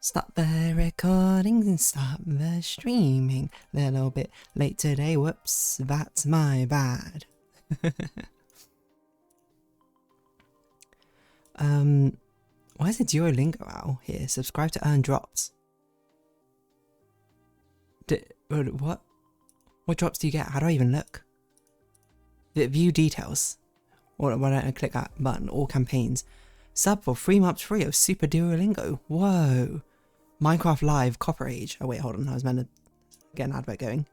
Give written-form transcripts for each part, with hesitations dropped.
Stop the recording and stop the streaming. Little bit late today, whoops, that's my bad. Why is it Duolingo out here? Subscribe to earn drops. What? What drops do you get? How do I even look? View details. Why don't I click that button? All campaigns. Sub for 3 months free of Super Duolingo. Whoa. Minecraft Live Copper Age. Oh wait, hold on. I was meant to get an advert going.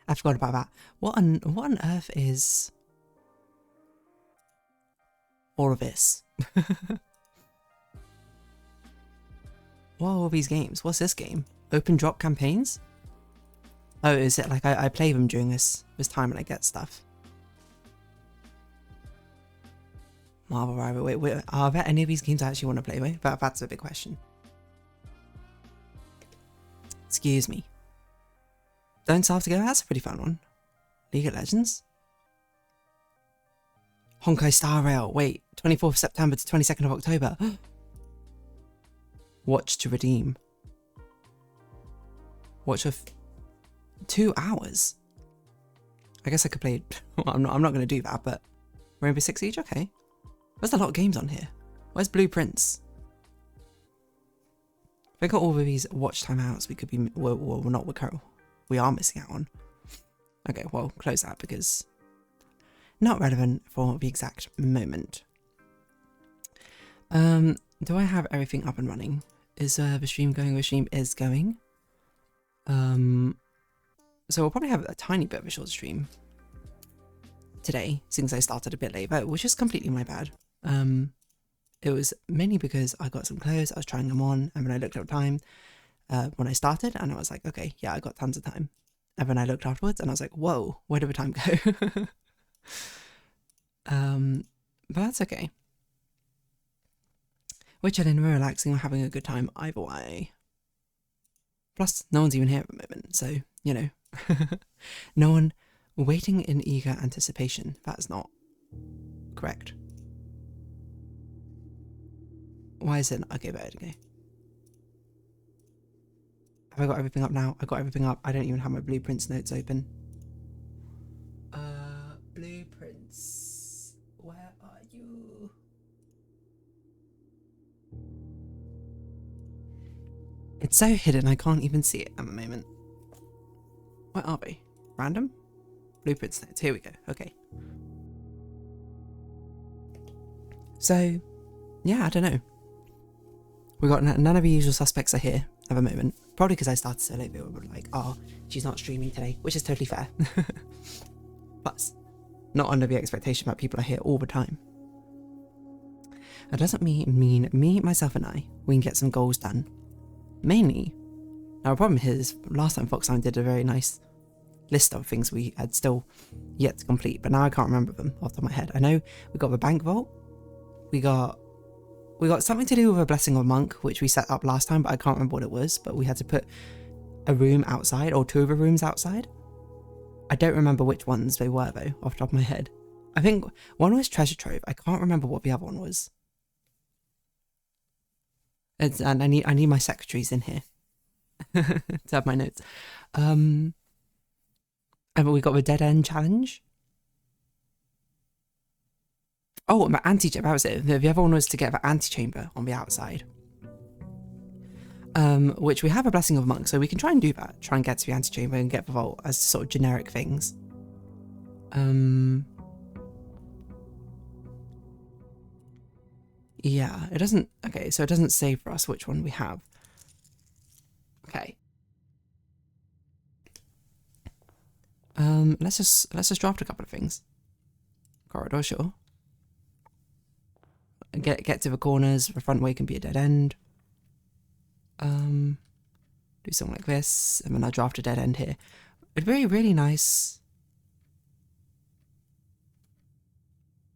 I forgot about that. What on earth is all of this? What are all these games? What's this game? Open drop campaigns? Oh, is it like I play them during this time when I get stuff? Marvel Rival. Wait, are there any of these games I actually want to play with? That's a big question. Excuse me. Don't Starve Together? That's a pretty fun one. League of Legends? Honkai Star Rail. Wait, 24th September to 22nd of October. Watch to Redeem. Watch of 2 hours. I guess I could play. Well, I'm not going to do that, but Rainbow Six Siege. Okay. There's a lot of games on here. Where's Blueprints? If I got all of these watch timeouts, we could be. Well, we're not. We are missing out on. Okay, well, close that because not relevant for the exact moment. Do I have everything up and running? Is the stream going? The stream is going. So we'll probably have a tiny bit of a short stream today, since I started a bit late, but which is completely my bad. It was mainly because I got some clothes, I was trying them on, and when I looked at the time, when I started, and I was like, okay, yeah, I got tons of time. And then I looked afterwards, and I was like, whoa, where did the time go? But that's okay. We're chilling, we're relaxing, we're having a good time either way. Plus, no one's even here at the moment, so, you know. No one waiting in eager anticipation. That is not correct. Why is it not? Okay, there we go. Have I got everything up now? I got everything up. I don't even have my Blueprints notes open. Blueprints. Where are you? It's so hidden I can't even see it at the moment. Where are they? Random? Blueprints notes. Here we go. Okay. So, yeah, I don't know. We got none of the usual suspects are here at the moment. Probably because I started so late. They were like, "Oh, she's not streaming today," which is totally fair. But not under the expectation that people are here all the time. That doesn't mean me, myself, and we can get some goals done. Mainly, now the problem is last time Foxhound did a very nice list of things we had still yet to complete, but now I can't remember them off the top of my head. I know we got the bank vault. We got something to do with a blessing of a monk, which we set up last time, but I can't remember what it was. But we had to put a room outside, or 2 of the rooms outside. I don't remember which ones they were though, off the top of my head. I think one was treasure trove. I can't remember what the other one was. And I need my secretaries in here to have my notes. And we got the dead end challenge. Oh, and the antechamber. That was it. The other one was to get the antechamber on the outside. Which we have a blessing of monk, so we can try and do that. Try and get to the antechamber and get the vault as sort of generic things. Yeah, it doesn't. Okay, so it doesn't say for us which one we have. Okay. Let's just draft a couple of things. Corridor, sure. Get to the corners. The front way can be a dead end. Do something like this, and then I draft a dead end here. It'd be really nice.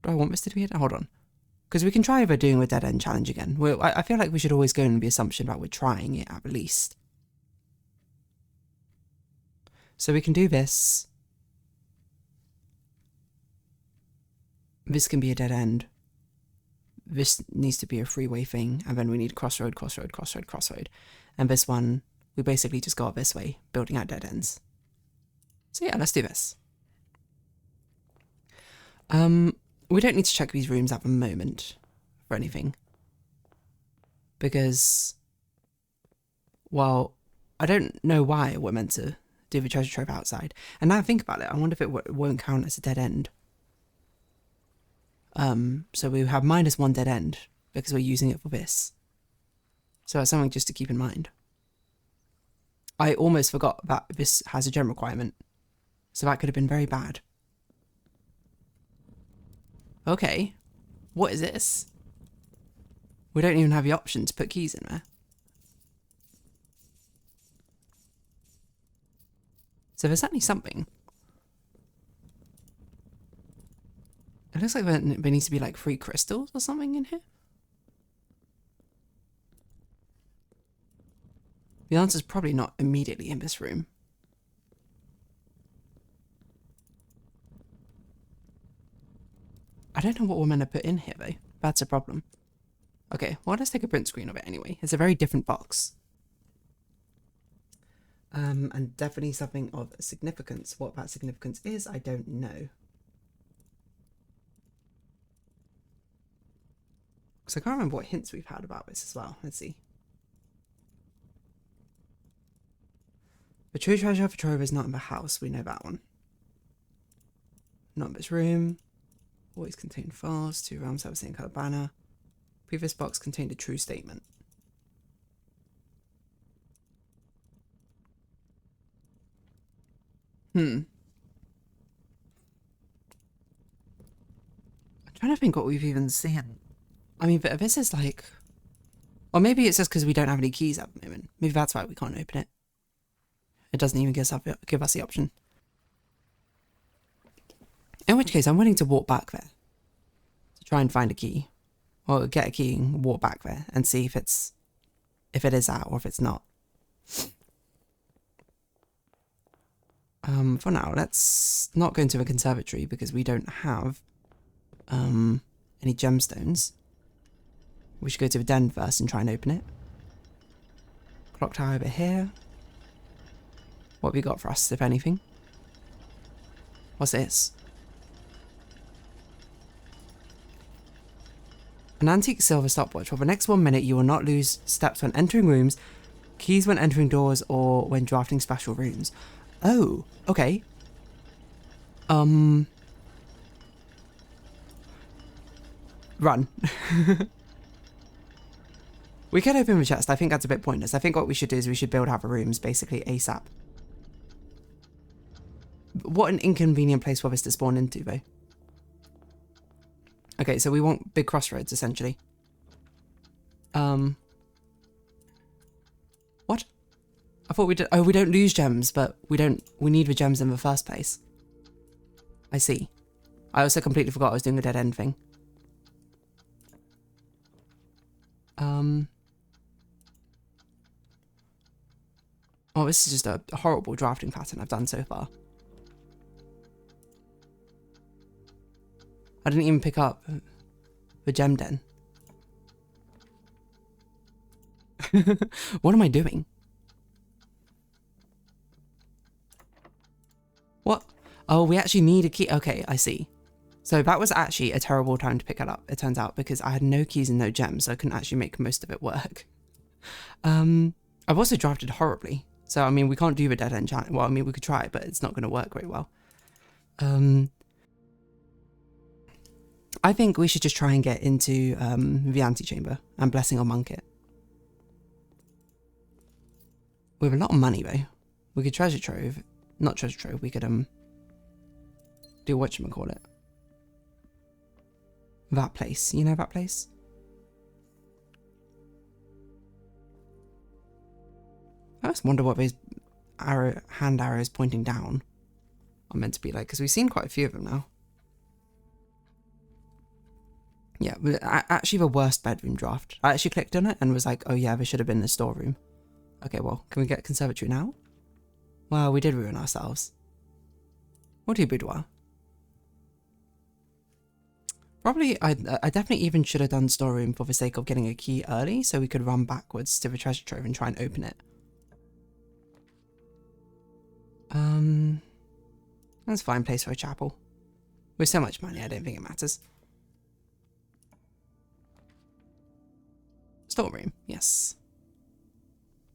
Do I want this to be it? Hold on, because we can try over doing a dead end challenge again. I feel like we should always go in with the assumption that we're trying it at least. So we can do this. This can be a dead end. this needs to be a freeway thing, and then we need crossroad, crossroad, crossroad, crossroad. And this one, we basically just go up this way, building out dead ends. So yeah, let's do this. We don't need to check these rooms at the moment for anything. Because, well, I don't know why we're meant to do the treasure trove outside. And now I think about it, I wonder if it won't count as a dead end. So we have -1 dead end because we're using it for this. So that's something just to keep in mind. I almost forgot that this has a gem requirement. So that could have been very bad. Okay. What is this? We don't even have the option to put keys in there. So there's certainly something. It looks like there needs to be like 3 crystals or something in here. The answer's probably not immediately in this room. I don't know what we're meant to put in here though. That's a problem. Okay, well let's take a print screen of it anyway. It's a very different box. And definitely something of significance. What that significance is, I don't know. Because I can't remember what hints we've had about this as well. Let's see. The true treasure for trove is not in the house. We know that one. Not in this room. Always contained files. 2 realms have the same colour banner. Previous box contained a true statement. I'm trying to think what we've even seen. I mean, but this is like... Or maybe it's just because we don't have any keys at the moment. Maybe that's why we can't open it. It doesn't even give us the option. In which case, I'm willing to walk back there. To try and find a key. Or get a key and walk back there and see if it is out or if it's not. For now, let's not go into the conservatory because we don't have any gemstones. We should go to the den first and try and open it. Clock tower over here. What have we got for us, if anything? What's this? An antique silver stopwatch. For the next 1 minute, you will not lose steps when entering rooms, keys when entering doors, or when drafting special runes. Oh, okay. Run. We could open the chest. I think that's a bit pointless. I think what we should do is we should build out the rooms, basically, ASAP. What an inconvenient place for this to spawn into, though. Okay, so we want big crossroads, essentially. What? I thought we did... Oh, we don't lose gems, but we need the gems in the first place. I see. I also completely forgot I was doing a dead end thing. Oh, this is just a horrible drafting pattern I've done so far. I didn't even pick up the gem den. What am I doing? What? Oh, we actually need a key. Okay, I see. So that was actually a terrible time to pick it up, it turns out, because I had no keys and no gems, so I couldn't actually make most of it work. I've also drafted horribly. So, I mean, we can't do the dead end challenge. Well, I mean, we could try, but it's not going to work very well. I think we should just try and get into the antechamber and blessing or monk it. We have a lot of money, though. We could treasure trove. Not treasure trove. We could, do whatchamacallit. That place. You know that place? I just wonder what those hand arrows pointing down are meant to be like, because we've seen quite a few of them now. Yeah, actually the worst bedroom draft. I actually clicked on it and was like, oh yeah, there should have been the storeroom. Okay, well, can we get conservatory now? Well, we did ruin ourselves. What do you boudoir? Probably, I definitely even should have done storeroom for the sake of getting a key early so we could run backwards to the treasure trove and try and open it. That's a fine place for a chapel. With so much money, I don't think it matters. Storeroom, yes.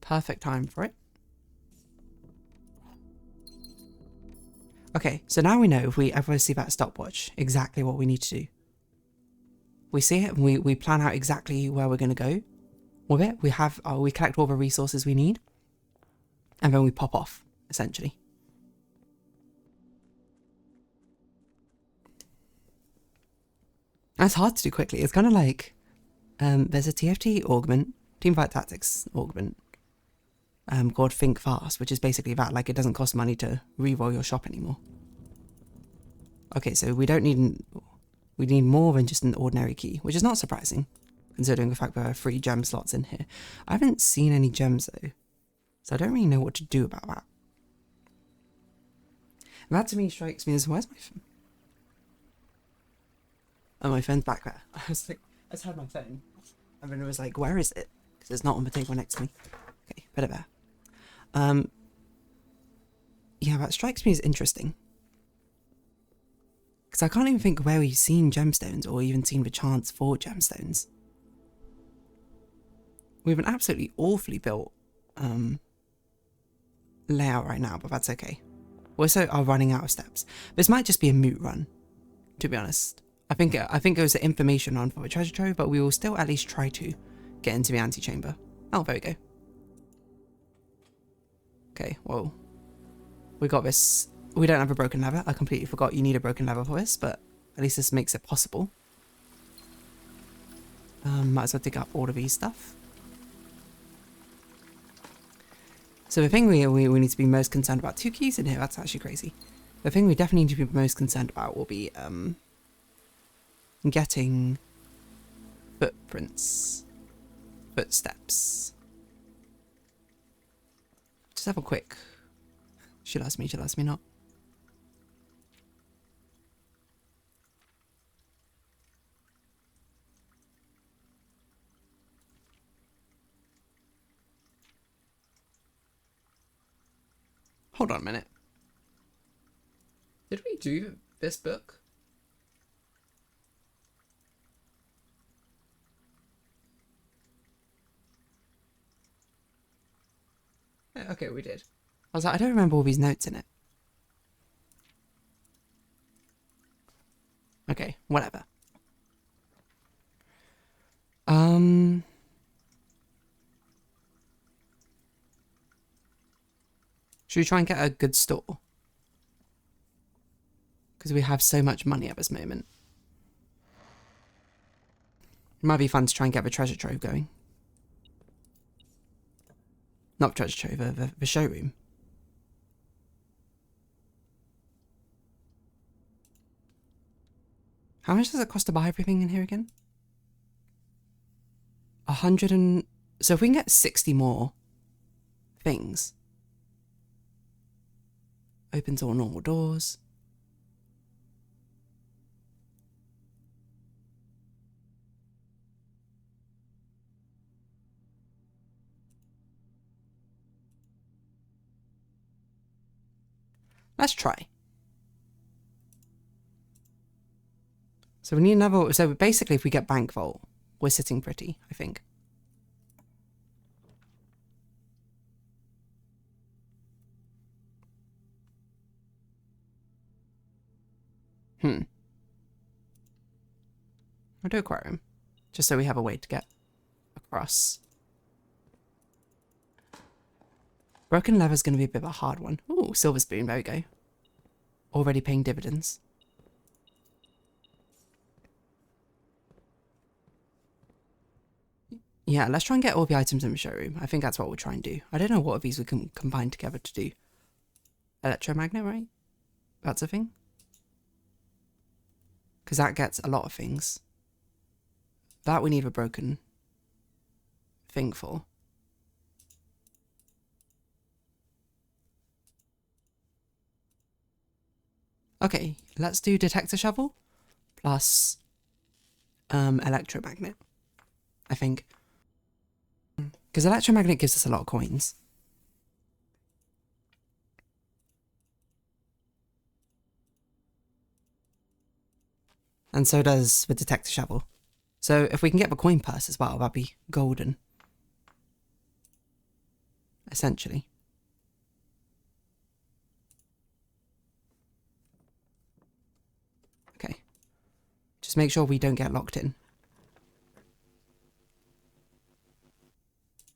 Perfect time for it. Okay, so now we know if we ever see that stopwatch, exactly what we need to do. We see it and we plan out exactly where we're going to go with it. We collect all the resources we need and then we pop off, essentially. That's hard to do quickly. It's kind of like there's a TFT augment, Teamfight Tactics augment, called Think Fast, which is basically that. Like, it doesn't cost money to re-roll your shop anymore. Okay, so we need more than just an ordinary key, which is not surprising, considering the fact there are 3 gem slots in here. I haven't seen any gems though, so I don't really know what to do about that. And that to me strikes me as, where's my phone? Oh, my phone's back there. I was like, I just had my phone, and then it was like, where is it? Because it's not on the table next to me. Okay, put it there. Yeah, that strikes me as interesting. Because I can't even think where we've seen gemstones or even seen the chance for gemstones. We have an absolutely awfully built layout right now, but that's okay. We also are running out of steps. This might just be a moot run, to be honest. I think it was the information on for the treasure trove, but we will still at least try to get into the antechamber. Oh, there we go. Okay, well, we got this. We don't have a broken lever. I completely forgot you need a broken lever for this, but at least this makes it possible. Might as well dig up all of these stuff. So the thing we need to be most concerned about, 2 keys in here, that's actually crazy. The thing we definitely need to be most concerned about will be getting footsteps. Just have a quick, she'll ask me not. Hold on a minute. Did we do this book? Okay, we did. I was like, I don't remember all these notes in it. Okay, whatever. Should we try and get a good store? Because we have so much money at this moment. It might be fun to try and get the treasure trove going. Not treasure trove, the showroom. How much does it cost to buy everything in here again? 100 and... So if we can get 60 more things. Opens all normal doors. Let's try. So we need another... So basically if we get bank vault, we're sitting pretty, I think. I'll do aquarium. Just so we have a way to get across. Broken lever's going to be a bit of a hard one. Ooh, silver spoon, there we go. Already paying dividends. Yeah, let's try and get all the items in the showroom. I think that's what we'll try and do. I don't know what of these we can combine together to do. Electromagnet, right? That's a thing? Because that gets a lot of things. That we need a broken thing for. Okay, let's do detector shovel plus electromagnet, I think. Because electromagnet gives us a lot of coins. And so does the detector shovel. So if we can get the coin purse as well, that'd be golden. Essentially. Okay. Just make sure we don't get locked in.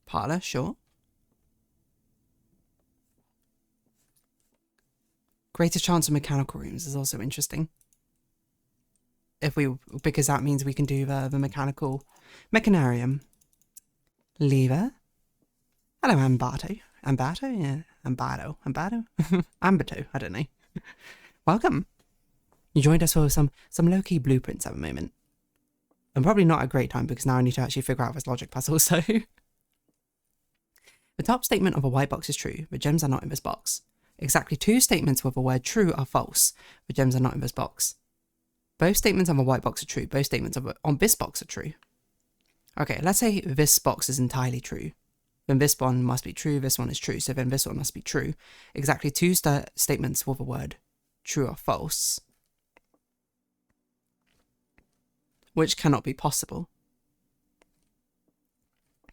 Parlor, sure. Greatest chance of mechanical rooms is also interesting. Because that means we can do the mechanical mechanarium. Lever. Hello, Ambato. Ambato? Yeah. Ambato. Ambato, I don't know. Welcome. You joined us for some low-key blueprints at the moment. And probably not a great time because now I need to actually figure out this logic puzzle, so... The top statement of a white box is true. The gems are not in this box. Exactly 2 statements with the word true are false. The gems are not in this box. Both statements on the white box are true. Both statements on this box are true. Okay, let's say this box is entirely true. Then this one must be true, this one is true, so then this one must be true. Exactly 2 statements with the word true or false. Which cannot be possible.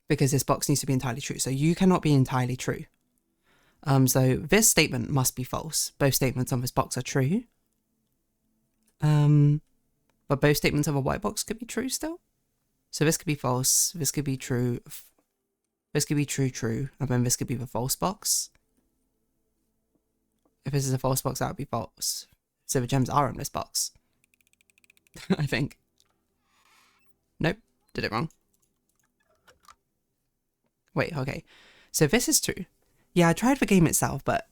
Because this box needs to be entirely true. So you cannot be entirely true. So this statement must be false. Both statements on this box are true. But both statements of a white box could be true still. So this could be false, this could be true, this could be true, and then this could be the false box. If this is a false box, that would be false. So the gems are in this box. I think. Nope, did it wrong. Wait, okay. So this is true. Yeah, I tried the game itself, but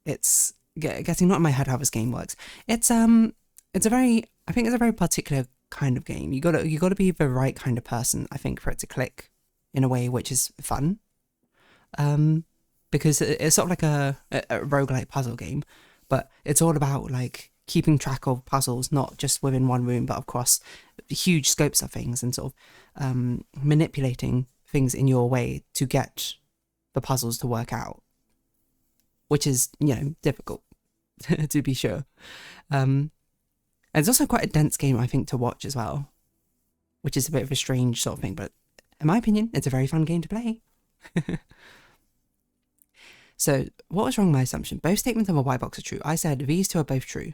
it's getting not in my head how this game works. It's a very, I think it's a very particular kind of game. You gotta be the right kind of person, I think, for it to click in a way which is fun. Because it's sort of like a roguelike puzzle game, but it's all about like keeping track of puzzles, not just within one room, but across huge scopes of things, and sort of manipulating things in your way to get the puzzles to work out, which is, you know, difficult to be sure. And it's also quite a dense game, I think, to watch as well, which is a bit of a strange sort of thing, but in my opinion, it's a very fun game to play. So what was wrong with my assumption? Both statements of a white box are true. I said these 2 are both true.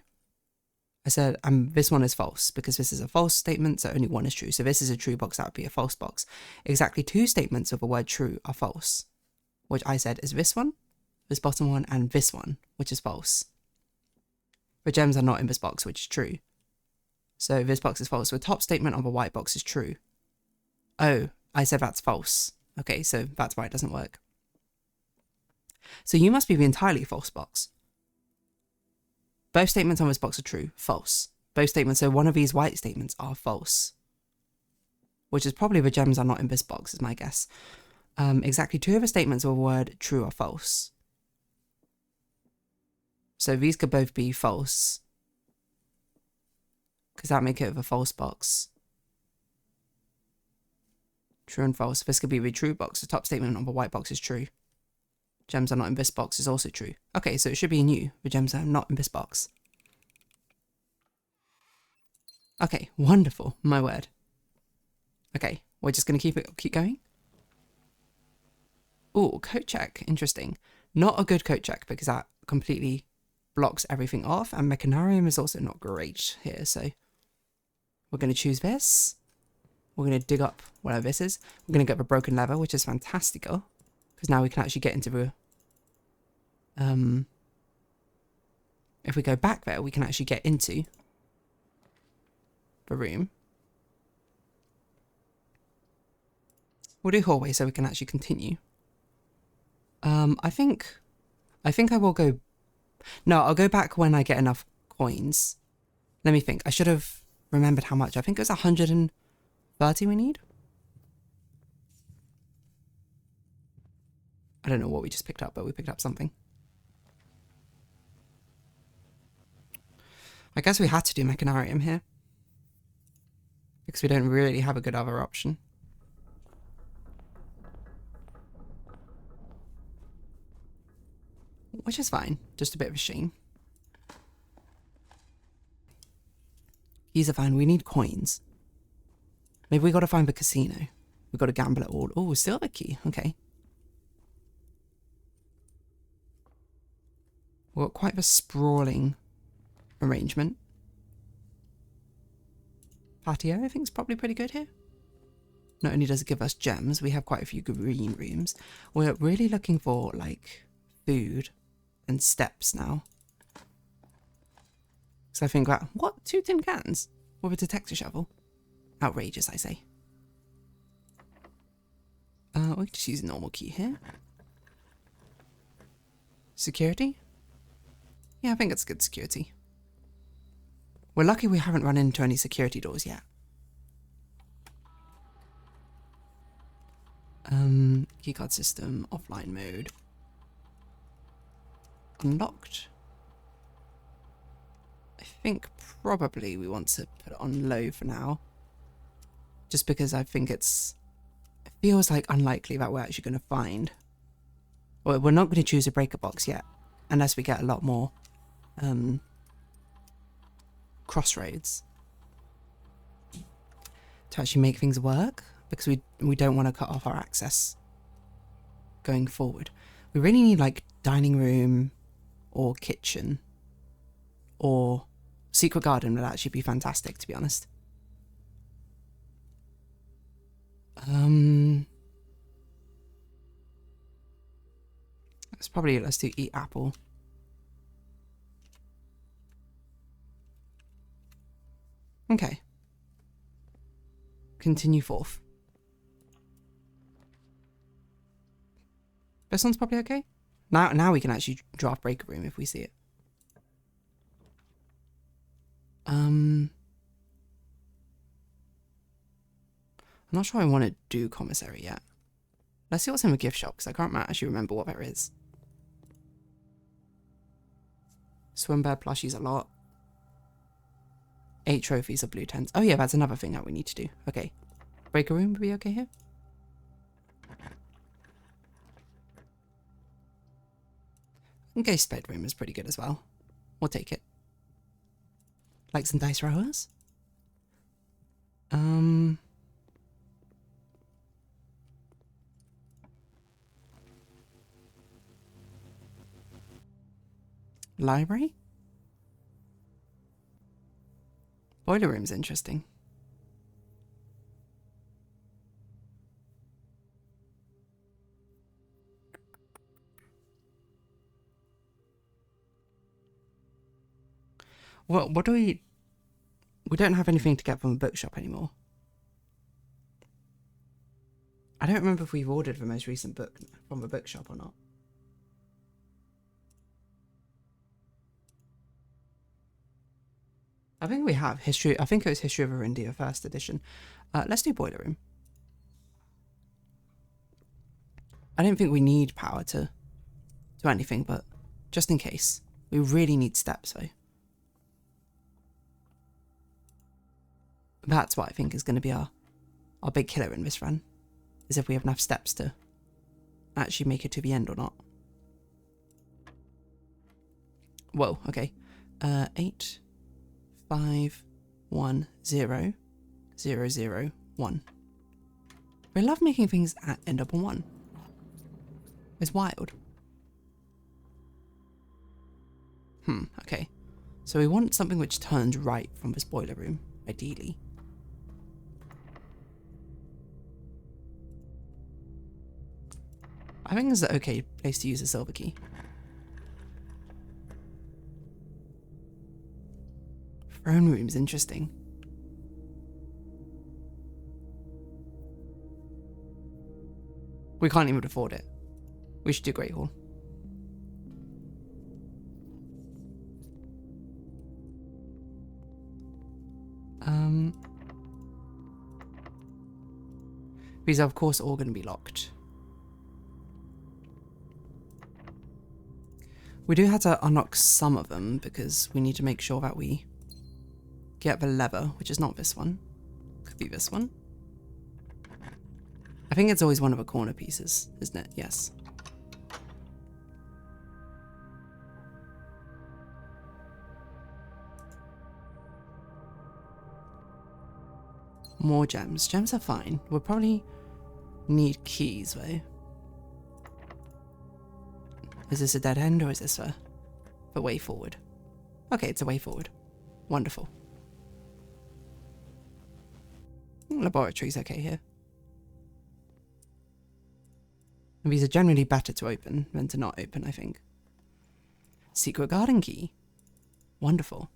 I said this one is false because this is a false statement, so only one is true. So this is a true box, that would be a false box. Exactly 2 statements of the word true are false, which I said is this one, this bottom one, and this one, which is false. The gems are not in this box, which is true. So this box is false. The top statement of a white box is true. Oh, I said that's false. Okay, so that's why it doesn't work. So you must be the entirely false box. Both statements on this box are true. False. Both statements, so one of these white statements are false. Which is probably the gems are not in this box, is my guess. Exactly 2 of the statements of a word true or false. So these could both be false. Because that make it a false box. True and false. This could be the true box. The top statement of a white box is true. Gems are not in this box is also true. Okay, so it should be new. The gems are not in this box. Okay, wonderful. My word. Okay, we're just going to keep going. Ooh, coat check. Interesting. Not a good coat check because that completely blocks everything off. And Mechanarium is also not great here. So we're going to choose this. We're going to dig up whatever this is. We're going to get the broken lever, which is fantastical. Because now we can actually get into the... if we go back there, we can actually get into the room. We'll do hallway so we can actually continue. I think I will go... No, I'll go back when I get enough coins. Let me think. I should have remembered how much. I think it was 130 we need. I don't know what we just picked up, but we picked up something. I guess we had to do Mechanarium here. because we don't really have a good other option. Which is fine, just a bit of a shame. Keys are fine, we need coins. Maybe we gotta find the casino. We gotta gamble it all. Oh, still a key, okay. We've got quite a sprawling arrangement. Patio, I think, is probably pretty good here. Not only does it give us gems, we have quite a few green rooms. We're really looking for, like, food and steps now. So I think that, what? 2 tin cans? With a detector shovel? Outrageous, I say. We can just use a normal key here. Security? Yeah, I think it's good security. We're lucky we haven't run into any security doors yet. Keycard system, offline mode. Unlocked. I think probably we want to put it on low for now. Just because I think it feels like unlikely that we're actually going to find. Well, we're not going to choose a breaker box yet. Unless we get a lot more crossroads to actually make things work, because we don't want to cut off our access going forward. We really need like dining room or kitchen or secret garden would actually be fantastic, to be honest. Let's do eat apple. Okay. Continue forth. This one's probably okay. Now we can actually draft breaker room if we see it. I'm not sure I want to do commissary yet. Let's see what's in the gift shop, because I can't actually remember what there is. Swim bear plushies a lot. 8 trophies of blue tents. Oh yeah, that's another thing that we need to do. Okay. Breaker room would be okay here? And ghost bedroom is pretty good as well. We'll take it. Like some dice rollers? Library? Boiler room's interesting. Well, what do we don't have anything to get from the bookshop anymore. I don't remember if we've ordered the most recent book from the bookshop or not. I think we have history. I think it was History of Arindia, first edition. Let's do boiler room. I don't think we need power to do anything, but just in case. We really need steps though. That's what I think is going to be our big killer in this run. Is if we have enough steps to actually make it to the end or not. Whoa, okay. 8, 5, 1, 0, 0, 0, 1. We love making things end up on 1. It's wild. Okay. So we want something which turns right from this boiler room, ideally. I think it's an okay place to use a silver key. Throne room's interesting. We can't even afford it. We should do Great Hall. These are of course all going to be locked. We do have to unlock some of them because we need to make sure that we get the lever, which is not this one. Could be this one. I think it's always one of the corner pieces, isn't it? Yes. More gems. Gems are fine. We'll probably need keys, though. Is this a dead end, or is this a way forward? Okay, it's a way forward. Wonderful. Laboratory's okay here. These are generally better to open than to not open, I think. Secret garden key. Wonderful.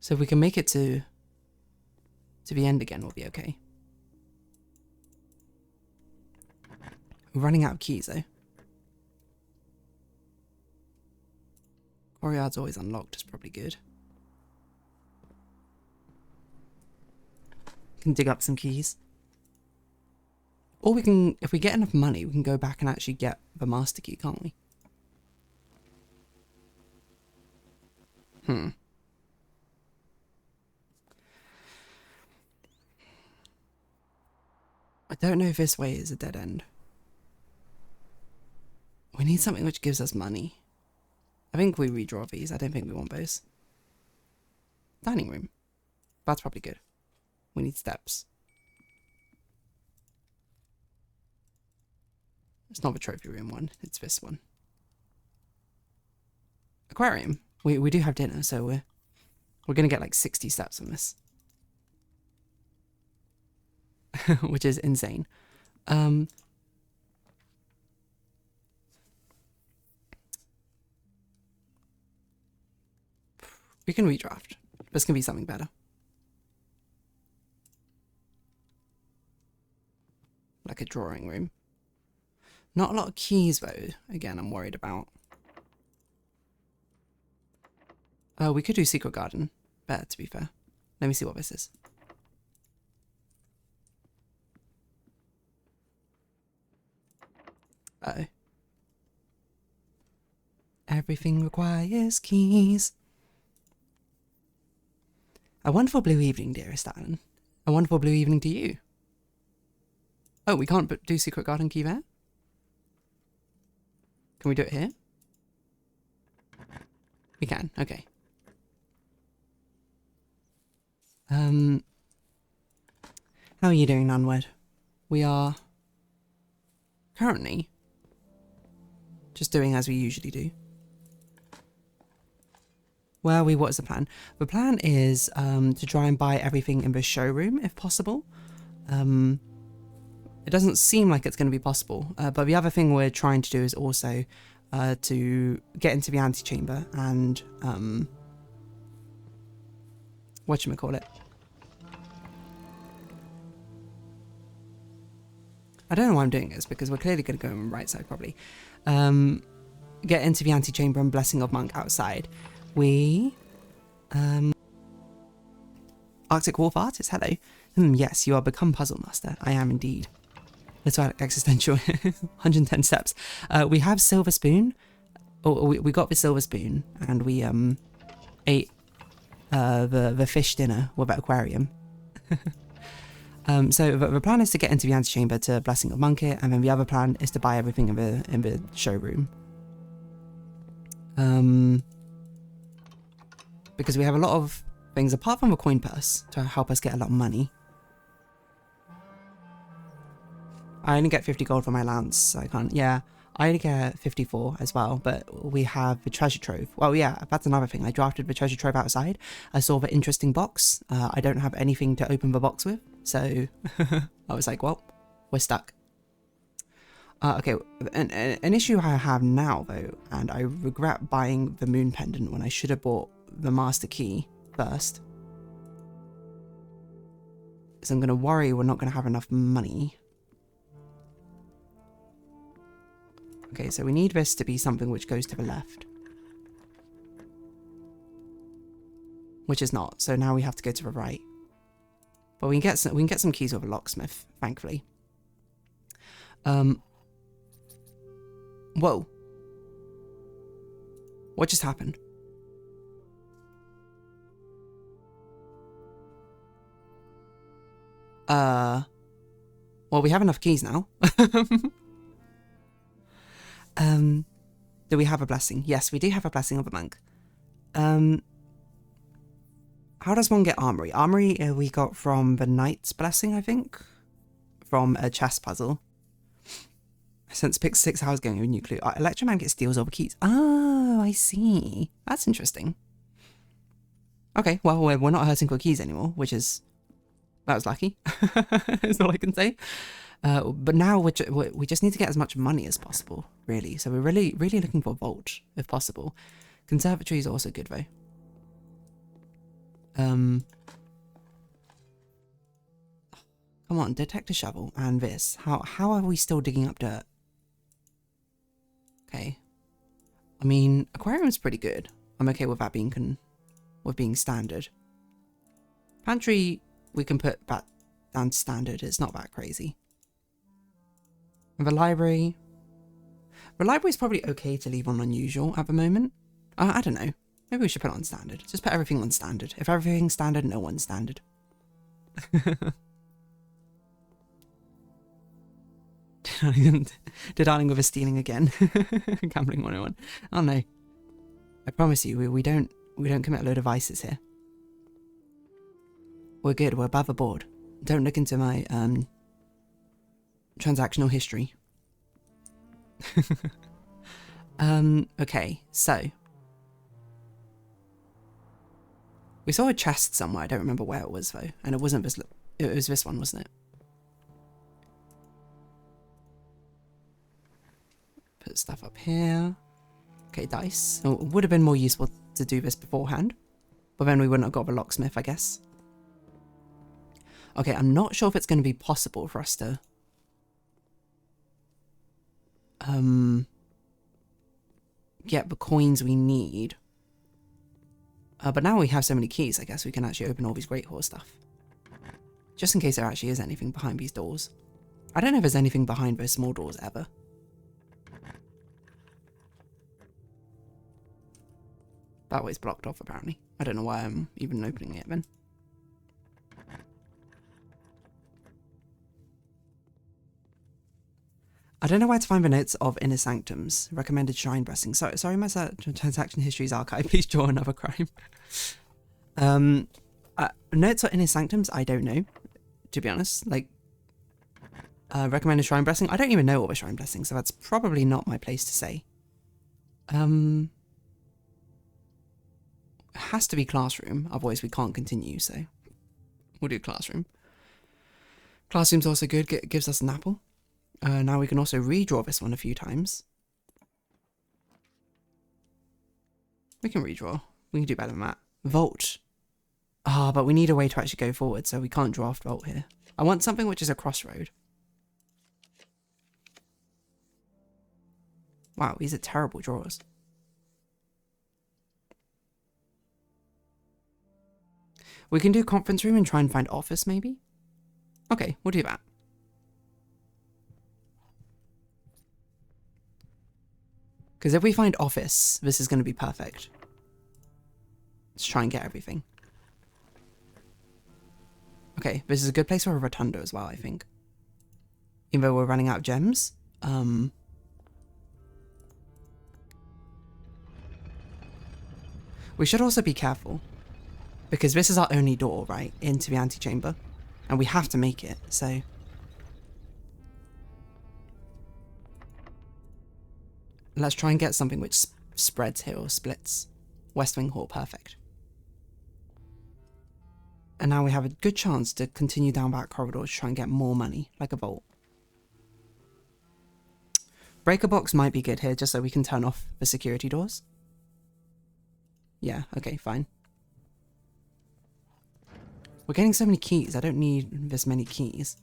So if we can make it to the end again, we'll be okay. We're running out of keys, though. Courtyard's always unlocked, it's probably good. Can dig up some keys. Or we can, if we get enough money, we can go back and actually get the master key, can't we? I don't know if this way is a dead end. We need something which gives us money. I think we redraw these. I don't think we want those. Dining room. That's probably good. We need steps. It's not the trophy room one. It's this one. Aquarium. We do have dinner, so we're going to get like 60 steps on this. Which is insane. We can redraft. This can be something better. Like a drawing room. Not a lot of keys, though. Again, I'm worried about. Oh, we could do secret garden. Better, to be fair. Let me see what this is. Uh-oh. Everything requires keys. A wonderful blue evening, dearest Alan. A wonderful blue evening to you. Oh, we can't do secret garden key there? Can we do it here? We can, okay. How are you doing, Nunwed? We are currently just doing as we usually do. Well, what's the plan? The plan is to try and buy everything in the showroom, if possible. It doesn't seem like it's going to be possible, but the other thing we're trying to do is also to get into the antechamber and whatchamacallit. I don't know why I'm doing this, because we're clearly going to go on the right side, probably. Get into the antechamber and Blessing of Monk outside. We... Arctic Wolf Artist, hello. Yes, you are become Puzzle Master. I am indeed. Little existential. 110 steps. We have Silver Spoon. Oh, we got the Silver Spoon, and we ate the fish dinner with that aquarium. So the plan is to get into the antechamber to Blessing of Monkey, and then the other plan is to buy everything in the showroom. Because we have a lot of things apart from a coin purse to help us get a lot of money. I only get 50 gold for my lance, so I can't. Yeah, I only get 54 as well, but we have the treasure trove. Well, yeah, that's another thing. I drafted the treasure trove outside. I saw the interesting box. I don't have anything to open the box with, so I was like, well, we're stuck. Okay, an issue I have now, though, and I regret buying the moon pendant when I should have bought the master key first, is I'm going to worry we're not going to have enough money. Okay, so we need this to be something which goes to the left. Which is not, so now we have to go to the right. But we can get some keys with a locksmith, thankfully. Whoa. What just happened? Well, we have enough keys now. Do we have a blessing? Yes, we do have a blessing of a monk. How does one get armory? Armory we got from the knight's blessing, I think, from a chess puzzle. Since pick 6 hours going with nuclear. Electroman gets steals over keys. Oh, I see. That's interesting. Okay, well, we're not hurting for keys anymore, which is... That was lucky. That's all I can say. But now we just need to get as much money as possible, really. So we're really looking for a vault, if possible. Conservatory is also good, though. Come on, detect a shovel and this. How are we still digging up dirt? Okay. I mean, aquarium's pretty good. I'm okay with that being standard. Pantry we can put back down to standard. It's not that crazy. And the library is probably okay to leave on unusual at the moment. I don't know. Maybe we should put it on standard. Just put everything on standard. If everything's standard, no one's standard. DeerDarling with a stealing again. Gambling 101. Oh no. I promise you, we don't commit a load of vices here. We're good, we're above the board. Don't look into my transactional history. Okay, so we saw a chest somewhere. I don't remember where it was though, and it wasn't this. It was this one, wasn't it? Put stuff up here. Okay, dice. Oh, it would have been more useful to do this beforehand, but then we wouldn't have got the locksmith, I guess. Okay, I'm not sure if it's going to be possible for us to get the coins we need. But now we have so many keys, I guess we can actually open all these Great Hall stuff. Just in case there actually is anything behind these doors. I don't know if there's anything behind those small doors ever. That way's blocked off apparently. I don't know why I'm even opening it then. I don't know where to find the notes of Inner Sanctums. Recommended shrine blessing. Sorry, my transaction history's archive. Please draw another crime. Notes of Inner Sanctums, I don't know, to be honest. Like, recommended shrine blessing. I don't even know what a shrine blessing, so that's probably not my place to say. It has to be classroom, otherwise we can't continue, so we'll do classroom. Classroom's also good, gives us an apple. Now we can also redraw this one a few times. We can redraw. We can do better than that. Vault. Ah, but we need a way to actually go forward, so we can't draft vault here. I want something which is a crossroad. Wow, these are terrible drawers. We can do conference room and try and find office, maybe? Okay, we'll do that. Because if we find office, this is going to be perfect. Let's try and get everything. Okay, this is a good place for a rotunda as well, I think. Even though we're running out of gems. We should also be careful. Because this is our only door, right? Into the antechamber. And we have to make it, so... Let's try and get something which spreads here or splits. West Wing Hall, perfect. And now we have a good chance to continue down that corridor to try and get more money, like a vault. Breaker box might be good here, just so we can turn off the security doors. Yeah, okay, fine. We're getting so many keys, I don't need this many keys.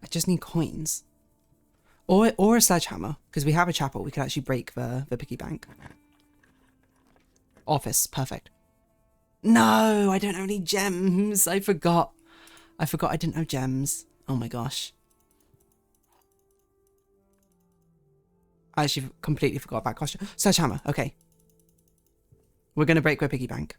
I just need coins. Or a sledgehammer, because we have a chapel, we could actually break the piggy bank. Office, perfect. No, I don't have any gems. I forgot I didn't have gems. Oh my gosh. I actually completely forgot about costume. Sledgehammer, okay. We're going to break with piggy bank.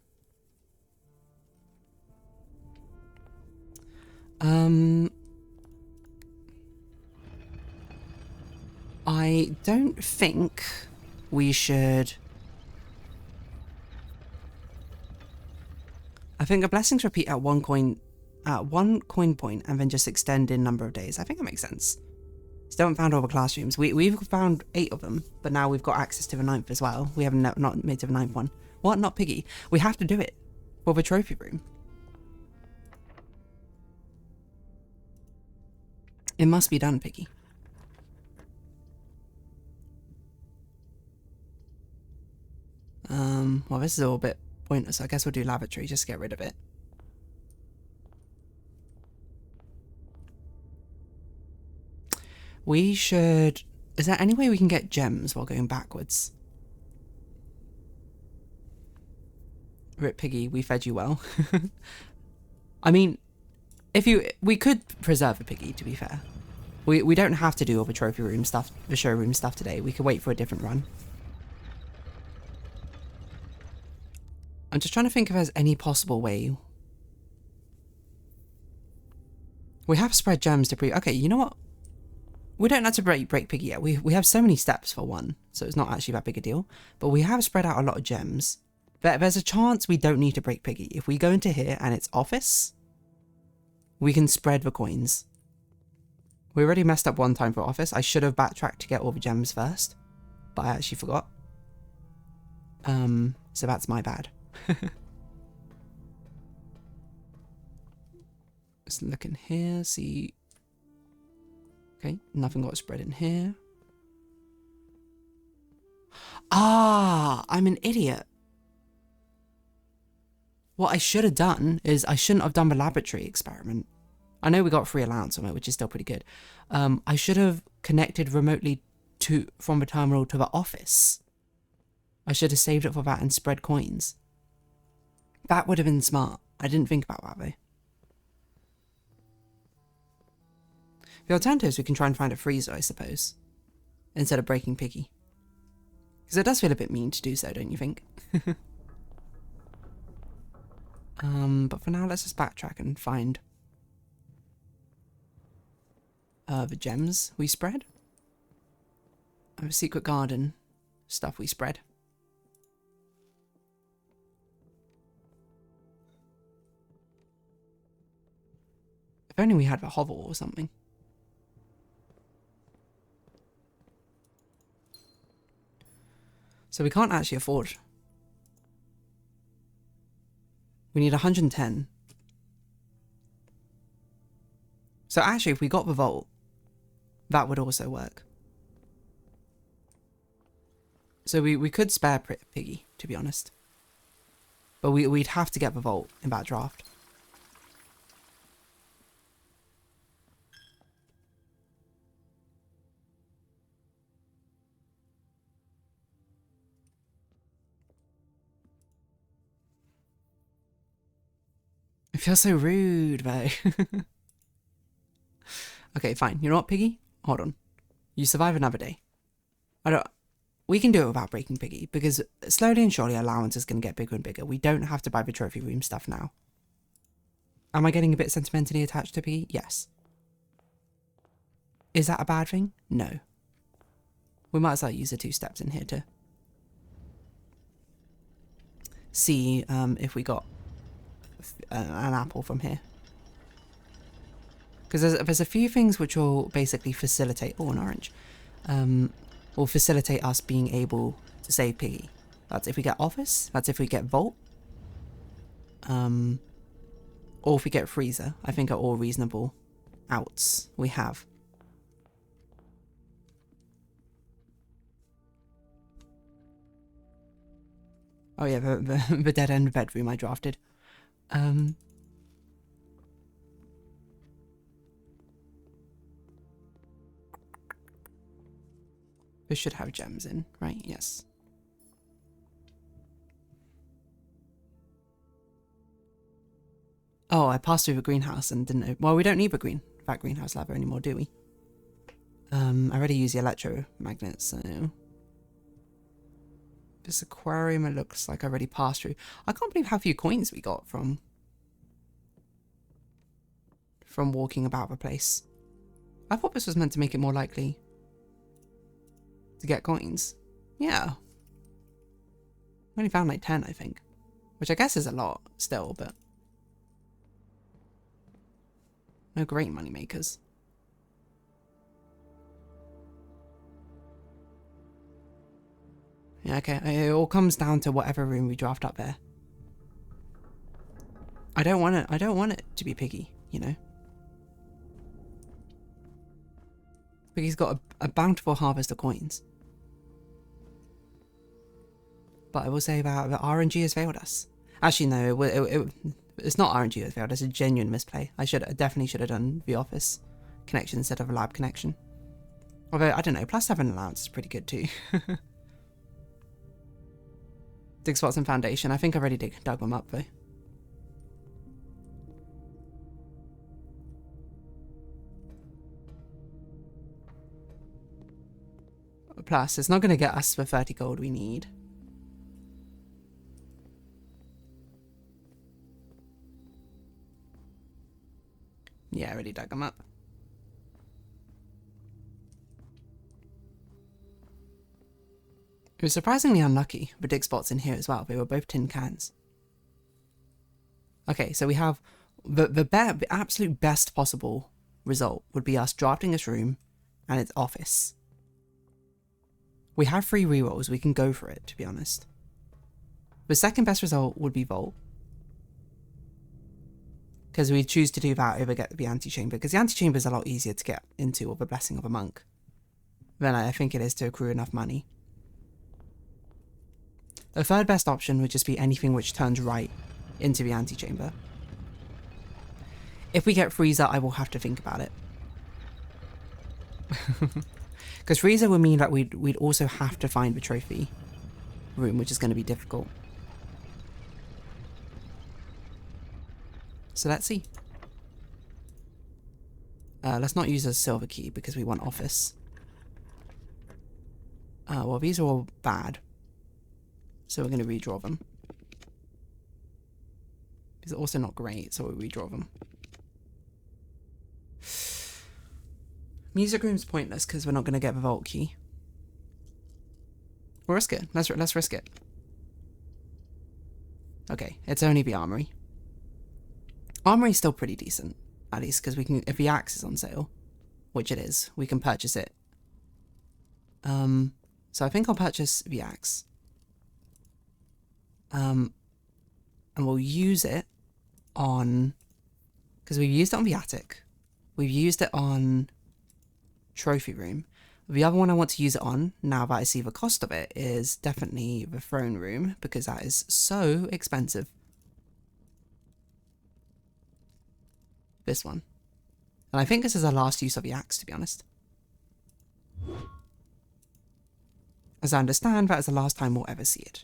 I don't think we should... I think a blessings repeat at one coin point and then just extend in number of days. I think that makes sense. Still haven't found all the classrooms. We've found 8 of them, but now we've got access to the 9th as well. We haven't not made to the 9th one. What? Not piggy. We have to do it for the trophy room. It must be done, piggy. Well, this is all a bit pointless. I guess we'll do lavatory, just get rid of it. We should... Is there any way we can get gems while going backwards? Rip piggy, we fed you well. I mean, we could preserve a piggy, to be fair. We don't have to do all the trophy room stuff, the showroom stuff today. We could wait for a different run. I'm just trying to think if there's any possible way. We have spread gems to pre... Okay, you know what? We don't have to break piggy yet. We have so many steps for one, so it's not actually that big a deal. But we have spread out a lot of gems. There's a chance we don't need to break piggy. If we go into here and it's office, we can spread the coins. We already messed up one time for office. I should have backtracked to get all the gems first, but I actually forgot. So that's my bad. Let's look in here, see. Okay, nothing got spread in here. Ah, I'm an idiot. What I should have done is I shouldn't have done the laboratory experiment. I know we got free allowance on it, which is still pretty good. I should have connected remotely from the terminal to the office. I should have saved it for that and spread coins. That would have been smart. I didn't think about that though. The alternative is we can try and find a freezer, I suppose, instead of breaking piggy. Because it does feel a bit mean to do so, don't you think? But for now, let's just backtrack and find the gems we spread. A secret garden stuff we spread. If only we had a hovel or something. So we can't actually afford. We need 110. So actually, if we got the vault, that would also work. So we could spare piggy, to be honest. But we'd have to get the vault in that draft. It feels so rude, though. Okay, fine. You know what, piggy? Hold on. You survive another day. We can do it without breaking piggy, because slowly and surely allowance is going to get bigger and bigger. We don't have to buy the trophy room stuff now. Am I getting a bit sentimentally attached to piggy? Yes. Is that a bad thing? No. We might as well use the 2 steps in here to see if we got an apple from here. Because there's a few things which will basically facilitate... Oh, an orange. Will facilitate us being able to save piggy. That's if we get office. That's if we get vault. Or if we get freezer. I think are all reasonable outs we have. Oh yeah, the dead end bedroom I drafted. This should have gems in, right? Yes. Oh, I passed through the greenhouse and didn't... Well, we don't need that greenhouse lava anymore, do we? I already used the electromagnets, so... This aquarium, it looks like I already passed through. I can't believe how few coins we got from walking about the place. I thought this was meant to make it more likely to get coins. Yeah. I only found like 10, I think. Which I guess is a lot still, but no great money makers. Yeah, okay. It all comes down to whatever room we draft up there. I don't want it to be Piggy, you know. Piggy's got a bountiful harvest of coins. But I will say that the RNG has failed us. Actually, no, it's not RNG that failed. It's a genuine misplay. I definitely should have done the office connection instead of a lab connection. Although, I don't know, +7 allowance is pretty good too. Dig spots and foundation. I think I've already dug them up though. Plus, it's not going to get us the 30 gold we need. Yeah, I already dug them up. It was surprisingly unlucky with dig spots in here as well. They were both tin cans. Okay, so we have the absolute best possible result would be us drafting this room and its office. We have 3 rerolls. We can go for it, to be honest. The second best result would be Vault. Because we choose to do that over get the antechamber. Because the antechamber is a lot easier to get into with the blessing of a monk than I think it is to accrue enough money. The third best option would just be anything which turns right into the antechamber. If we get Freezer, I will have to think about it. Because Freezer would mean that we'd also have to find the trophy room, which is going to be difficult. So let's see. Let's not use a silver key because we want office. Well, these are all bad. So we're going to redraw them. These are also not great, so we'll redraw them. Music room's pointless because we're not going to get the vault key. We'll risk it. Let's risk it. Okay, it's only the armory. Armory's still pretty decent, at least, because we can, if the axe is on sale, which it is, we can purchase it. So I think I'll purchase the axe. And we'll use it on, because we've used it on the attic. We've used it on trophy room. The other one I want to use it on, now that I see the cost of it, is definitely the throne room, because that is so expensive. This one. And I think this is our last use of the axe, to be honest. As I understand, that is the last time we'll ever see it.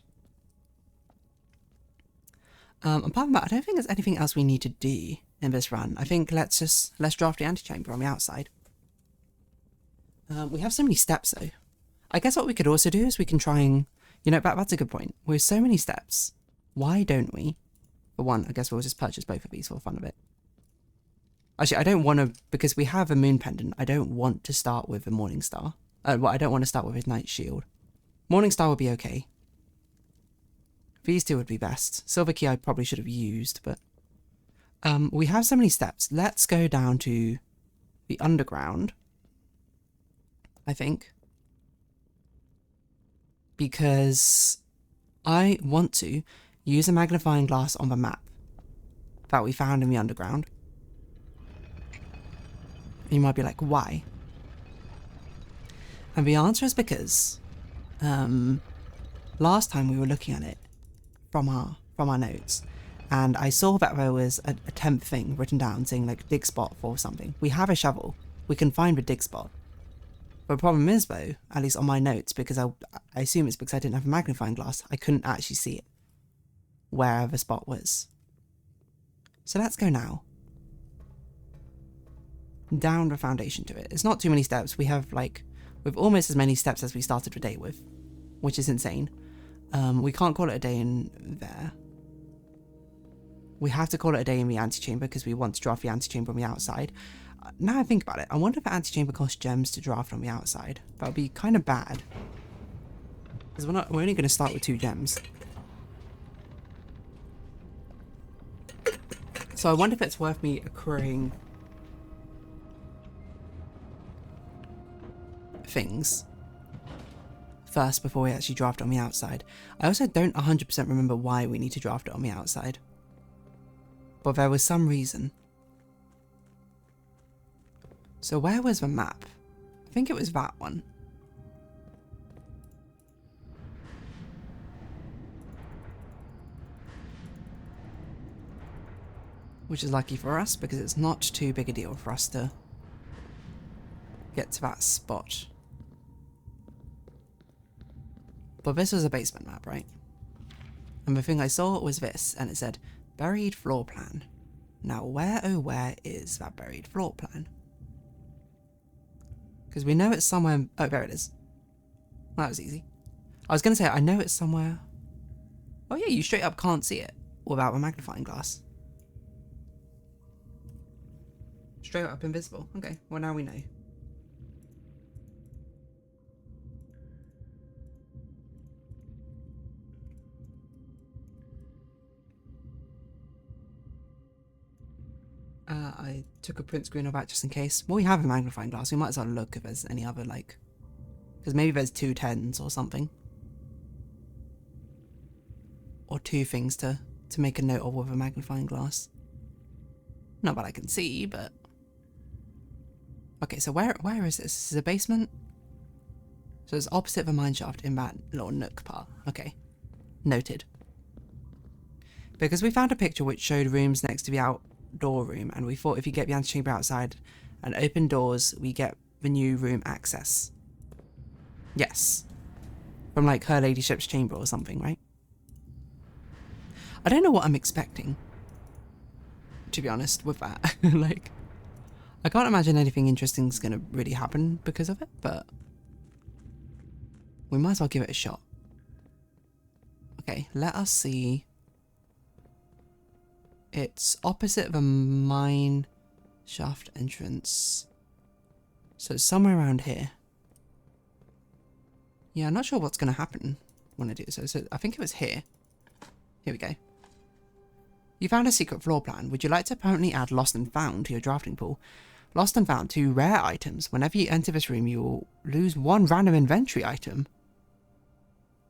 Apart from that, I don't think there's anything else we need to do in this run. I think let's draft the antechamber on the outside. We have so many steps though. I guess what we could also do is we can try and, you know, that's a good point. With so many steps, why don't we? For one, I guess we'll just purchase both of these for the fun of it. Actually, I don't want to, because we have a moon pendant, I don't want to start with a morning star. Well, I don't want to start with his night shield. Morning star would be okay. These two would be best. Silver key I probably should have used, but we have so many steps. Let's go down to the underground, I think, because I want to use a magnifying glass on the map that we found in the underground. You might be like, why? And the answer is because last time we were looking at it from our notes, and I saw that there was a temp thing written down saying like dig spot for something. We have a shovel. We can find the dig spot. But the problem is though, at least on my notes, because I assume it's because I didn't have a magnifying glass, I couldn't actually see it where the spot was. So let's go now. Down the foundation to it. It's not too many steps. We have like, with almost as many steps as we started the day with, which is insane. We can't call it a day in there. We have to call it a day in the antechamber because we want to draft the antechamber on the outside. Now I think about it, I wonder if the antechamber costs gems to draft on the outside. That would be kind of bad. Because we're only going to start with 2 gems. So I wonder if it's worth me accruing things first before we actually draft on the outside. I also don't 100% remember why we need to draft it on the outside. But there was some reason. So where was the map? I think it was that one. Which is lucky for us because it's not too big a deal for us to get to that spot. But this was a basement map, right? And the thing I saw was this, and it said, buried floor plan. Now where, oh where is that buried floor plan? Because we know it's somewhere... Oh, there it is. That was easy. I was going to say, I know it's somewhere... Oh yeah, you straight up can't see it without a magnifying glass. Straight up invisible. Okay, well now we know. I took a print screen of that just in case. Well, we have a magnifying glass. We might as well look if there's any other, like... Because maybe there's 2 10s or something. Or 2 things to make a note of with a magnifying glass. Not that I can see, but... Okay, so where is this? This is a basement? So it's opposite the mine shaft in that little nook part. Okay. Noted. Because we found a picture which showed rooms next to the outdoor room, and we thought if you get the antechamber outside and open doors, we get the new room access. Yes. From like Her Ladyship's chamber or something, right? I don't know what I'm expecting, to be honest, with that. Like, I can't imagine anything interesting is going to really happen because of it, but we might as well give it a shot. Okay, let us see. It's opposite the mine shaft entrance. So it's somewhere around here. Yeah, I'm not sure what's going to happen when I do so. So I think it was here. Here we go. You found a secret floor plan. Would you like to permanently add Lost and Found to your drafting pool? Lost and Found, 2 rare items. Whenever you enter this room, you will lose 1 random inventory item.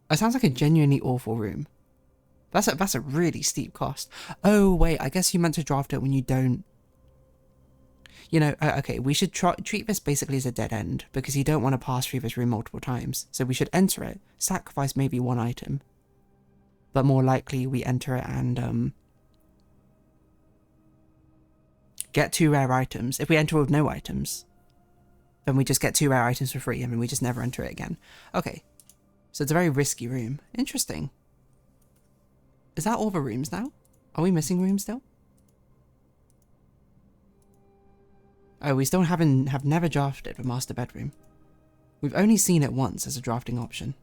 That sounds like a genuinely awful room. That's a really steep cost. Oh, wait, I guess you meant to draft it when you don't... You know, okay, we should treat this basically as a dead end, because you don't want to pass through this room multiple times. So we should enter it, sacrifice maybe 1 item. But more likely we enter it and, get 2 rare items. If we enter with no items, then we just get 2 rare items for free, and then we just never enter it again. Okay, so it's a very risky room. Interesting. Is that all the rooms now? Are we missing rooms still? Oh, we still have never drafted the master bedroom. We've only seen it once as a drafting option.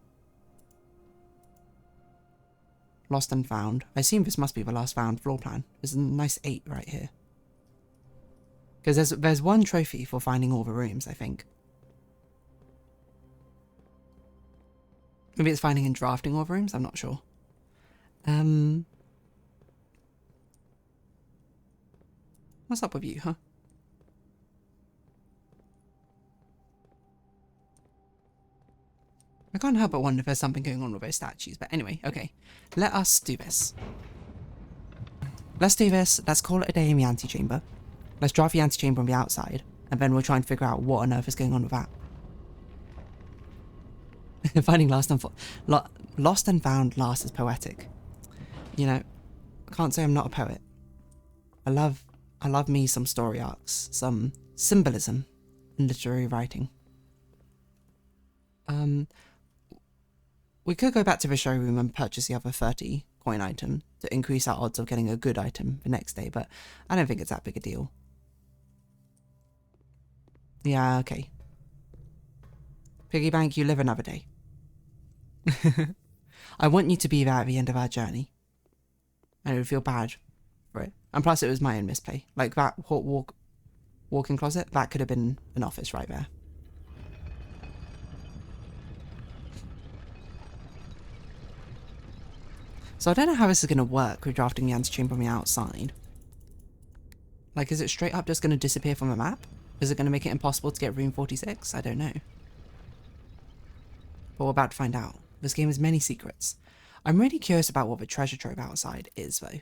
Lost and Found. I assume this must be the last found floor plan. There's a nice 8 right here. Because there's 1 trophy for finding all the rooms, I think. Maybe it's finding and drafting all the rooms, I'm not sure. What's up with you, huh? I can't help but wonder if there's something going on with those statues, but anyway, okay. Let us do this. Let's do this. Let's call it a day in the antechamber. Let's draft the antechamber on the outside, and then we'll try and figure out what on earth is going on with that. Finding Lost and Found last is poetic. You know, I can't say I'm not a poet. I love me some story arcs, some symbolism in literary writing. We could go back to the showroom and purchase the other 30 coin item to increase our odds of getting a good item the next day, but I don't think it's that big a deal. Yeah, okay. Piggy bank, you live another day. I want you to be there at the end of our journey. And it would feel bad for it. And plus it was my own misplay. Like that walk-in closet, that could have been an office right there. So I don't know how this is going to work with drafting the antechamber on the outside. Like, is it straight up just going to disappear from the map? Is it going to make it impossible to get room 46? I don't know. But we're about to find out. This game has many secrets. I'm really curious about what the treasure trove outside is, though.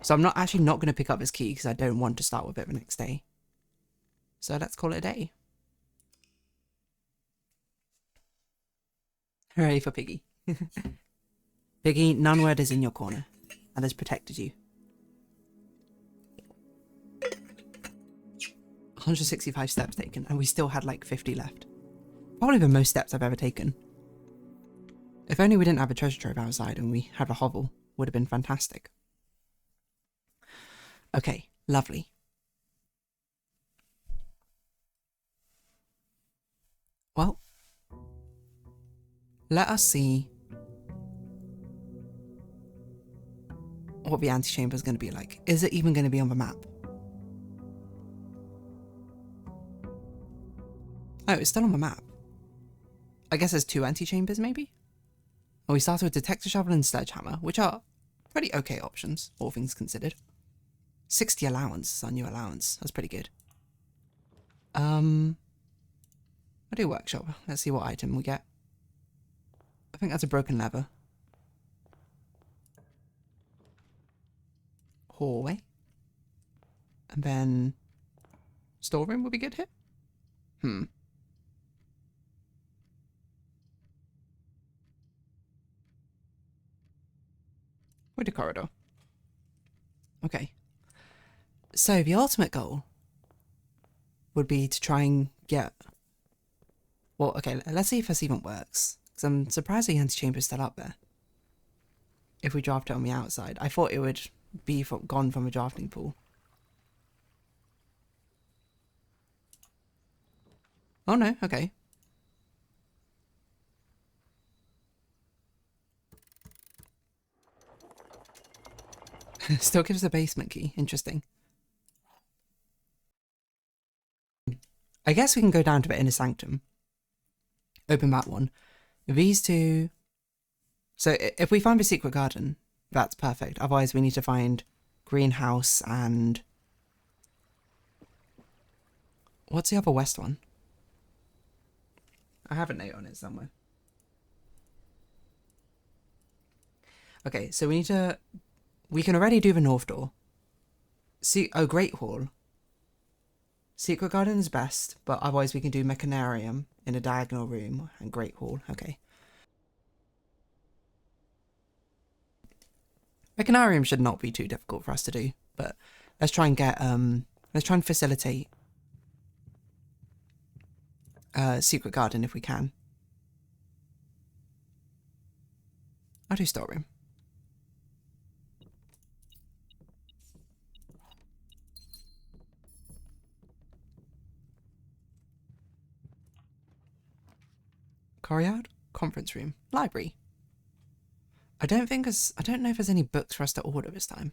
So I'm not going to pick up this key because I don't want to start with it the next day. So let's call it a day. Hooray for Piggy. Piggy, Nunword is in your corner and has protected you. 165 steps taken, and we still had like 50 left. Probably the most steps I've ever taken. If only we didn't have a treasure trove outside and we had a hovel, would have been fantastic. Okay, lovely. Well, let us see what the antechamber is going to be like. Is it even going to be on the map? Oh, it's still on the map. I guess there's 2 antechambers, maybe? Well, we started with detector shovel and sledgehammer, which are pretty okay options, all things considered. 60 allowance is our new allowance. That's pretty good. I'll do workshop. Let's see what item we get. I think that's a broken lever. Hallway. And then storeroom would be good here. With a corridor. Okay. So the ultimate goal would be to try and get... Well, okay, let's see if this even works. Because I'm surprised the antechamber is still up there. If we draft it on the outside. I thought it would be gone from the drafting pool. Oh no, okay. Still gives a basement key. Interesting. I guess we can go down to the inner sanctum. Open that one. These two... So if we find the secret garden, that's perfect. Otherwise we need to find greenhouse and... What's the other west one? I have a note on it somewhere. Okay, so we need to... We can already do the north door. See, oh, Great Hall. Secret Garden is best, but otherwise we can do Mechanarium in a diagonal room and Great Hall. Okay. Mechanarium should not be too difficult for us to do, but let's try and get let's try and facilitate Secret Garden if we can. I'll do storeroom. Courtyard, conference room, library. I don't know if there's any books for us to order this time.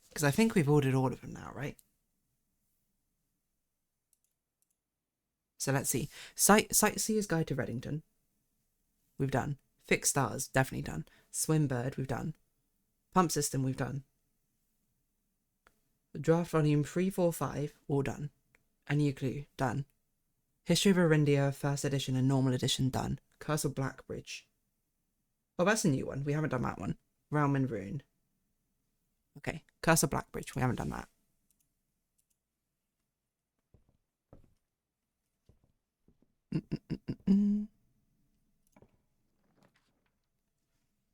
Because I think we've ordered all of them now, right? So let's see. Sightseer's Guide to Reddington. We've done. Fixed Stars, definitely done. Swimbird, we've done. Pump System, we've done. Draft Volume 345, all done. A New Clue, done. History of Arindia, First Edition and Normal Edition, done. Curse of Blackbridge. Oh, that's a new one. We haven't done that one. Realm and Ruin. Okay. Curse of Blackbridge. We haven't done that.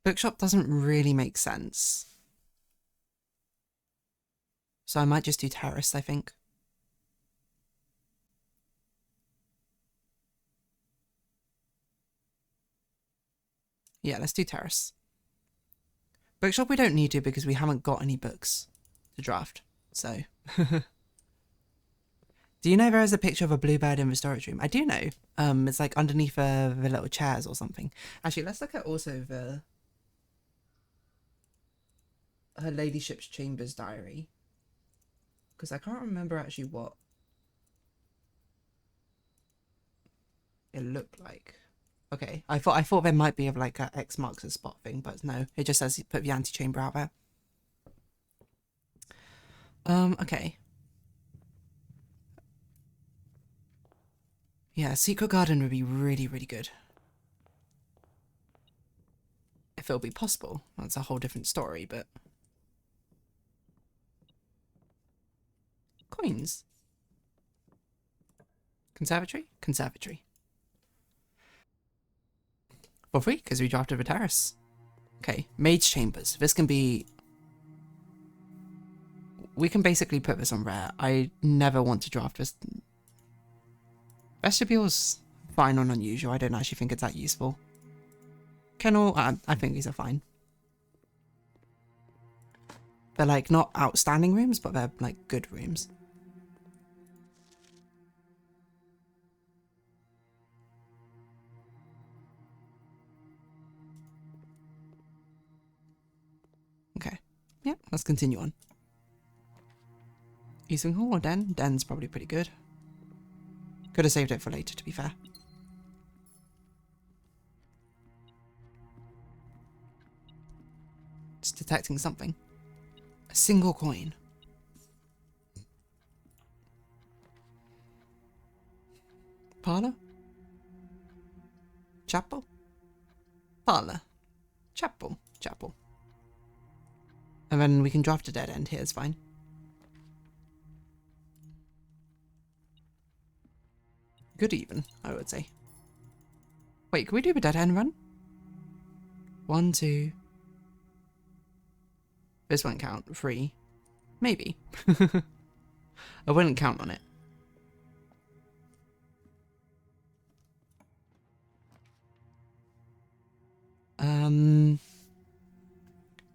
Bookshop doesn't really make sense. So I might just do Terrace, I think. Yeah, let's do Terrace. Bookshop we don't need to because we haven't got any books to draft, so... Do you know there is a picture of a bluebird in the storage room? I do know. It's like underneath the little chairs or something. Actually, let's look at also the her ladyship's chambers diary, because I can't remember actually what it looked like. Okay, I thought there might be of like a X marks a spot thing, but no, it just says put the antechamber out there. Okay. Yeah, secret garden would be really, really good. If it'll be possible. That's a whole different story, but... Coins. Conservatory? Conservatory. For free, because we drafted the terrace. Okay, Maid's Chambers. This can be... We can basically put this on rare. I never want to draft this. Vestibule's fine on unusual. I don't actually think it's that useful. Kennel, I think these are fine. They're like not outstanding rooms, but they're like good rooms. Okay. Yeah, let's continue on. Easing Hall or Den? Den's probably pretty good. Could have saved it for later, to be fair. Just detecting something. A single coin. Parlor? Chapel? Parlor. Chapel. Chapel. And then we can draft a dead end here, it's fine. Good even, I would say. Wait, can we do a dead end run? 1, 2. This won't count. 3. Maybe. I wouldn't count on it.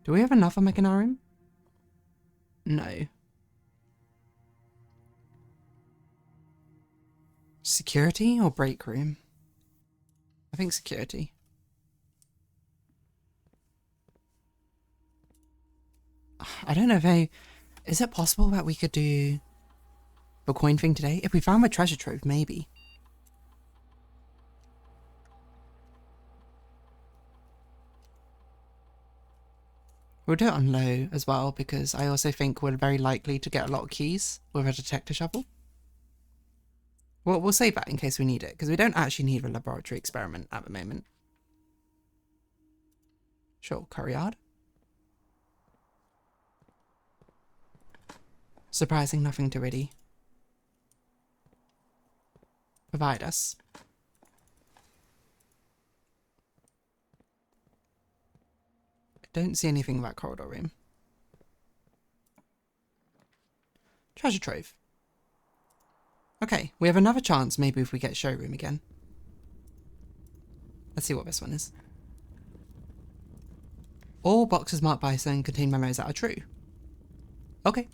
Do we have enough on making our room? No. Security or break room? I think security. I don't know if is it possible that we could do the coin thing today? If we found a treasure trove, maybe. We'll do it on low as well, because I also think we're very likely to get a lot of keys with a detector shovel. Well, we'll save that in case we need it, because we don't actually need a laboratory experiment at the moment. Sure, courtyard. Surprising, nothing to really provide us. I don't see anything about corridor room. Treasure trove. Okay, we have another chance maybe if we get showroom again. Let's see what this one is. All boxes marked by saying contain memos that are true. Okay.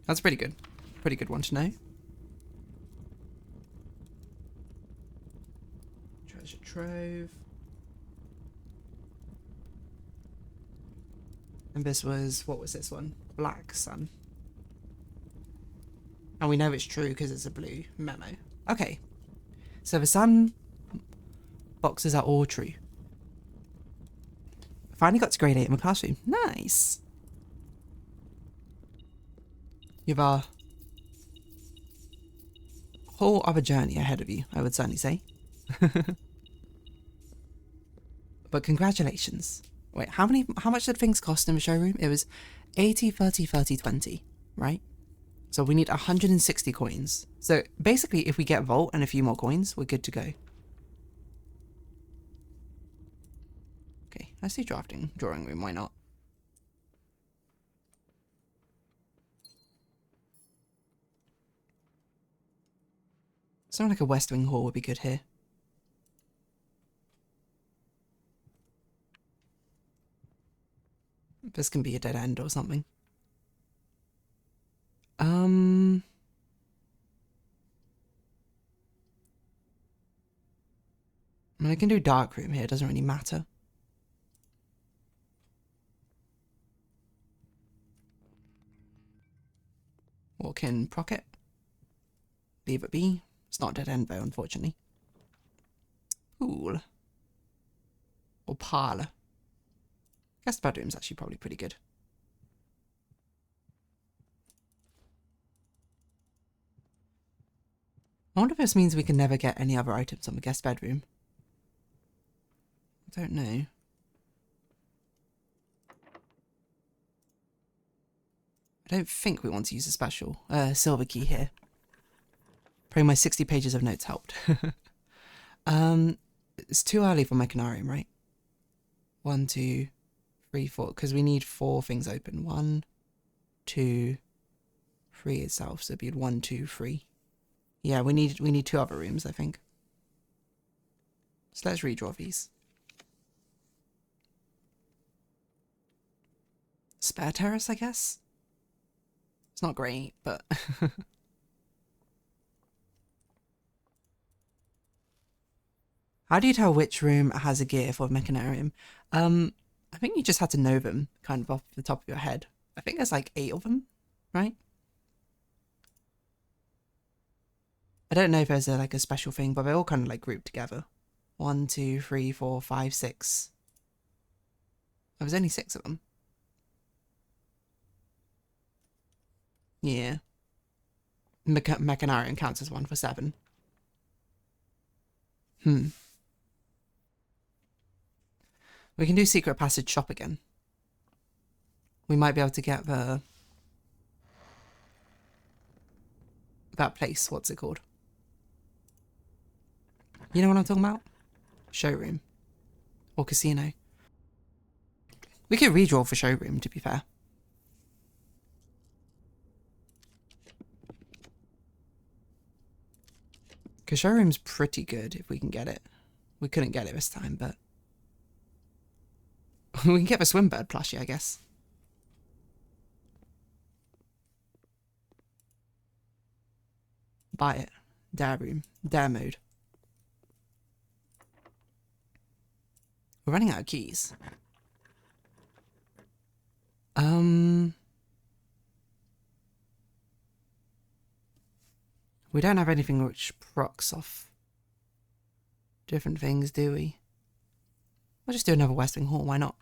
That's pretty good. Pretty good one to know. Treasure trove. And this was, what was this one? Black Sun. And we know it's true because it's a blue memo. Okay. So the sun boxes are all true. Finally got to grade 8 in the classroom. Nice. You have a whole other journey ahead of you, I would certainly say. But congratulations. Wait, how much did things cost in the showroom? It was 80, 30, 30, 20, right? So we need 160 coins. So basically, if we get Vault and a few more coins, we're good to go. Okay, let's do drawing room, why not? Something like a West Wing Hall would be good here. This can be a dead end or something. we can do dark room here, doesn't really matter. Walk in, proc it. Leave it be. It's not dead end though, unfortunately. Pool. Or parlour. Guest bedroom's actually probably pretty good. I wonder if this means we can never get any other items on the guest bedroom. I don't know. I don't think we want to use a special silver key here. Probably my 60 pages of notes helped. It's too early for Mechanarium, right? 1, 2, 3, 4. Because we need 4 things open. 1, 2, 3 itself. So it'd be 1, 2, 3. Yeah, we need 2 other rooms, I think. So let's redraw these. Spare terrace, I guess? It's not great, but... How do you tell which room has a gear for Mechanarium? I think you just had to know them, kind of off the top of your head. I think there's like 8 of them, right? I don't know if there's like a special thing, but they're all kind of like grouped together. 1, 2, 3, 4, 5, 6. There was only 6 of them. Yeah. Mechanarium counts as 1 for 7. We can do secret passage shop again. We might be able to get that place, what's it called? You know what I'm talking about? Showroom. Or casino. We could redraw for showroom, to be fair. Because showroom's pretty good if we can get it. We couldn't get it this time, but... we can get the Swimbird plushie, I guess. Buy it. Dare room. Dare mode. We're running out of keys. We don't have anything which procs off different things, do we? We'll just do another West Wing Hall, why not?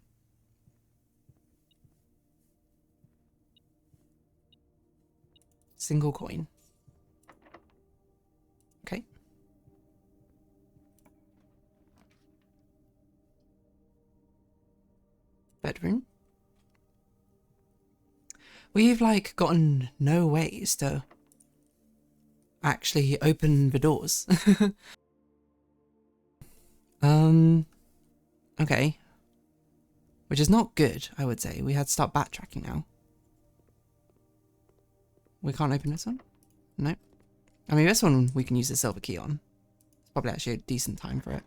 Single coin. Okay. Bedroom. We've like gotten no ways to actually open the doors. Okay. Which is not good, I would say. We had to start backtracking now. We can't open this one? No. I mean, this one we can use the silver key on. It's probably actually a decent time for it.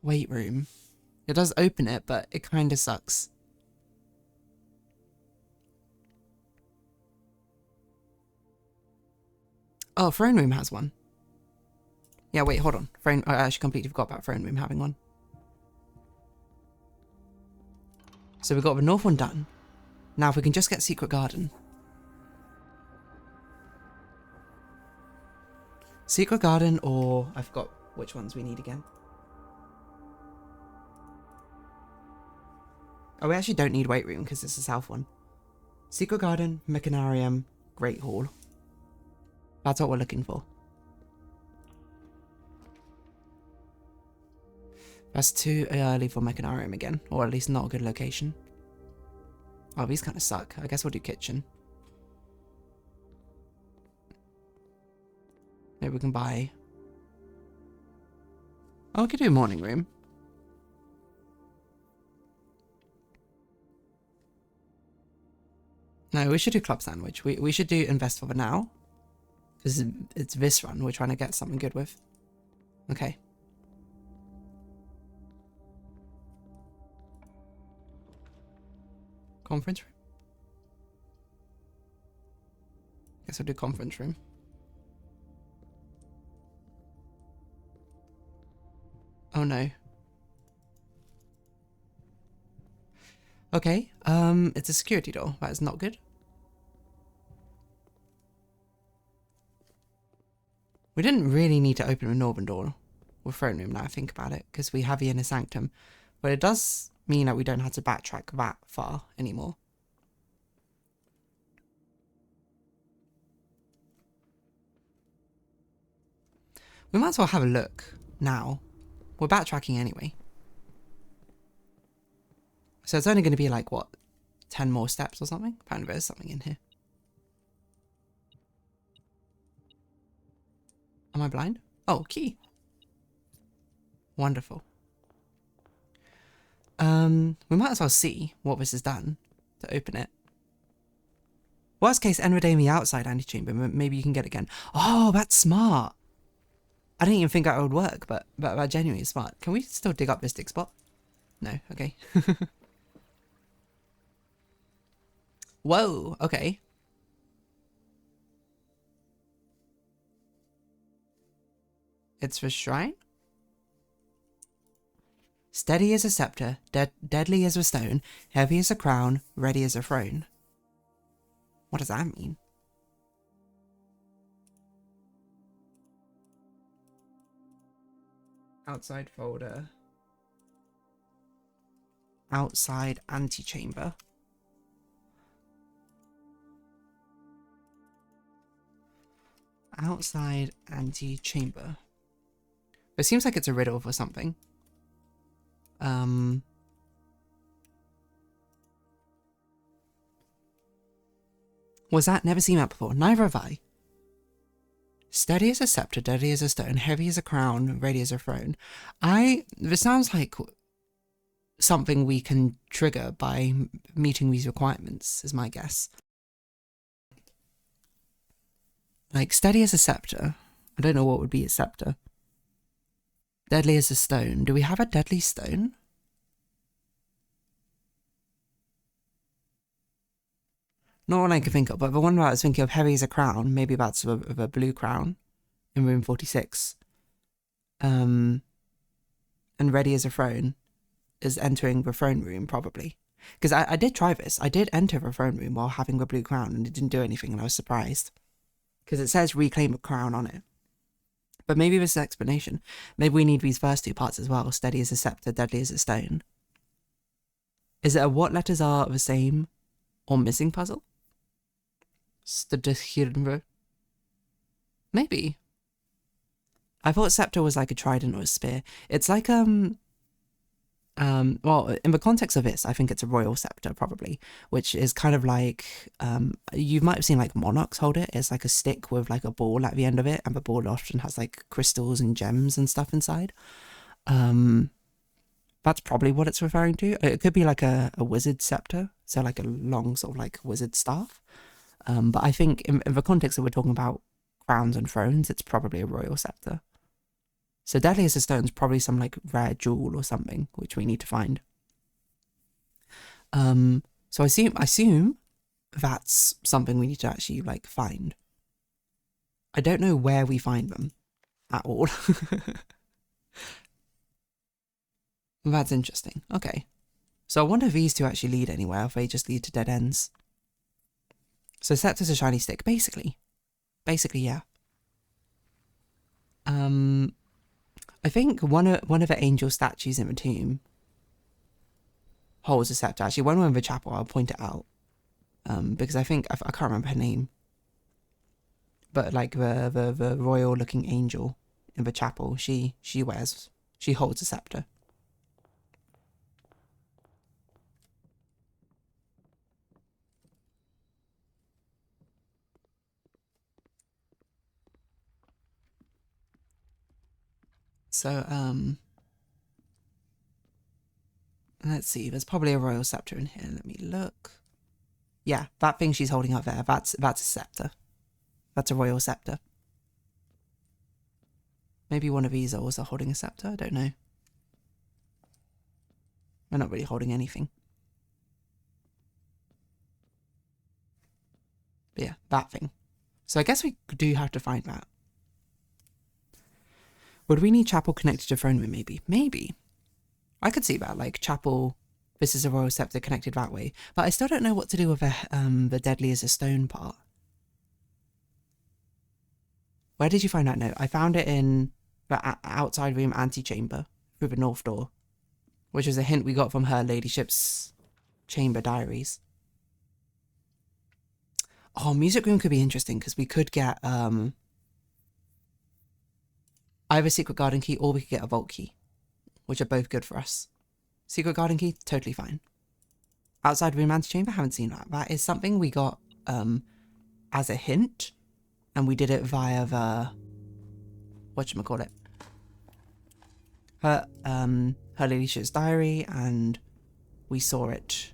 Wait room. It does open it, but it kind of sucks. Oh, throne room has one. Yeah, wait, hold on. I actually completely forgot about throne room having one. So we've got the north one done. Now if we can just get secret garden. Secret garden, or I forgot which ones we need again. Oh, we actually don't need wait room because it's the south one. Secret garden, Mechanarium, Great Hall. That's what we're looking for. That's too early for Mechanarium again, or at least not a good location. Oh, these kind of suck. I guess we'll do kitchen. Maybe we can buy... Oh, we could do morning room. No, we should do club sandwich. We should do invest for the now. Because it's this run we're trying to get something good with. Okay. Conference room? Guess I'll do conference room. Oh no. Okay, it's a security door. That is not good. We didn't really need to open a northern door or throne room now I think about it, because we have the inner sanctum. But it does mean that we don't have to backtrack that far anymore. We might as well have a look now. We're backtracking anyway. So it's only going to be like, what, 10 more steps or something? Apparently there's something in here. Am I blind? Oh, key. Wonderful. We might as well see what this has done to open it. Worst case, Enredame the outside antechamber. Maybe you can get it again. Oh, that's smart. I didn't even think that would work, but that genuinely is smart. Can we still dig up this dig spot? No, okay. Whoa, okay. It's for shrine? Steady as a scepter, deadly as a stone, heavy as a crown, ready as a throne. What does that mean? Outside folder. Outside antechamber. Outside antechamber. It seems like it's a riddle for something. Was that? Never seen that before. Neither have I. Steady as a scepter, deadly as a stone, heavy as a crown, ready as a throne. This sounds like something we can trigger by meeting these requirements, is my guess. Like, steady as a scepter. I don't know what would be a scepter. Deadly as a stone. Do we have a deadly stone? Not one I could think of, but the one I was thinking of, heavy as a crown. Maybe that's a blue crown in room 46. And ready as a throne is entering the throne room, probably. Because I did try this. I did enter the throne room while having the blue crown, and it didn't do anything, and I was surprised. Because it says reclaim a crown on it. But maybe there's an explanation. Maybe we need these first two parts as well. Steady as a scepter, deadly as a stone. Is it a what letters are the same or missing puzzle? Maybe. I thought scepter was like a trident or a spear. It's like, well, in the context of this, I think it's a royal scepter, probably, which is kind of like, you might have seen like monarchs hold it. It's like a stick with like a ball at the end of it, and the ball often has like crystals and gems and stuff inside. That's probably what it's referring to. It could be like a wizard scepter, so like a long sort of like wizard staff. But I think in the context that we're talking about crowns and thrones, it's probably a royal scepter. So deadly as a stone is probably some like rare jewel or something, which we need to find. So I assume that's something we need to actually like find. I don't know where we find them at all. That's interesting. Okay. So I wonder if these two actually lead anywhere, or if they just lead to dead ends. So scepter's a shiny stick, basically. Basically, yeah. I think one of the angel statues in the tomb holds a scepter. Actually, when we're in the chapel, I'll point it out. Because I think I can't remember her name. But like the royal looking angel in the chapel, she holds a scepter. So, let's see, there's probably a royal scepter in here. Let me look. Yeah, that thing she's holding up there, that's a scepter. That's a royal scepter. Maybe one of these are also holding a scepter, I don't know. We're not really holding anything. But yeah, that thing. So I guess we do have to find that. Would we need chapel connected to throne room? Maybe. I could see that, like chapel. This is a royal scepter connected that way, but I still don't know what to do with the deadly as a stone part. Where did you find that note? I found it in the outside room antechamber through the north door, which was a hint we got from her ladyship's chamber diaries. Oh, music room could be interesting because we could get either secret garden key or we could get a vault key, which are both good for us. Secret garden key, totally fine. Outside room antechamber, haven't seen that. That is something we got as a hint, and we did it via the whatchamacallit, her ladyship's diary, and we saw it.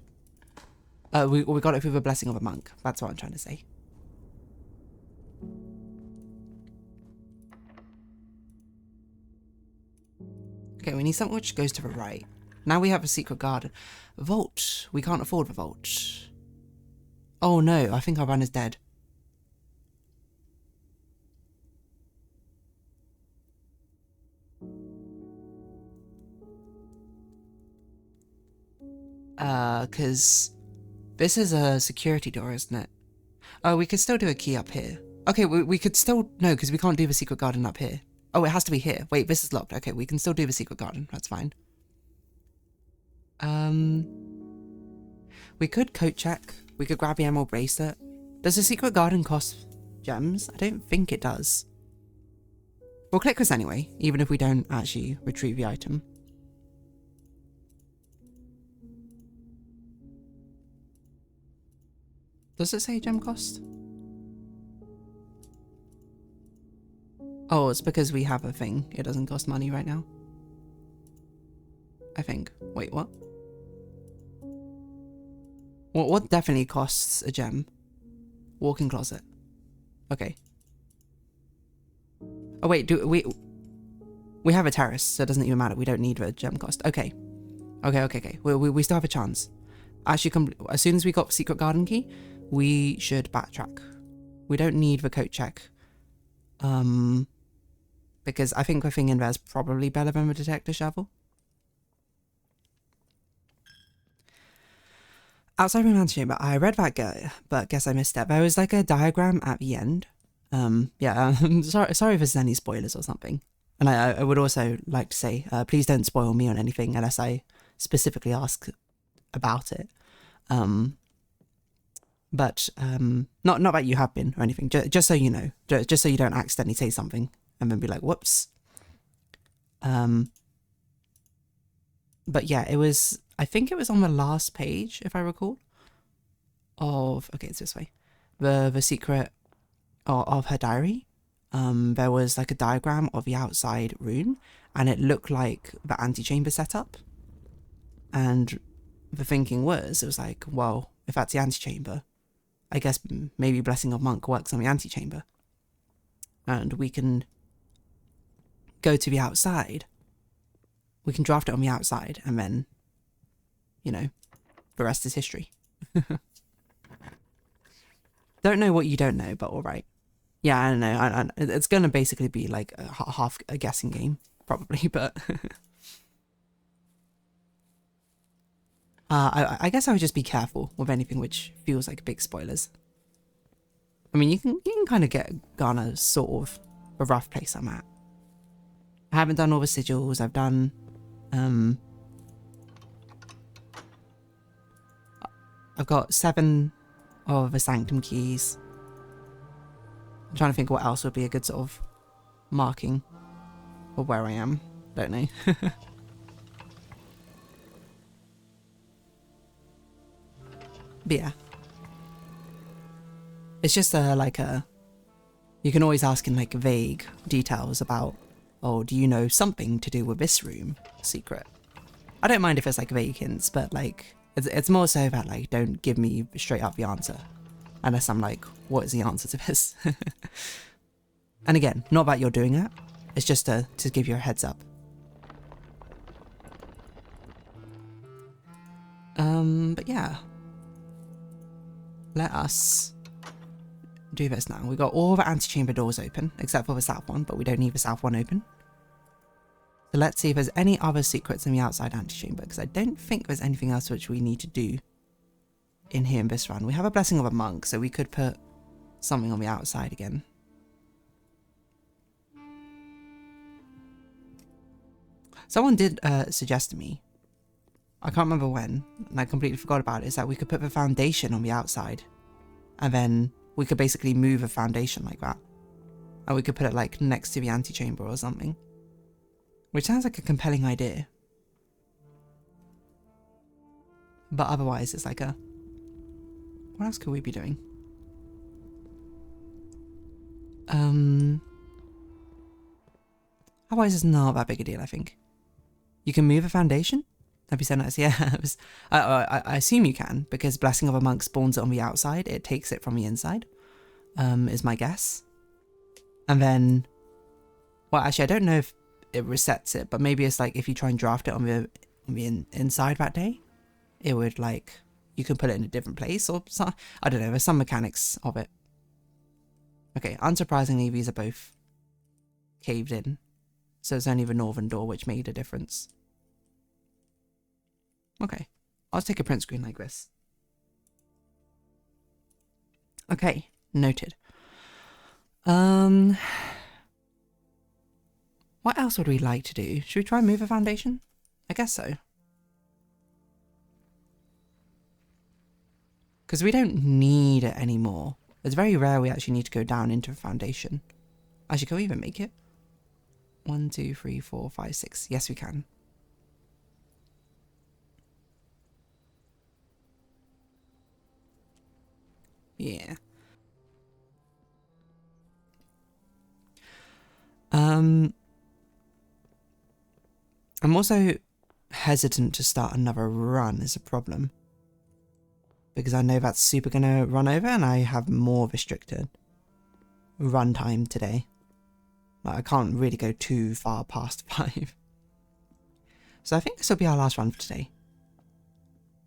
We got it through the blessing of a monk. That's what I'm trying to say. Okay, we need something which goes to the right. Now we have a secret garden. Vault. We can't afford the vault. Oh no, I think our run is dead. Because this is a security door, isn't it? Oh, we could still do a key up here. Okay, we could still... No, because we can't do the secret garden up here. Oh, it has to be here. Wait, this is locked. Okay, we can still do the secret garden. That's fine. We could coat check. We could grab the emerald bracelet. Does the secret garden cost gems? I don't think it does. We'll click this anyway, even if we don't actually retrieve the item. Does it say gem cost? Oh, it's because we have a thing. It doesn't cost money right now. I think. Wait, what? What definitely costs a gem? Walk-in closet. Okay. Oh wait, we have a terrace, so it doesn't even matter. We don't need the gem cost. Okay. Okay. We still have a chance. Actually, as soon as we got secret garden key, we should backtrack. We don't need the coat check. Because I think the thing in there is probably better than the detector shovel. Outside room antechamber, I read that but guess I missed it. There was like a diagram at the end. Yeah, sorry if there's any spoilers or something. And I would also like to say, please don't spoil me on anything unless I specifically ask about it. But not that you have been or anything, just so you know, just so you don't accidentally say something and then be like, whoops. But yeah, it was, I think it was on the last page, if I recall, of, okay, it's this way, the secret of her diary. There was like a diagram of the outside room, and it looked like the antechamber setup. And the thinking was, it was like, well, if that's the antechamber, I guess maybe Blessing of Monk works on the antechamber. And we can go to the outside. We can draft it on the outside, and then, you know, the rest is history. Don't know what you don't know, but all right. Yeah, I don't know. It's going to basically be like half a guessing game, probably, but... I guess I would just be careful with anything which feels like big spoilers. I mean, you can kind of get Ghana sort of a rough place I'm at. I haven't done all the sigils. I've done... I've got 7 of the Sanctum keys. I'm trying to think what else would be a good sort of marking of where I am. Don't know. But yeah. It's just like a... You can always ask in like vague details about, oh, do you know something to do with this room secret? I don't mind if it's like vague hints, but like, it's more so that like, don't give me straight up the answer. Unless I'm like, what is the answer to this? And again, not that you're doing it. It's just to give you a heads up. But yeah. Let us do this now. We've got all the antechamber doors open, except for the south one, but we don't need the south one open. So let's see if there's any other secrets in the outside antechamber, because I don't think there's anything else which we need to do in here in this run. We have a Blessing of a Monk, so we could put something on the outside again. Someone did suggest to me, I can't remember when, and I completely forgot about it, is that we could put the foundation on the outside, and then we could basically move a foundation like that. And we could put it like next to the antechamber or something. Which sounds like a compelling idea. But otherwise it's like a... What else could we be doing? Otherwise it's not that big a deal, I think. You can move a foundation? That'd be so nice. Yeah, I assume you can, because Blessing of a Monk spawns it on the outside. It takes it from the inside, is my guess. And then... Well, actually, I don't know if it resets it, but maybe it's like if you try and draft it on the inside that day, it would like... You can put it in a different place or some, I don't know, there's some mechanics of it. Okay, unsurprisingly, these are both caved in. So it's only the northern door which made a difference. Okay, I'll take a print screen like this. Okay, noted. What else would we like to do? Should we try and move a foundation? I guess so. Because we don't need it anymore. It's very rare we actually need to go down into a foundation. Actually, can we even make it? 1, 2, 3, 4, 5, 6. Yes, we can. Yeah. I'm also hesitant to start another run is a problem. Because I know that's super gonna run over and I have more restricted run time today. Like, I can't really go too far past 5. So I think this will be our last run for today.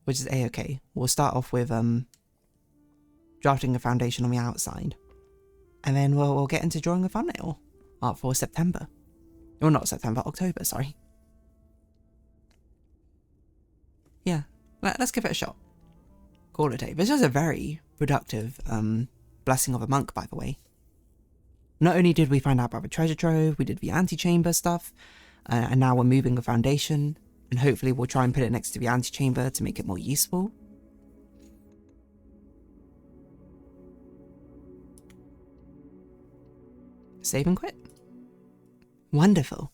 Which is a-okay. We'll start off with drafting a foundation on the outside. And then we'll get into drawing a thumbnail for September. Well, not September, October, sorry. Yeah, let's give it a shot. Call it a day. This was a very productive Blessing of a Monk, by the way. Not only did we find out about the treasure trove, we did the antechamber stuff, and now we're moving the foundation, and hopefully we'll try and put it next to the antechamber to make it more useful. Save and quit. Wonderful.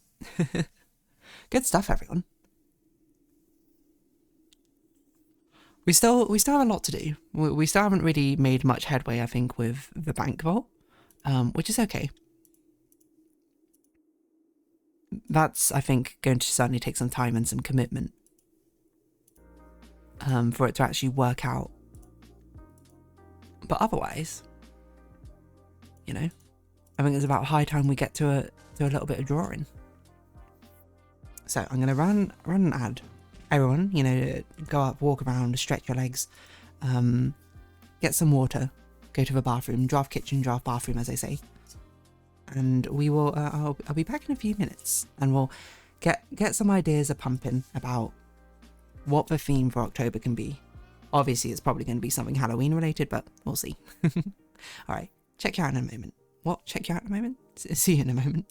Good stuff, everyone. We still have a lot to do. We still haven't really made much headway, I think, with the bank vault, which is okay. That's, I think, going to certainly take some time and some commitment for it to actually work out. But otherwise, you know, I think it's about high time we get to a little bit of drawing. So I'm going to run an ad. Everyone, you know, go up, walk around, stretch your legs, get some water, go to the bathroom, draft kitchen, draft bathroom, as they say. And we will, I'll be back in a few minutes, and we'll get some ideas a pumping about what the theme for October can be. Obviously, it's probably going to be something Halloween related, but we'll see. All right, check you out in a moment. What? Check you out in a moment? See you in a moment.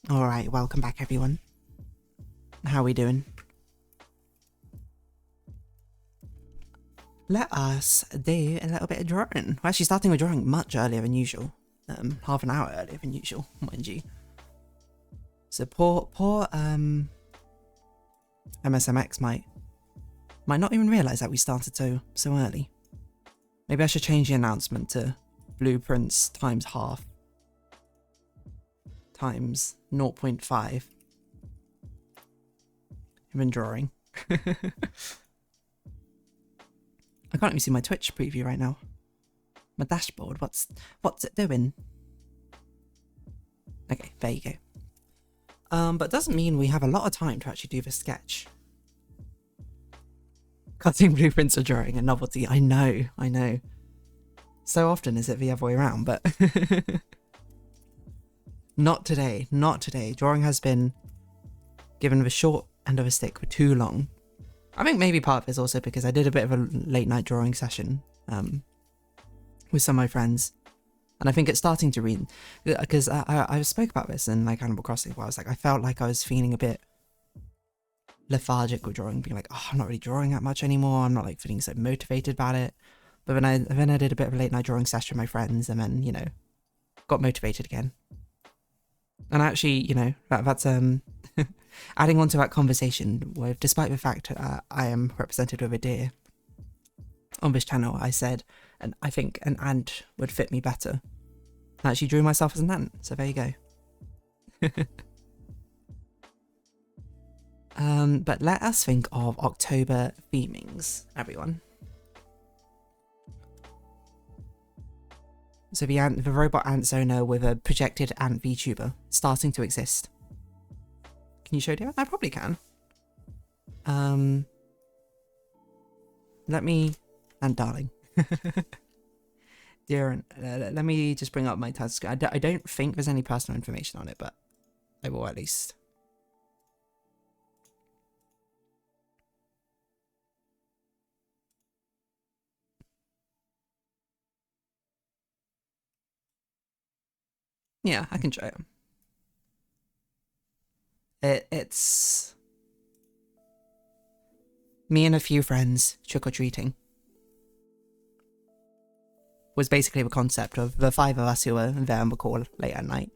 Alright, welcome back everyone. How are we doing? Let us do a little bit of drawing. We're actually starting with drawing much earlier than usual. Half an hour earlier than usual, mind you. So poor MSMX might not even realise that we started so early. Maybe I should change the announcement to blueprints times half times 0.5. Even drawing. I can't even see my Twitch preview right now. My dashboard, what's it doing? Okay, there you go. But doesn't mean we have a lot of time to actually do the sketch. Cutting blueprints or drawing a novelty. I know. So often is it the other way around, but not today. Drawing has been given the short end of a stick for too long. I think maybe part of it is also because I did a bit of a late night drawing session with some of my friends. And I think it's starting to read, because I spoke about this in like Animal Crossing, where I was like, I felt like I was feeling a bit lethargic with drawing, being like, oh, I'm not really drawing that much anymore. I'm not like feeling so motivated about it. But then I did a bit of a late night drawing session with my friends, and then, you know, got motivated again. And actually, you know, that's adding on to that conversation, where despite the fact I am represented with a deer on this channel, I said, and I think an ant would fit me better. I actually drew myself as an ant, so there you go. But let us think of October themings, everyone. So the robot ant owner with a projected ant VTuber starting to exist. Can you show it? I probably can. Let me... And darling. Dear, let me just bring up my task. I don't think there's any personal information on it, but I will at least. Yeah, I can show it. It's me and a few friends trick-or-treating. Was basically the concept of the 5 of us who were there on the call late at night.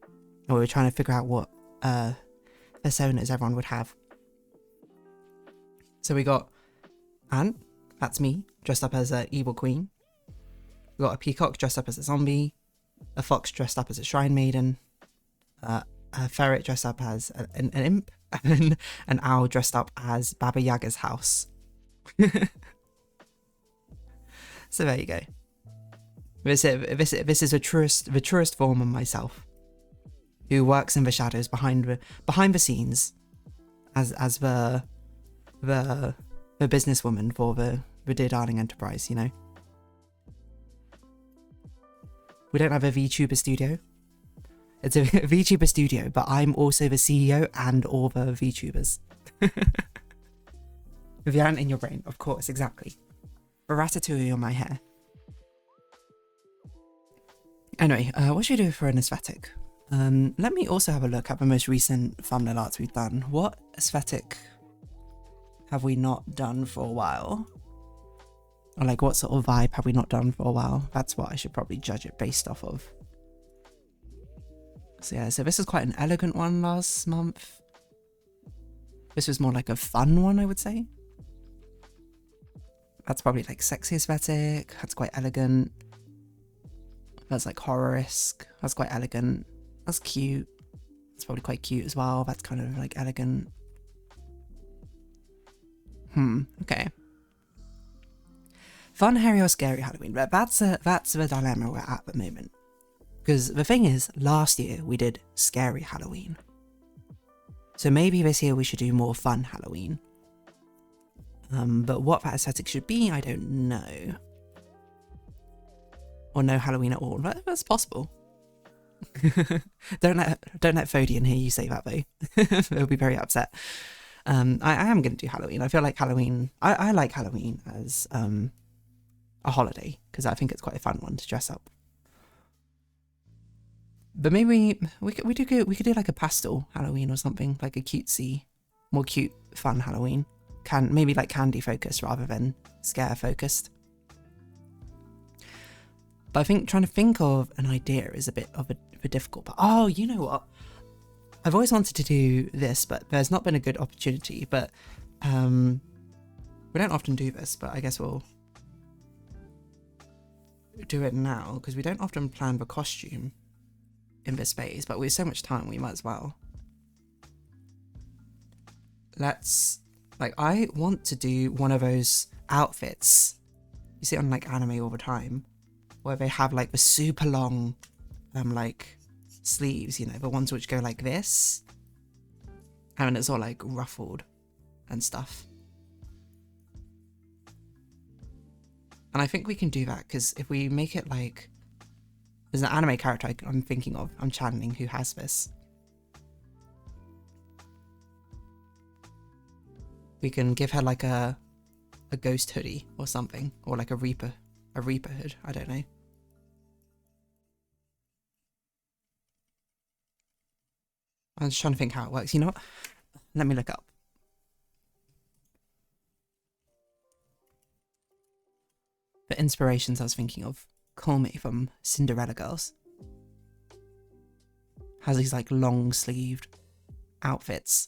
And we were trying to figure out what personas everyone would have. So we got Ant, that's me, dressed up as an evil queen. We got a peacock dressed up as a zombie. A fox dressed up as a shrine maiden. A ferret dressed up as an imp. And an owl dressed up as Baba Yaga's house. So there you go. This is the truest form of myself, who works in the shadows behind the scenes, as the businesswoman for the DeerDarling enterprise. You know, we don't have a VTuber studio. It's a VTuber studio, but I'm also the CEO and all the VTubers. The ant in your brain, of course, exactly. The ratatouille on my hair. Anyway, what should we do for an aesthetic? Let me also have a look at the most recent thumbnail arts we've done. What aesthetic have we not done for a while? Or like, what sort of vibe have we not done for a while? That's what I should probably judge it based off of. So yeah, so this is quite an elegant one last month. This was more like a fun one, I would say. That's probably like sexy aesthetic. That's quite elegant. That's like horror-esque. That's quite elegant. That's cute. That's probably quite cute as well. That's kind of like elegant. Okay. Fun, hairy, or scary Halloween. But that's the dilemma we're at the moment. Because the thing is, last year we did scary Halloween. So maybe this year we should do more fun Halloween. But what that aesthetic should be, I don't know. Or no Halloween at all. That's possible. Don't let Fodian hear you say that though. They'll be very upset. I am going to do Halloween. I feel like Halloween... I like Halloween as a holiday, because I think it's quite a fun one to dress up. But maybe we could do like a pastel Halloween or something, like a cutesy, more cute, fun Halloween. Maybe like candy focused rather than scare focused. But I think trying to think of an idea is a bit of a difficult part. Oh, you know what? I've always wanted to do this, but there's not been a good opportunity. But we don't often do this, but I guess we'll do it now because we don't often plan the costume in this phase, but with so much time, we might as well. I want to do one of those outfits you see on like anime all the time, where they have like the super long, like sleeves, you know, the ones which go like this, and it's all like ruffled and stuff. And I think we can do that because if we make it like, there's an anime character I'm thinking of, I'm channeling, who has this. We can give her like a ghost hoodie or something, or like a Reaper hood, I don't know. I'm just trying to think how it works. You know what? Let me look up. The inspirations I was thinking of. Call Me from Cinderella Girls. Has these like long sleeved outfits.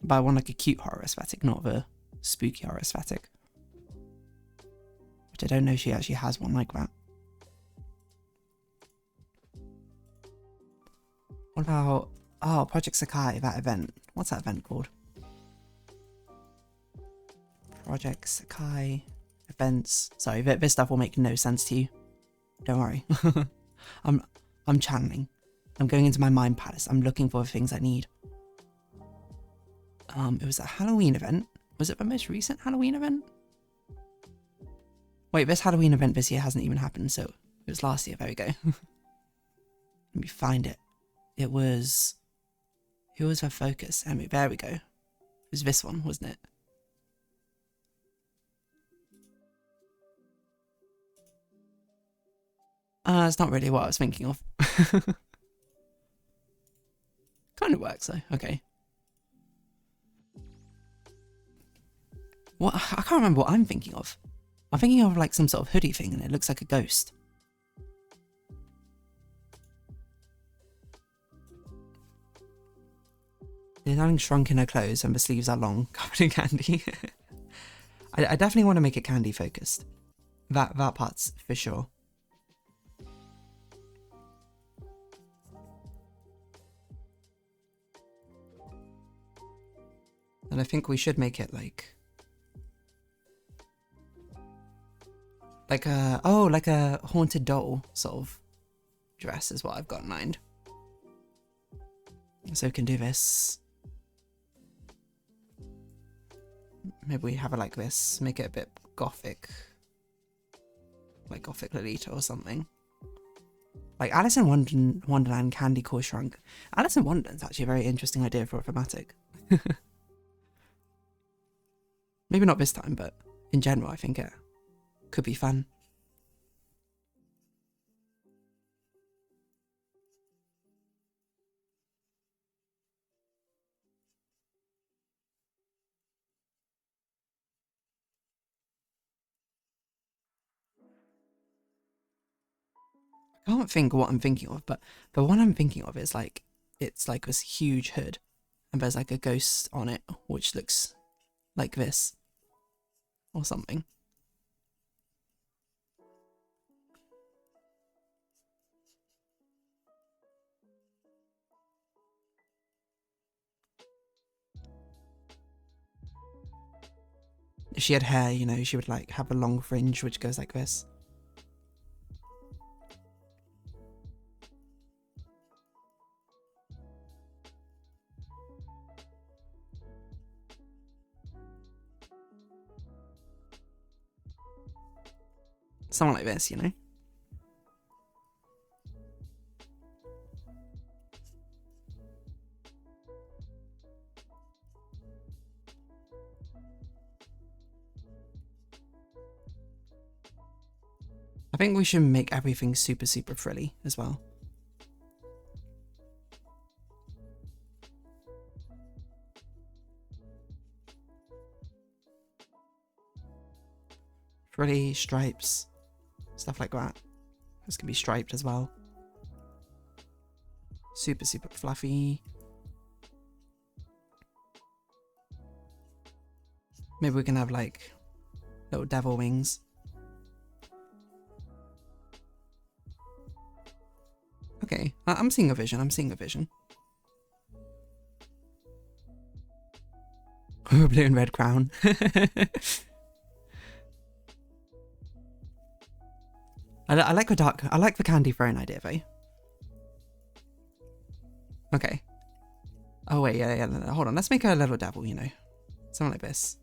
But I want like a cute horror aesthetic, not the spooky horror aesthetic. Which I don't know if she actually has one like that. What about, oh, Project Sakai, that event. What's that event called? Project Sakai events. Sorry, this stuff will make no sense to you. Don't worry. I'm channeling. I'm going into my mind palace. I'm looking for the things I need. It was a Halloween event. Was it the most recent Halloween event? Wait, this Halloween event this year hasn't even happened, so it was last year. There we go. Let me find it. It was... Who was her focus? Emmy, there we go. It was this one, wasn't it? It's not really what I was thinking of. Kind of works though, okay. What? I can't remember what I'm thinking of. I'm thinking of like some sort of hoodie thing and it looks like a ghost. DeerDarling shrunk in her clothes and the sleeves are long, covered in candy. I definitely want to make it candy focused. That part's for sure. And I think we should make it like a haunted doll sort of dress is what I've got in mind. So we can do this. Maybe we have it like this, make it a bit gothic. Like Gothic Lolita or something. Like Alice in Wonderland Candy Core Shrunk. Alice in Wonderland's actually a very interesting idea for a thematic. Maybe not this time, but in general I think it could be fun. I can't think what I'm thinking of, but the one I'm thinking of is like, it's like this huge hood and there's like a ghost on it which looks like this or something. If she had hair, you know, she would like have a long fringe which goes like this. Something like this, you know? I I think we should make everything super, super frilly as well. Frilly, stripes, stuff like that. This can be striped as well. Super, super fluffy. Maybe we can have like little devil wings. Okay, I'm seeing a vision, I'm seeing a vision. Blue and red crown. I like the candy throne idea though. Okay. Oh wait, yeah, no, hold on. Let's make a little devil, you know. Something like this.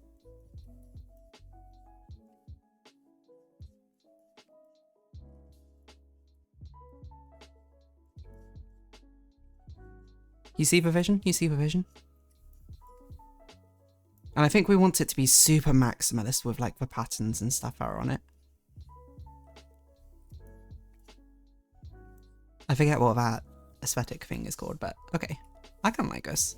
You see the vision? You see the vision? And I think we want it to be super maximalist with like the patterns and stuff that are on it. I forget what that aesthetic thing is called, but okay. I kind of like this.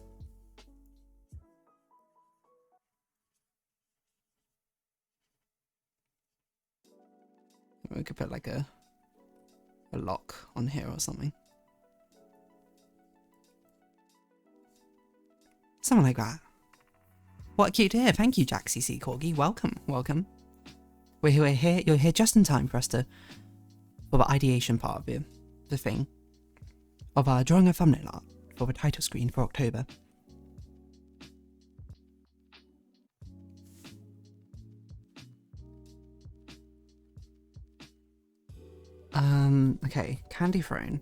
We could put like a lock on here or something. Something like that. What cute to hear. Thank you, Jack CC Corgi. Welcome, welcome. We're here. You're here just in time for us to, for the ideation part of the thing, of drawing a thumbnail art for the title screen for October. Okay, candy throne.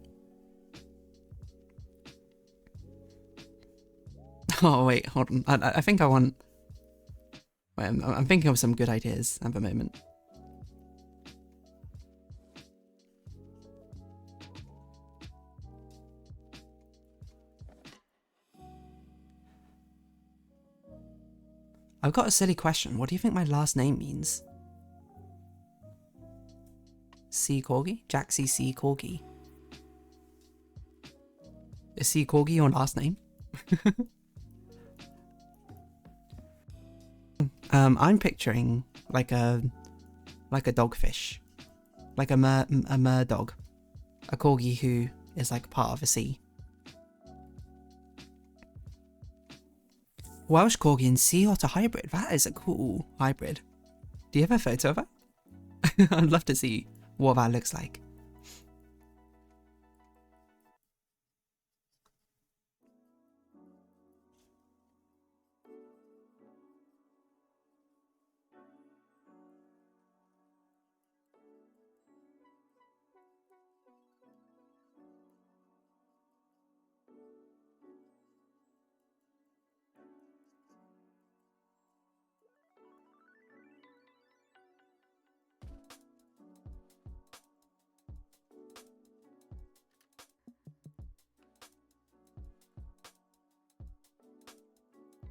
Oh wait, hold on. I think I want. Wait, I'm thinking of some good ideas at the moment. I've got a silly question. What do you think my last name means? C Corgi? Jack C Corgi. Is C Corgi your last name? I'm picturing like a dogfish, like a mer dog, a corgi who is like part of a sea. Welsh corgi and sea otter hybrid. That is a cool hybrid. Do you have a photo of it? I'd love to see what that looks like.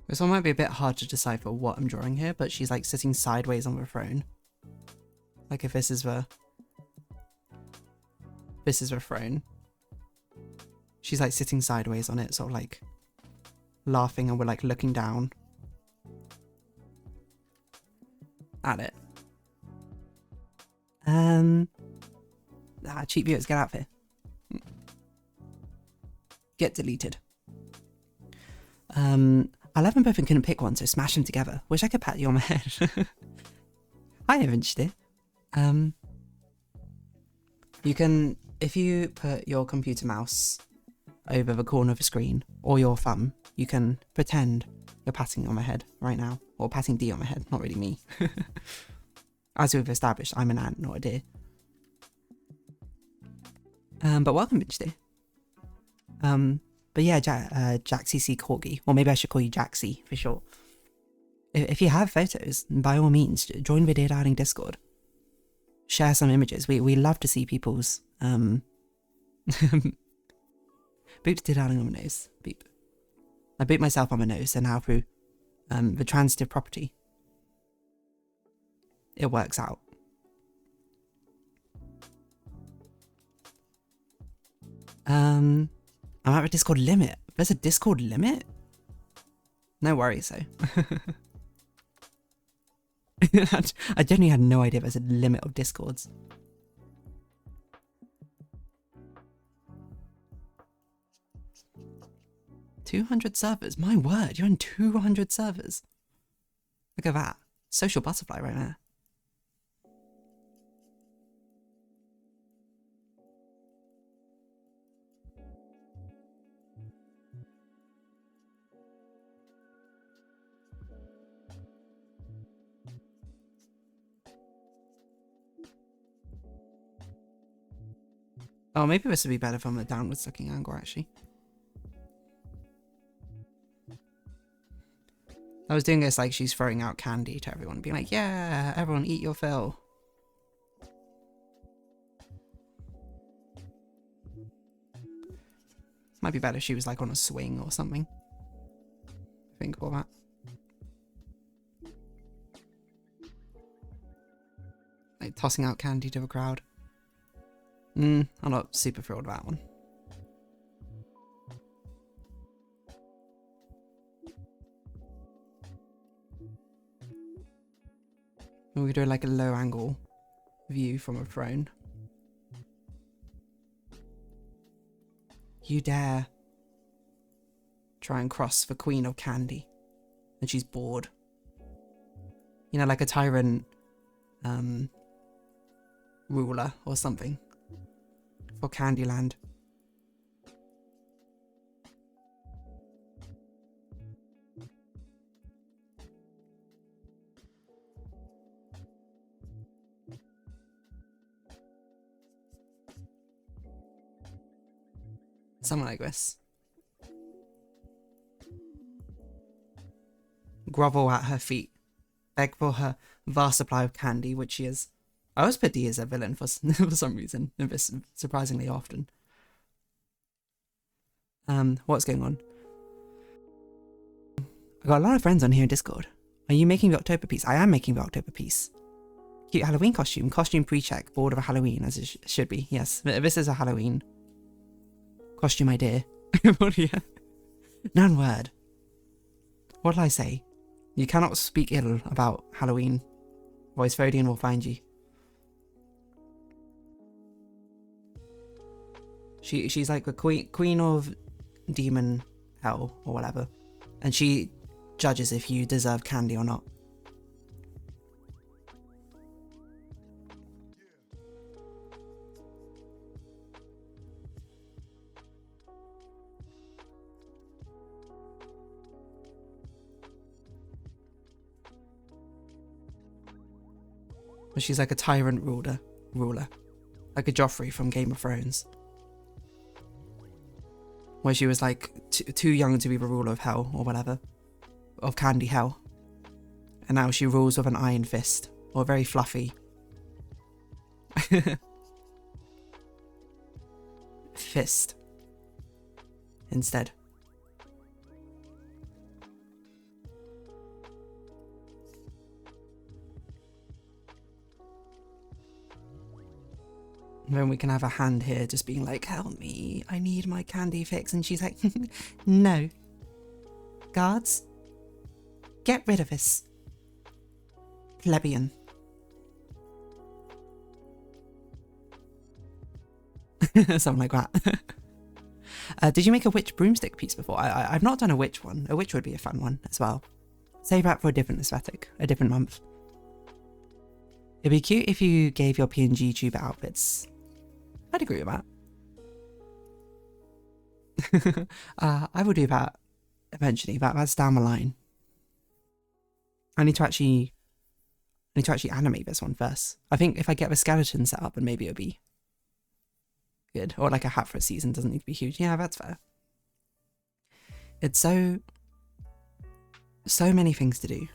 This one might be a bit hard to decipher what I'm drawing here, but she's like sitting sideways on the throne. Like if this is the throne. She's like sitting sideways on it, sort of like laughing, and we're like looking down at it. Cheap viewers, get out of here. Get deleted. I love them both and couldn't pick one, so smash them together. Wish I could pat you on the head. Hi, Eventually. You can, if you put your computer mouse over the corner of the screen, or your thumb, you can pretend you're patting on my head right now. Or patting D on my head, not really me. As we've established, I'm an ant, not a deer. But welcome, Eventually. But yeah, Jaxie C Corgi, or maybe I should call you Jaxie for short. If you have photos, by all means, join the DeerDarling Discord. Share some images. We love to see people's Beep DeerDarling on my nose. Beep. I beat myself on my nose, so now through the transitive property, it works out. I'm at a Discord limit. There's a Discord limit? No worries, though. I genuinely had no idea there's a limit of Discords. $200 servers? My word, you're on 200 servers. Look at that. Social butterfly right there. Oh, maybe this would be better from a downwards looking angle, actually. I was doing this like she's throwing out candy to everyone, being like, yeah, everyone eat your fill. Might be better if she was like on a swing or something. Think about that. Like tossing out candy to a crowd. I'm not super thrilled about that one. We could do like a low angle view from a throne. You dare try and cross the Queen of Candy, and she's bored. You know, like a tyrant ruler or something for Candyland. Something like this. Grovel at her feet. Beg for her vast supply of candy, which she is. I always put Dee as a villain for some reason, and this surprisingly often. What's going on? I got a lot of friends on here in Discord. Are you making the October piece? I am making the October piece. Cute Halloween costume. Costume pre-check. Board of a Halloween, as it should be. Yes, this is a Halloween costume idea. None word. What'll I say? You cannot speak ill about Halloween. Voice Vodian will find you. She's like the queen of demon hell or whatever, and she judges if you deserve candy or not. But she's like a tyrant ruler, like a Joffrey from Game of Thrones, where she was like too young to be the ruler of hell or whatever, of candy hell, and now she rules with an iron fist, or very fluffy fist instead. Then we can have a hand here just being like, help me, I need my candy fix. And she's like, no. Guards, get rid of this plebeian. Something like that. Did you make a witch broomstick piece before? I've not done a witch one. A witch would be a fun one as well. Save that for a different aesthetic, a different month. It'd be cute if you gave your PNG tube outfits. I'd agree with that. I will do that eventually. That's down the line. I need to actually animate this one first. I think if I get the skeleton set up, and maybe it'll be good. Or like a hat for a season doesn't need to be huge. Yeah, that's fair. It's so many things to do.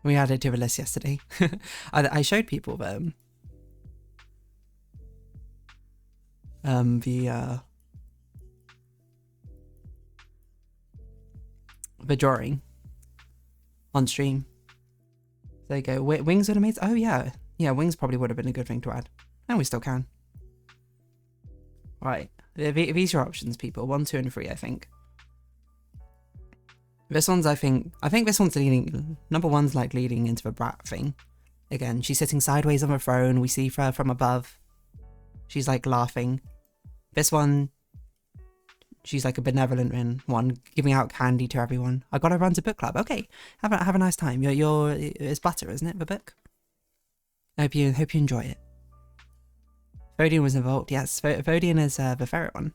We added to the list yesterday. I showed people them. the drawing on stream. There you go. Wings would have made. Oh yeah, yeah. Wings probably would have been a good thing to add, and we still can. Right. These are your options, people. 1, 2, and 3. I think. This one's. I think this one's leading. Number 1's like leading into the brat thing. Again, she's sitting sideways on the throne. We see her from above. She's like laughing. This one, she's like a benevolent one, giving out candy to everyone. I gotta run to book club. Okay, have a nice time. It's butter, isn't it? The book. I hope you enjoy it. Vodian was involved. Yes, Vodian is the ferret one.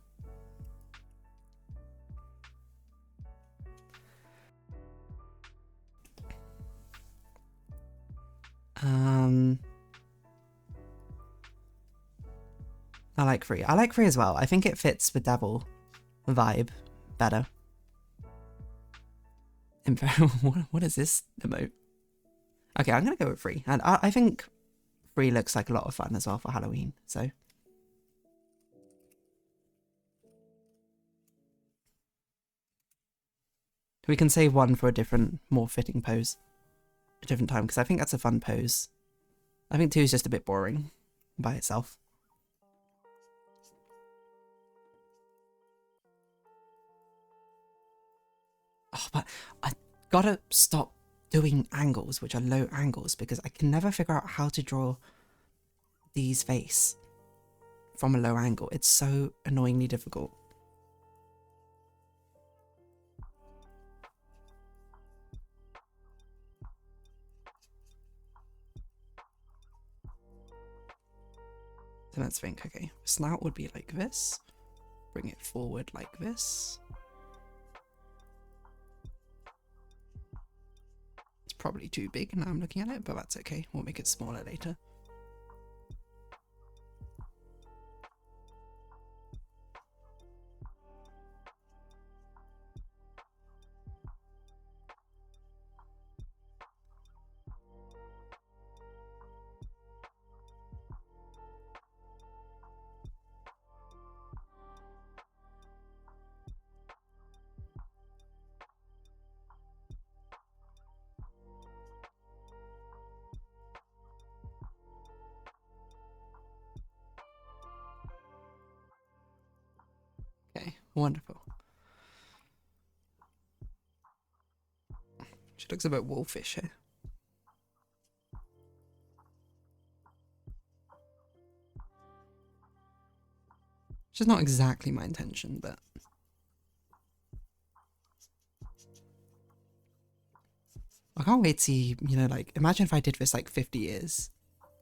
I like 3. I like 3 as well. I think it fits the devil vibe better. What is this emote? Okay, I'm gonna go with 3. And I think 3 looks like a lot of fun as well for Halloween, so. We can save 1 for a different, more fitting pose. A different time, because I think that's a fun pose. I think 2 is just a bit boring by itself. Oh, but I gotta stop doing angles, which are low angles, because I can never figure out how to draw Dee's face from a low angle. It's so annoyingly difficult. So let's think, okay, snout would be like this. Bring it forward like this. It's probably too big now I'm looking at it, but that's okay. We'll make it smaller later. Okay, wonderful. She looks a bit wolfish here. Which is not exactly my intention, but... I can't wait to see, you know, like, imagine if I did this like 50 years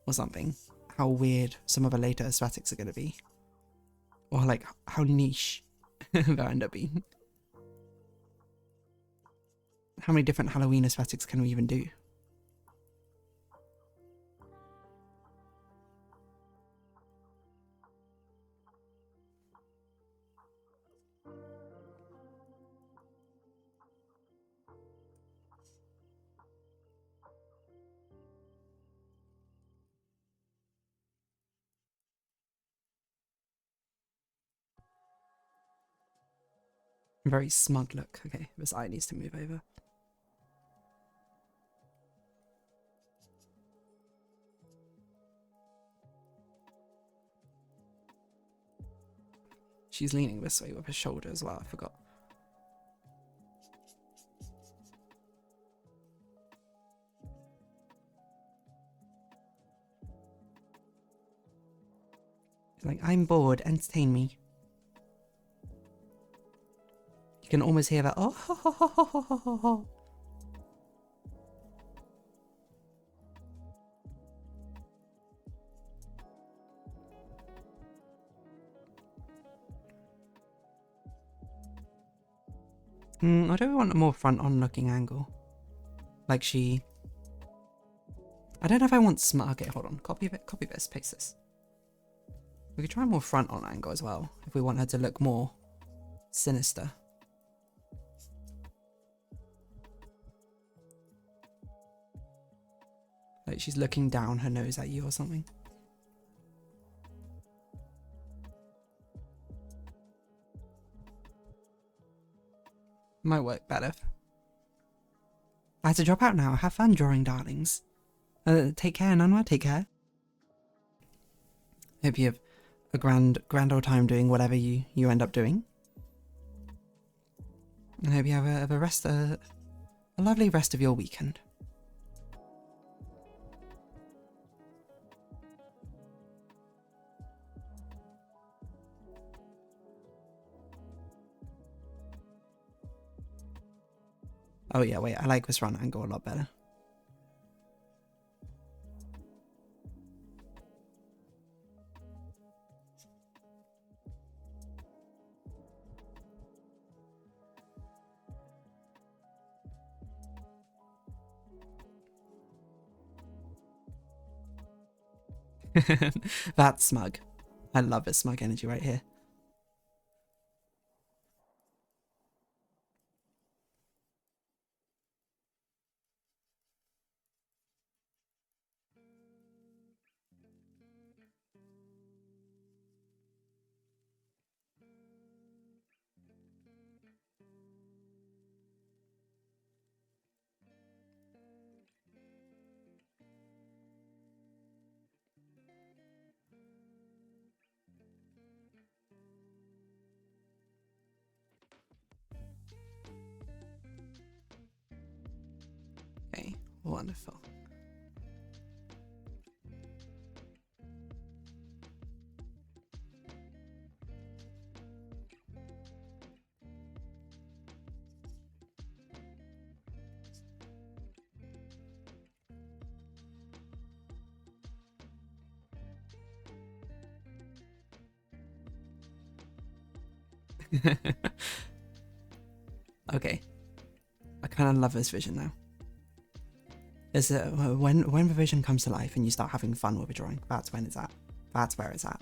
or something. How weird some of the later aesthetics are going to be. Or like, how niche they'll end up being. How many different Halloween aesthetics can we even do? Very smug look. Okay, this eye needs to move over. She's leaning this way with her shoulder as well, I forgot. She's like, I'm bored, entertain me. You can almost hear that, oh, ho, ho, ho, ho, ho, ho, ho. I don't want a more front-on looking angle. Like she... I don't know if I want smart... Okay, hold on. Copy this, paste this. We could try a more front-on angle as well, if we want her to look more sinister. Like she's looking down her nose at you or something. Might work better. I have to drop out now. Have fun drawing, darlings. Take care, Nanwa. Take care. Hope you have a grand old time doing whatever you end up doing. And hope you have a lovely rest of your weekend. Oh yeah, wait, I like this run angle a lot better. That's smug. I love this smug energy right here. Okay, wonderful. Okay, I kind of love this vision now. Is it when the vision comes to life and you start having fun with a drawing? That's when it's at. That's where it's at.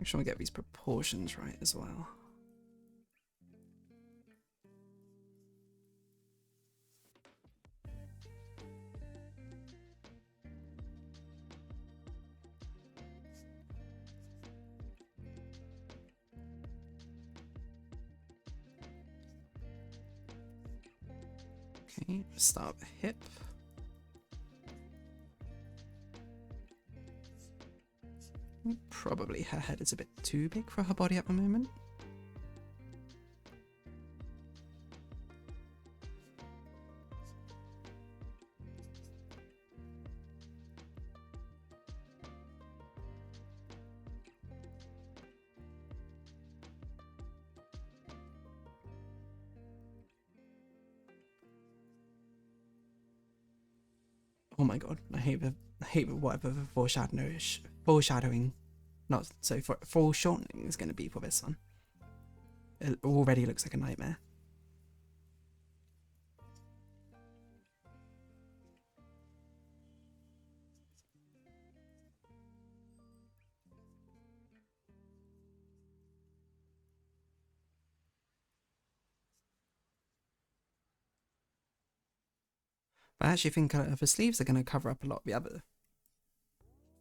Make sure we get these proportions right as well. Okay, start the hip. Probably her head is a bit too big for her body at the moment. Oh my god, I hate whatever the foreshadowing, not so foreshortening is going to be for this one. It already looks like a nightmare. But I actually think the sleeves are going to cover up a lot of the other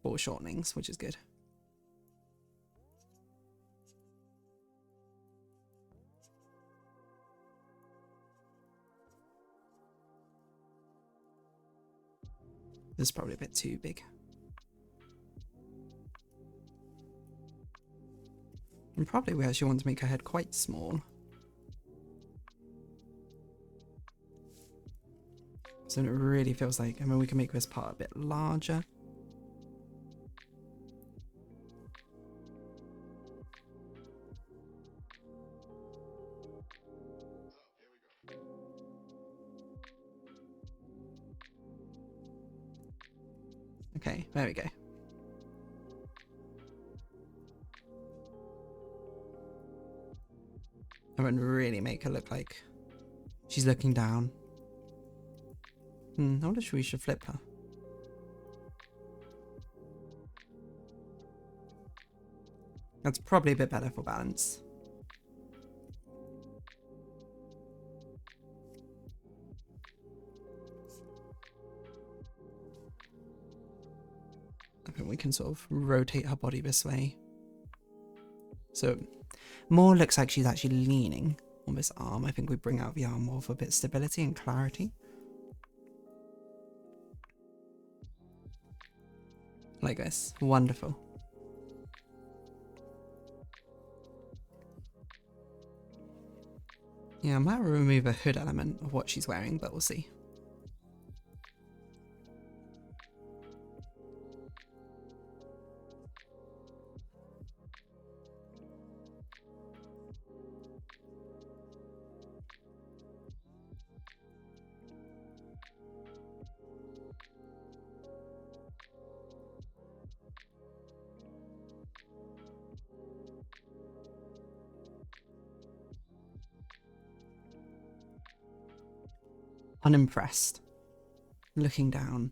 foreshortenings, which is good. This is probably a bit too big. And probably we actually want to make her head quite small. So it really feels like, I mean, we can make this part a bit larger. Okay, there we go. And then really make her look like she's looking down. I wonder if we should flip her. That's probably a bit better for balance. I think we can sort of rotate her body this way. So more looks like she's actually leaning on this arm. I think we bring out the arm more for a bit of stability and clarity. Like this. Wonderful. Yeah, I might remove a hood element of what she's wearing, but we'll see. Unimpressed. Looking down.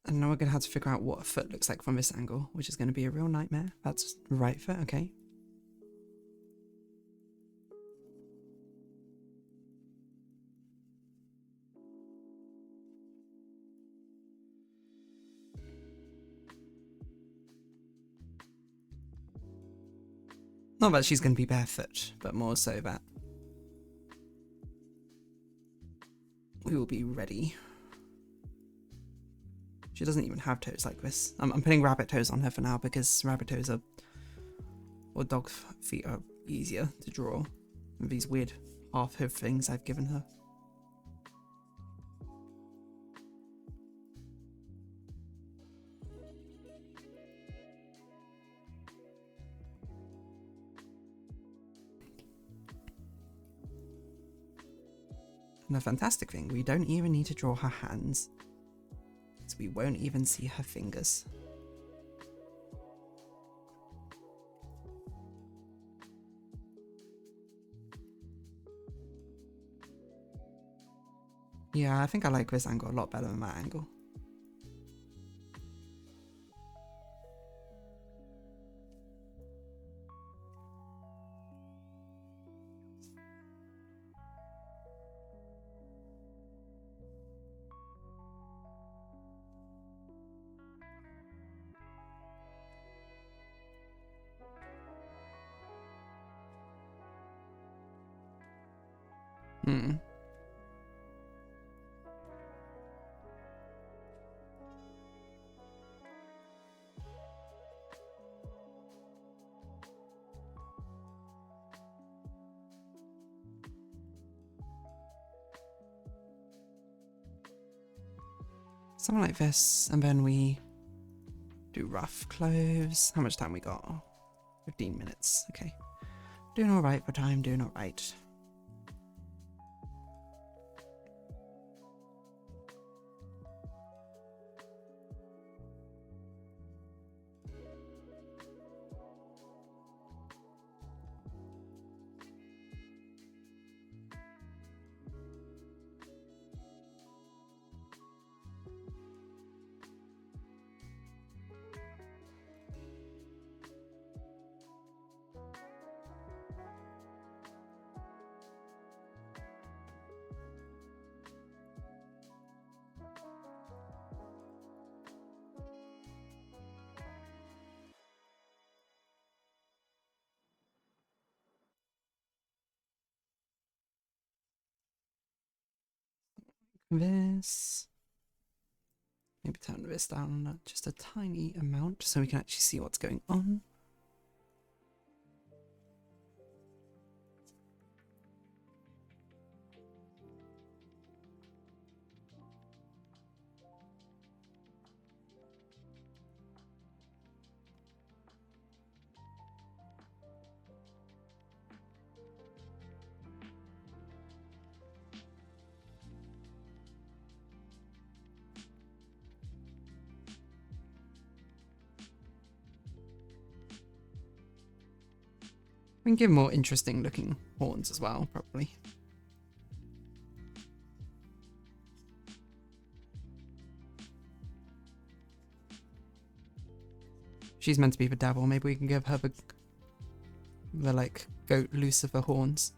And now we're going to have to figure out what a foot looks like from this angle, which is going to be a real nightmare. That's right foot, okay. Not that she's going to be barefoot, but more so that we will be ready. She doesn't even have toes like this. I'm putting rabbit toes on her for now because rabbit toes are, or dog feet are easier to draw with these weird half-hoof things I've given her. And the fantastic thing, we don't even need to draw her hands. So we won't even see her fingers. Yeah, I think I like this angle a lot better than that angle. Hmm. Something like this, and then we do rough clothes. How much time we got? 15 minutes, okay. Doing alright for time, doing alright. This. Maybe turn this down just a tiny amount so we can actually see what's going on. We can give more interesting looking horns as well, probably. She's meant to be the devil. Maybe we can give her the like goat Lucifer horns.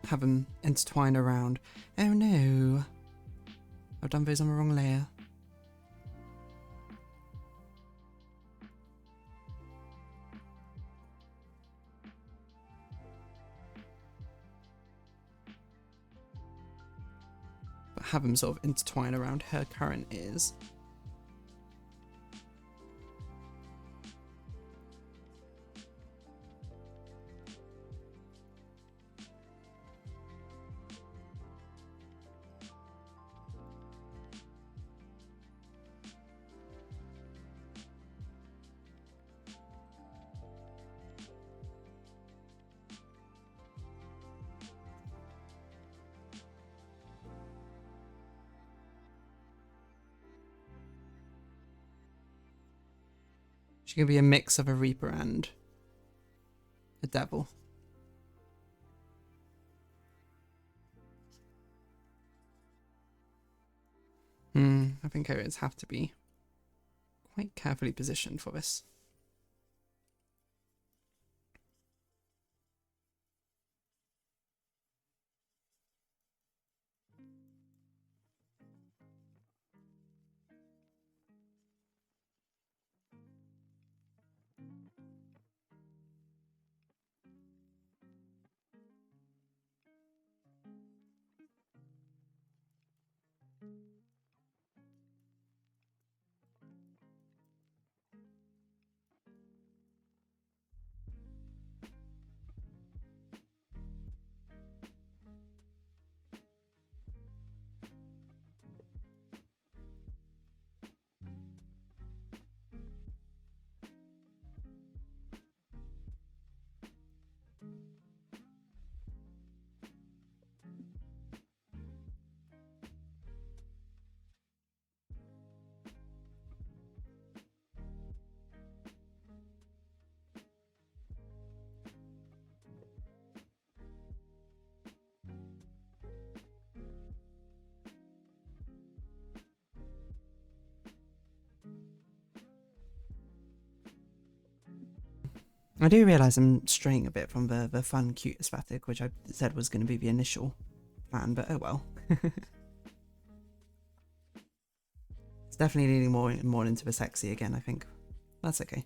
Have them intertwine around. Oh no, I've done those on the wrong layer. But have them sort of intertwine around her current ears. She could be a mix of a Reaper and a devil. I think areas have to be quite carefully positioned for this. I do realise I'm straying a bit from the fun, cute aesthetic, which I said was going to be the initial plan, but oh well. It's definitely leaning more into the sexy again, I think. That's okay.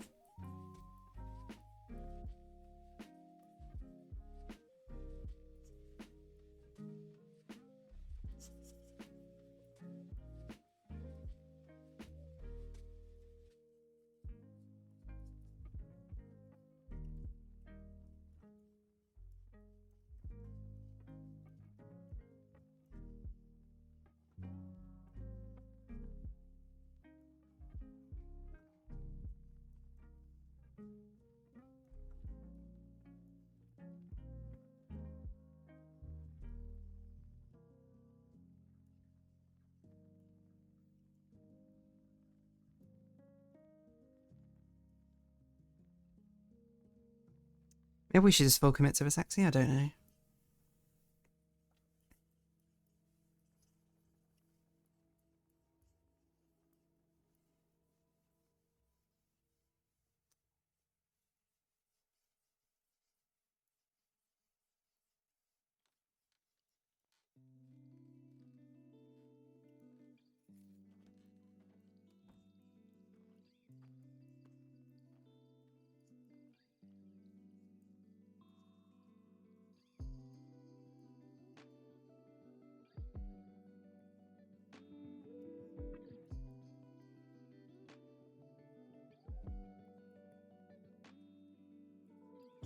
Maybe we should just full commit to the sexy, I don't know.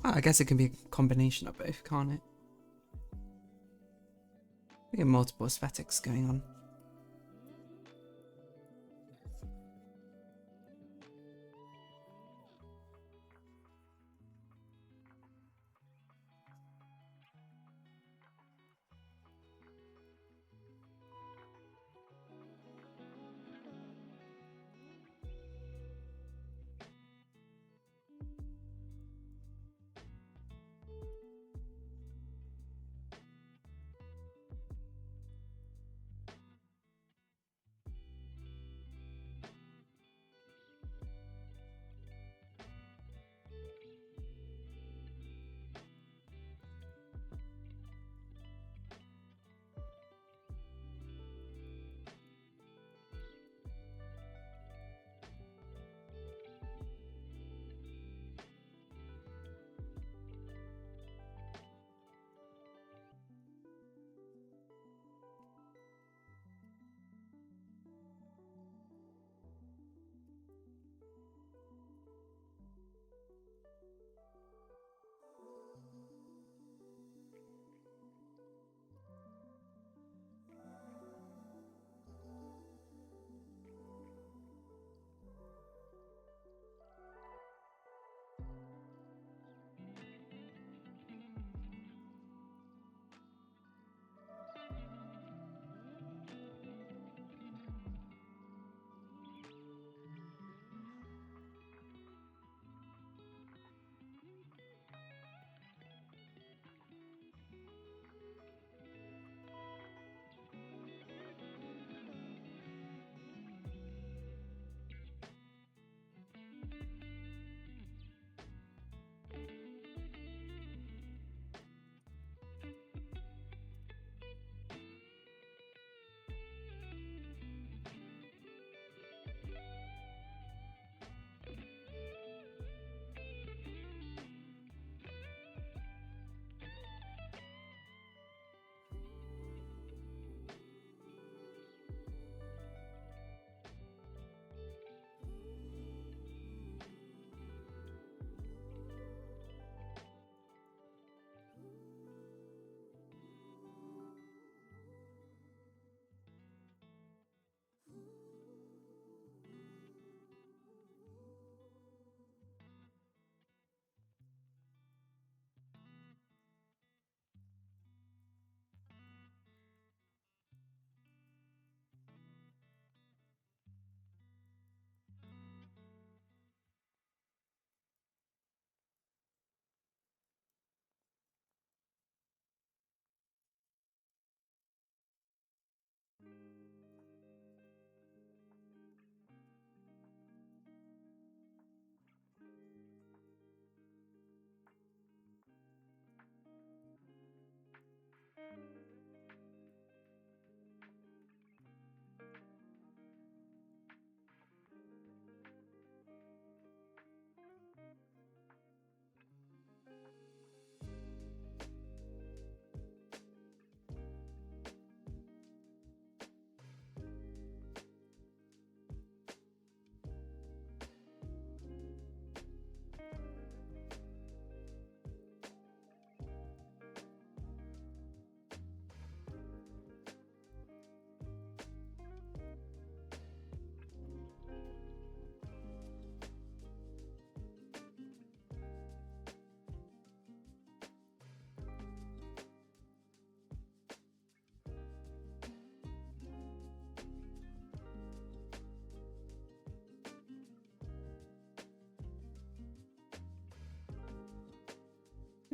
Well, I guess it can be a combination of both, can't it? We get multiple aesthetics going on.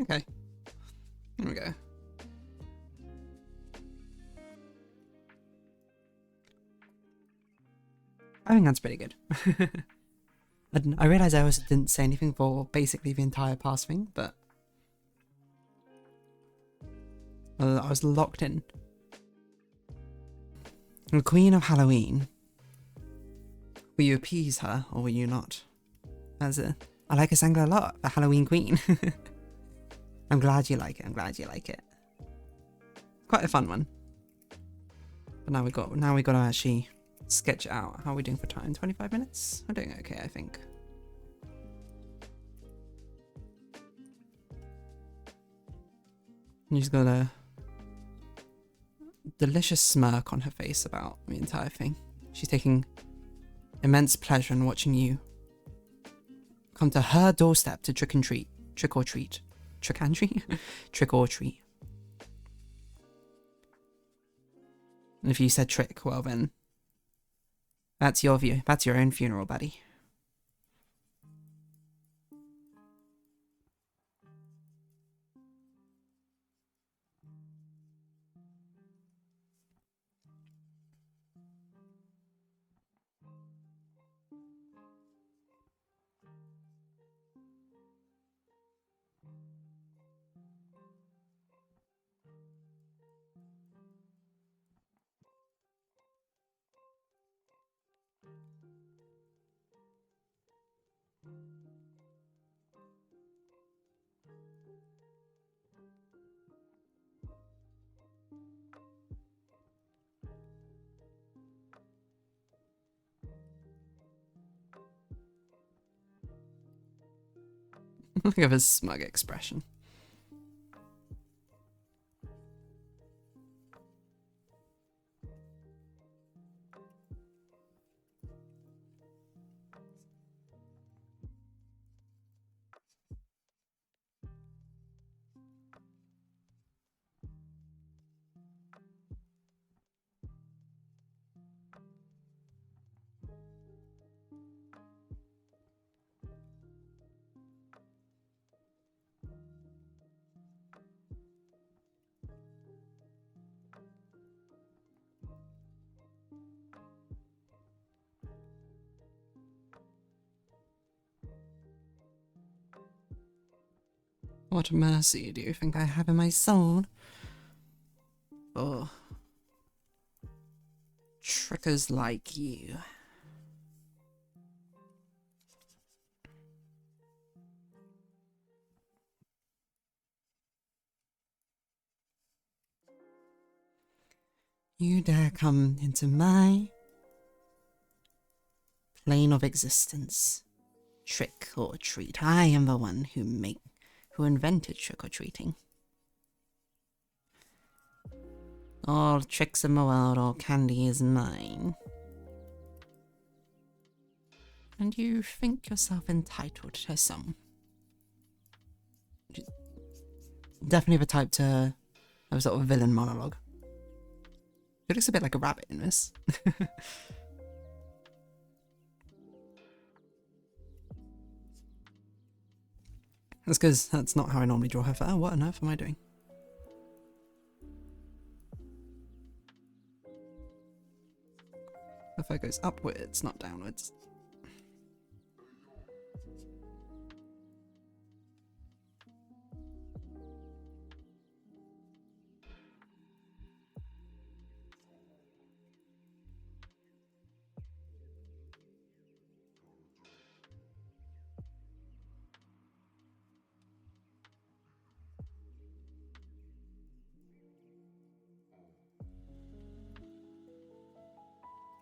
Okay. There we go. I think that's pretty good. I realised I also didn't say anything for basically the entire past thing, but I was locked in. The Queen of Halloween. Will you appease her, or will you not? I like Asanga a lot, the Halloween Queen. I'm glad you like it. I'm glad you like it. Quite a fun one. But now we got to actually sketch it out. How are we doing for time? 25 minutes? We're doing okay, I think. She's got a delicious smirk on her face about the entire thing. She's taking immense pleasure in watching you come to her doorstep to trick or treat. Trick or treat. And if you said trick, well then, that's your view. That's your own funeral, buddy. Look at his smug expression. What mercy do you think I have in my soul? For trickers like you. You dare come into my plane of existence. Trick or treat. I am the one who invented trick-or-treating. All tricks in the world, all candy is mine. And you think yourself entitled to some. Definitely the type to have a sort of villain monologue. It looks a bit like a rabbit in this. That's because that's not how I normally draw her. Oh, what on earth am I doing? The fur goes upwards, not downwards.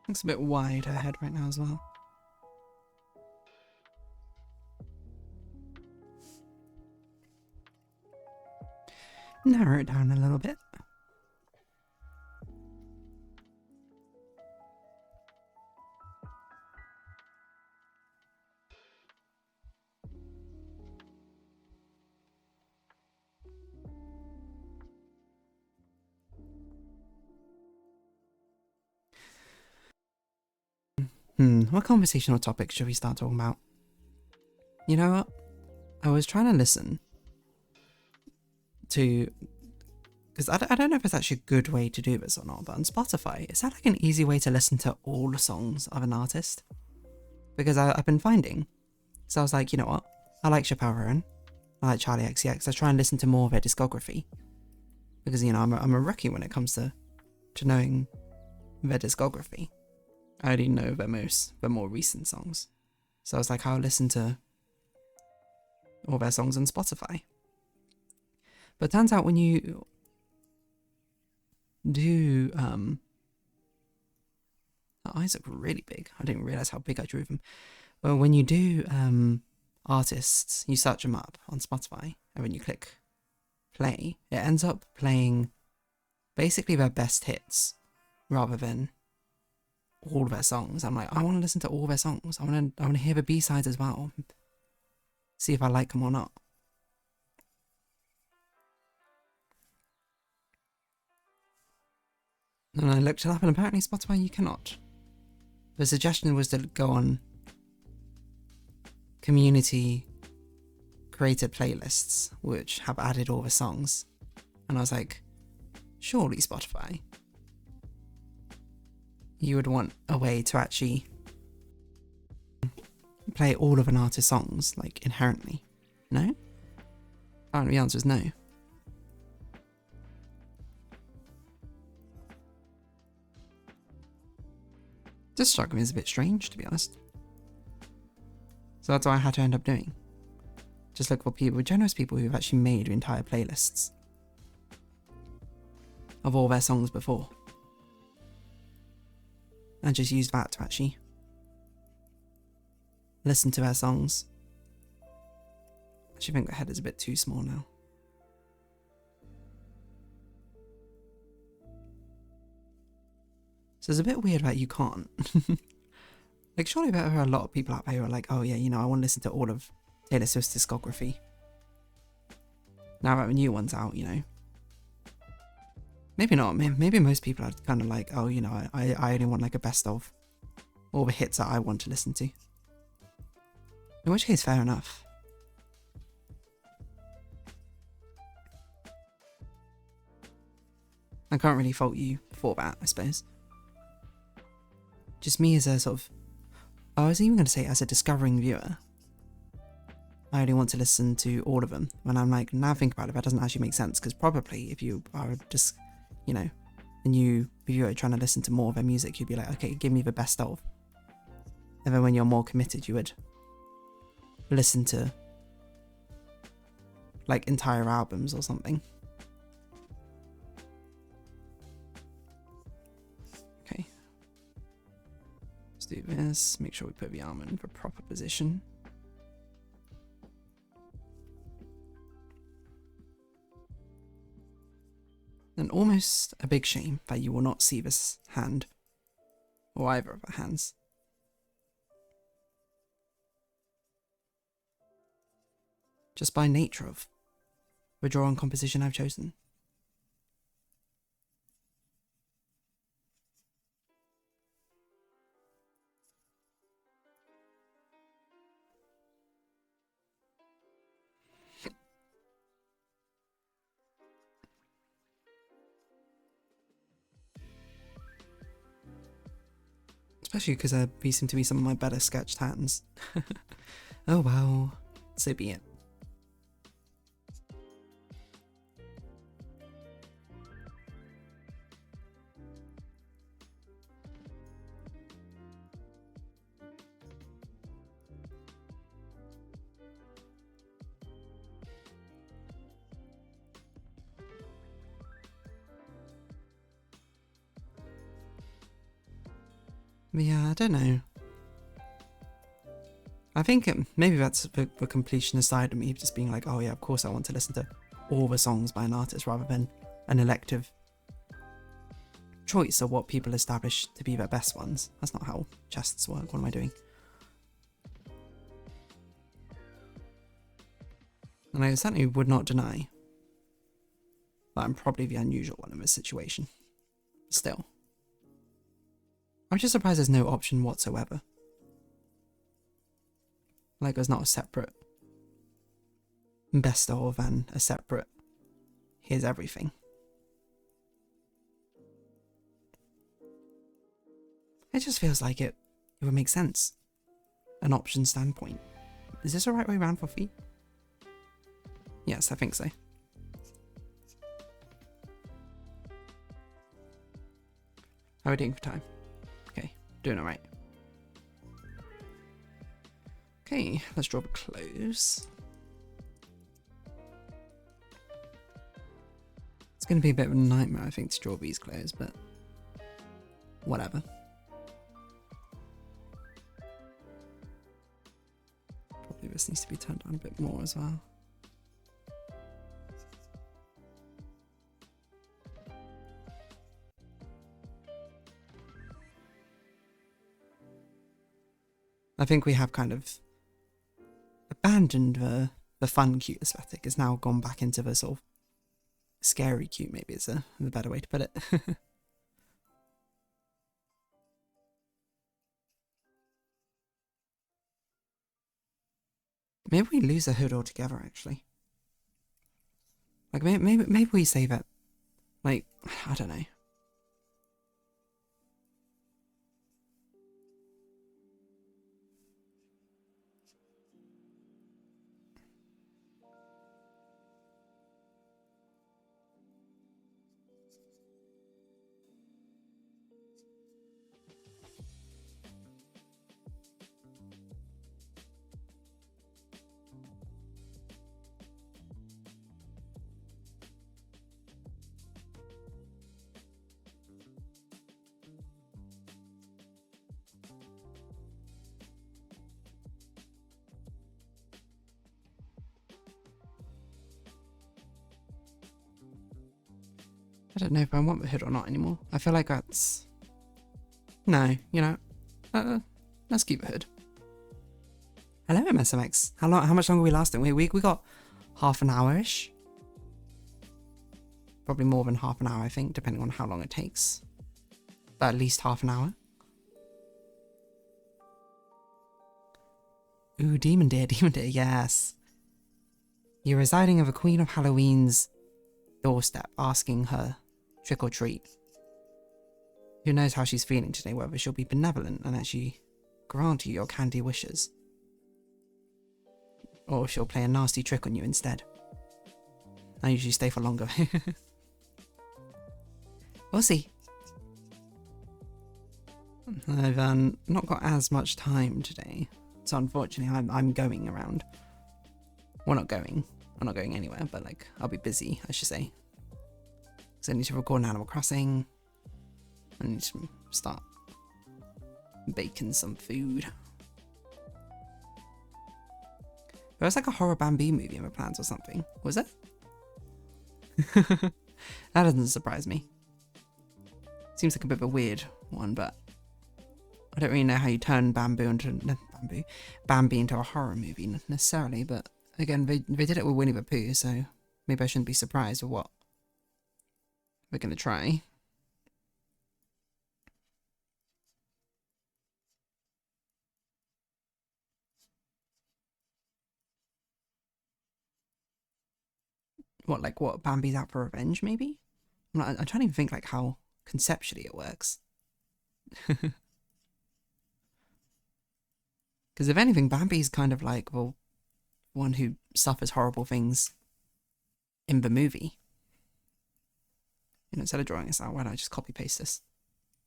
Looks a bit wide her head right now as well. Narrow it down a little bit. What conversational topics should we start talking about? You know what? I was trying to listen to, because I don't know if it's actually a good way to do this or not, but on Spotify, is that like an easy way to listen to all the songs of an artist? Because I've been finding, so I was like, you know what, I like Chappelle Roan, I like Charlie XCX, I try and listen to more of their discography, because, you know, I'm a rookie when it comes to knowing their discography. I only know the more recent songs, so I was like, I'll listen to all their songs on Spotify. But it turns out when you do, the eyes look really big. I didn't realize how big I drew them. But when you do artists, you search them up on Spotify, and when you click play, it ends up playing basically their best hits rather than all of their songs. I'm like, I want to listen to all their songs. I want to hear the B-sides as well. See if I like them or not. And I looked it up, and apparently Spotify you cannot. The suggestion was to go on community created playlists which have added all the songs. And I was like, surely Spotify, you would want a way to actually play all of an artist's songs, like, inherently. No? Apparently the answer is no. Just struck me as a bit strange, to be honest. So that's what I had to end up doing. Just look for people, generous people who've actually made entire playlists of all their songs before. And just use that to actually listen to their songs. I actually think the head is a bit too small now. So it's a bit weird that you can't. Like, surely there are a lot of people out there who are like, oh yeah, you know, I want to listen to all of Taylor Swift's discography. Now that the new one's out, you know. Maybe not. Maybe most people are kind of like, oh, you know, I only want like a best of all the hits that I want to listen to. In which case, fair enough. I can't really fault you for that, I suppose. Just me as a sort of, I was even going to say as a discovering viewer, I only want to listen to all of them. When I'm like, now think about it, that doesn't actually make sense, because probably if you are just, you know, a new viewer trying to listen to more of their music, you'd be like, okay, give me the best of. And then when you're more committed, you would listen to like entire albums or something. Okay. Let's do this. Make sure we put the arm in the proper position. And almost a big shame that you will not see this hand, or either of our hands. Just by nature of the drawing composition I've chosen. Especially because these seem to be some of my better sketched hands. Oh well, so be it. But yeah, I don't know. I think maybe that's the completionist side of me, just being like, oh yeah, of course I want to listen to all the songs by an artist rather than an elective choice of what people establish to be their best ones. That's not how chests work. What am I doing? And I certainly would not deny that I'm probably the unusual one in this situation. Still. I'm just surprised there's no option whatsoever. Like there's not a separate best of and a separate here's everything. It just feels like it would make sense. An option standpoint. Is this the right way around for feet? Yes, I think so. How are we doing for time? Okay, doing alright. Okay, let's draw a close. It's going to be a bit of a nightmare, I think, to draw these close, but whatever. Probably this needs to be turned down a bit more as well. I think we have kind of abandoned the fun cute aesthetic. It's now gone back into the sort of scary cute, maybe is the better way to put it. Maybe we lose the hood altogether, actually. Like, maybe we save it. Like, I don't know. I don't know if I want the hood or not anymore. I feel like that's... No, you know, let's keep the hood. Hello, MSMX. How much longer are we lasting? We got half an hour-ish. Probably more than half an hour, I think, depending on how long it takes. But at least half an hour. Ooh, Demon Deer, yes. You're residing of a Queen of Halloween's doorstep, asking her trick or treat. Who knows how she's feeling today, whether she'll be benevolent and actually grant you your candy wishes, or she'll play a nasty trick on you instead. I usually stay for longer. We'll see. I've not got as much time today, so unfortunately I'm going around. Well, not going. I'm not going anywhere, but like I'll be busy, I should say. So I need to record an Animal Crossing. I need to start baking some food. There was like a horror Bambi movie in my plans or something. Was it? That doesn't surprise me. Seems like a bit of a weird one, but I don't really know how you turn Bambi into a horror movie necessarily, but again, they did it with Winnie the Pooh, so maybe I shouldn't be surprised with what we're going to try. What, Bambi's out for revenge, maybe? I'm trying to even think, like, how conceptually it works. Because if anything, Bambi's kind of like, well, one who suffers horrible things in the movie. You know, instead of drawing this out, why don't I just copy paste this?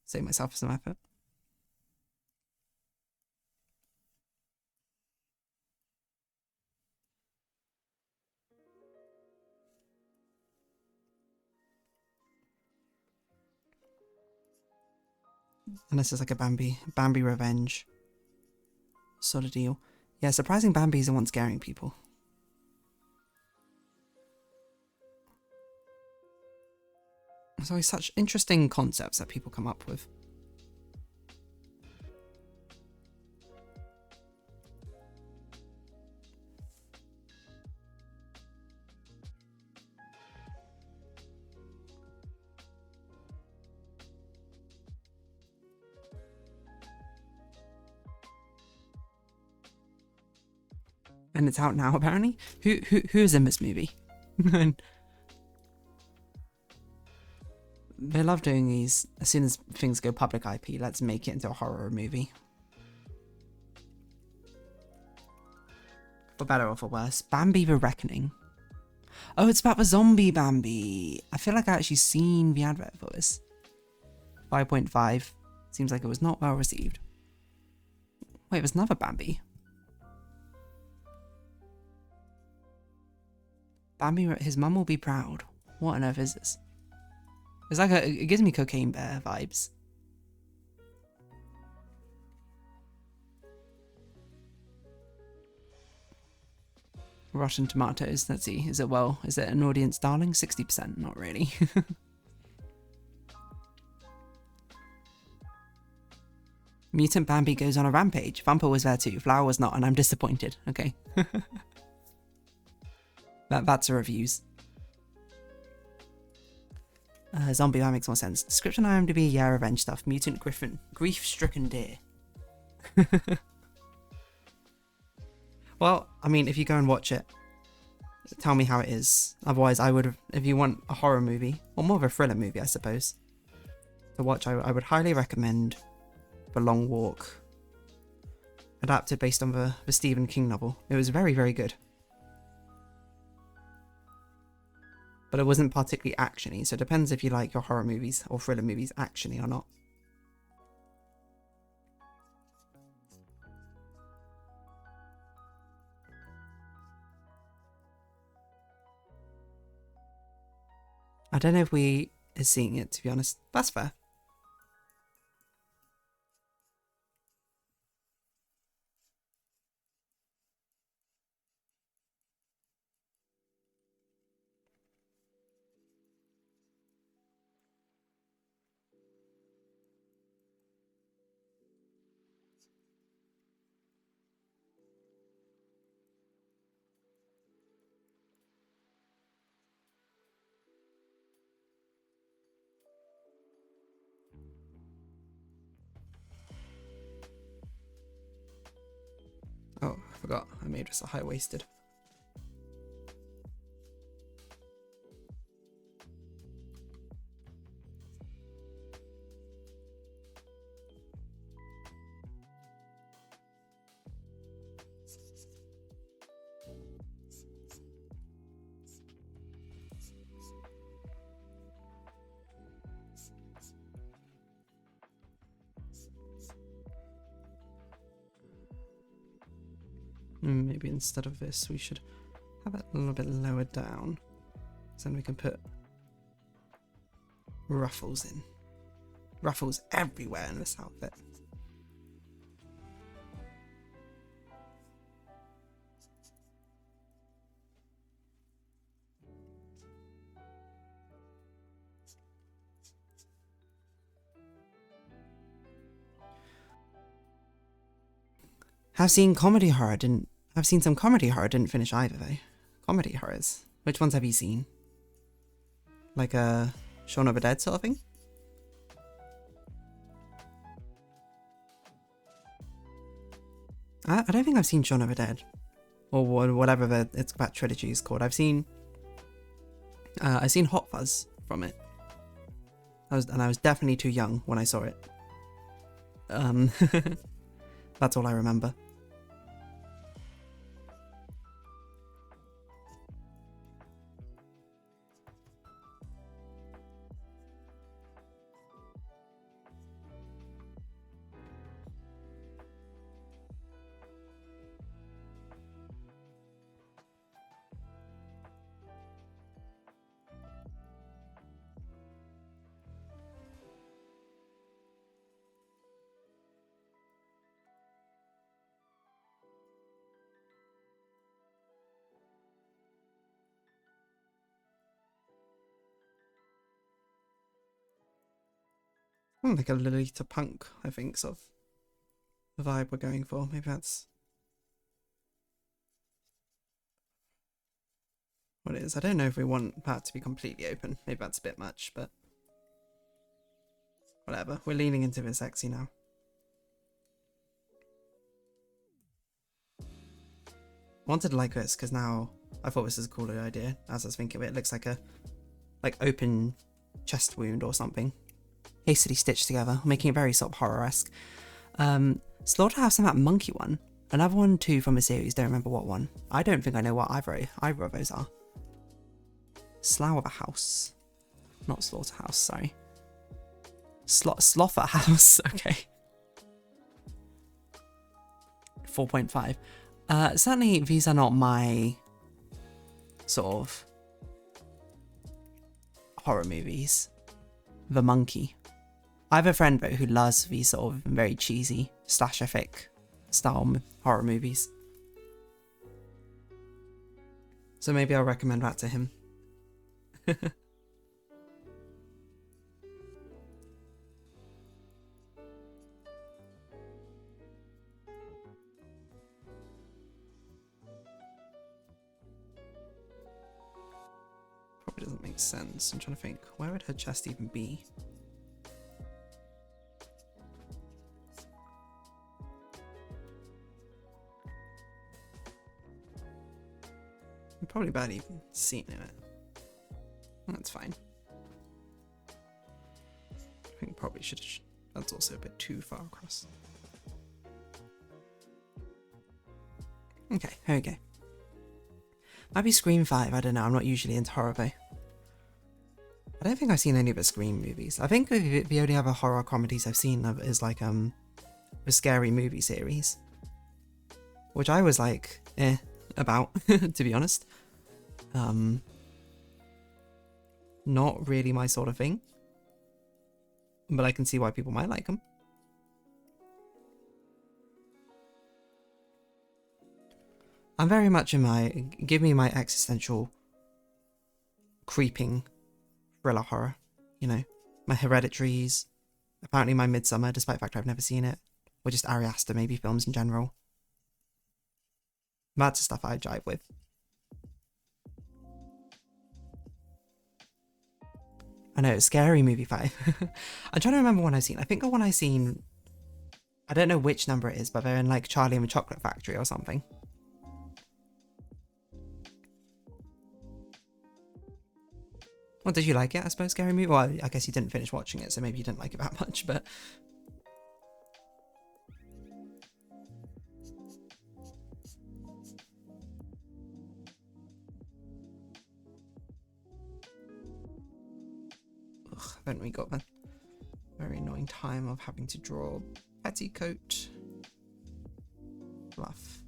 Save myself some effort. And this is like a Bambi revenge sort of deal. Yeah, surprising Bambi's the one scaring people. There's always such interesting concepts that people come up with. And it's out now, apparently. Who's in this movie? They love doing these. As soon as things go public IP, let's make it into a horror movie. For better or for worse. Bambi the Reckoning. Oh, it's about the zombie Bambi. I feel like I actually seen the advert for this. 5.5. Seems like it was not well received. Wait, there's another Bambi. Bambi, his mum will be proud. What on earth is this? It's like it gives me Cocaine Bear vibes. Rotten Tomatoes. Let's see. Is it an audience darling? 60%. Not really. Mutant Bambi goes on a rampage. Vampire was there too. Flower was not, and I'm disappointed. Okay. That's the reviews. Zombie, that makes more sense. Description IMDb, yeah, revenge stuff. Mutant Griffin. Grief-stricken deer. Well, I mean, if you go and watch it, tell me how it is. Otherwise, I would, if you want a horror movie, or more of a thriller movie, I suppose, to watch, I would highly recommend The Long Walk. Adapted based on the Stephen King novel. It was very, very good. But it wasn't particularly actiony, so it depends if you like your horror movies or thriller movies actiony or not. I don't know if we is seeing it, to be honest. That's fair. Oh, I forgot. I made this a high-waisted. Maybe instead of this, we should have it a little bit lower down. So then we can put ruffles in. Ruffles everywhere in this outfit. I've seen comedy horror, I've seen some comedy horror, didn't finish either though. Comedy horrors. Which ones have you seen? Like a Shaun of the Dead sort of thing? I don't think I've seen Shaun of the Dead. Or whatever that trilogy is called. I've seen Hot Fuzz from it. I was definitely too young when I saw it. That's all I remember. Like a Lolita punk, I think, sort of the vibe we're going for. Maybe that's what it is. I don't know if we want that to be completely open. Maybe that's a bit much, but whatever. We're leaning into the sexy now. I wanted to like this because now I thought this is a cooler idea. As I was thinking of it, it looks like a open chest wound or something, hastily stitched together, making it very sort of horror-esque. Slaughterhouse and that monkey one. Another one too from a series, don't remember what one. I don't think I know what either of those are. Slaughterhouse. Not Slaughterhouse, sorry. Slaughterhouse, okay. 4.5. Certainly these are not my sort of horror movies. The Monkey. I have a friend though who loves these sort of very cheesy slasher-fic style horror movies. So maybe I'll recommend that to him. Probably doesn't make sense. I'm trying to think, where would her chest even be? I've probably barely even seen it. That's fine. I think probably should have. That's also a bit too far across. Okay, here we go. Might be Scream 5, I don't know, I'm not usually into horror though. I don't think I've seen any of the Scream movies. I think the only other horror comedies I've seen is like the Scary Movie series. Which I was like, about, to be honest. Not really my sort of thing. But I can see why people might like them. I'm very much in my, give me my existential creeping thriller horror, you know, my Hereditaries, apparently my Midsummer, despite the fact I've never seen it, or just Ari Aster maybe films in general. That's the stuff I jive with. I know, Scary Movie 5. I'm trying to remember one I've seen. I think the one I've seen, I don't know which number it is, but they're in like Charlie and the Chocolate Factory or something. Well, did you like it, I suppose, Scary Movie? Well, I guess you didn't finish watching it, so maybe you didn't like it that much, but... Ugh, haven't we got the very annoying time of having to draw petticoat fluff.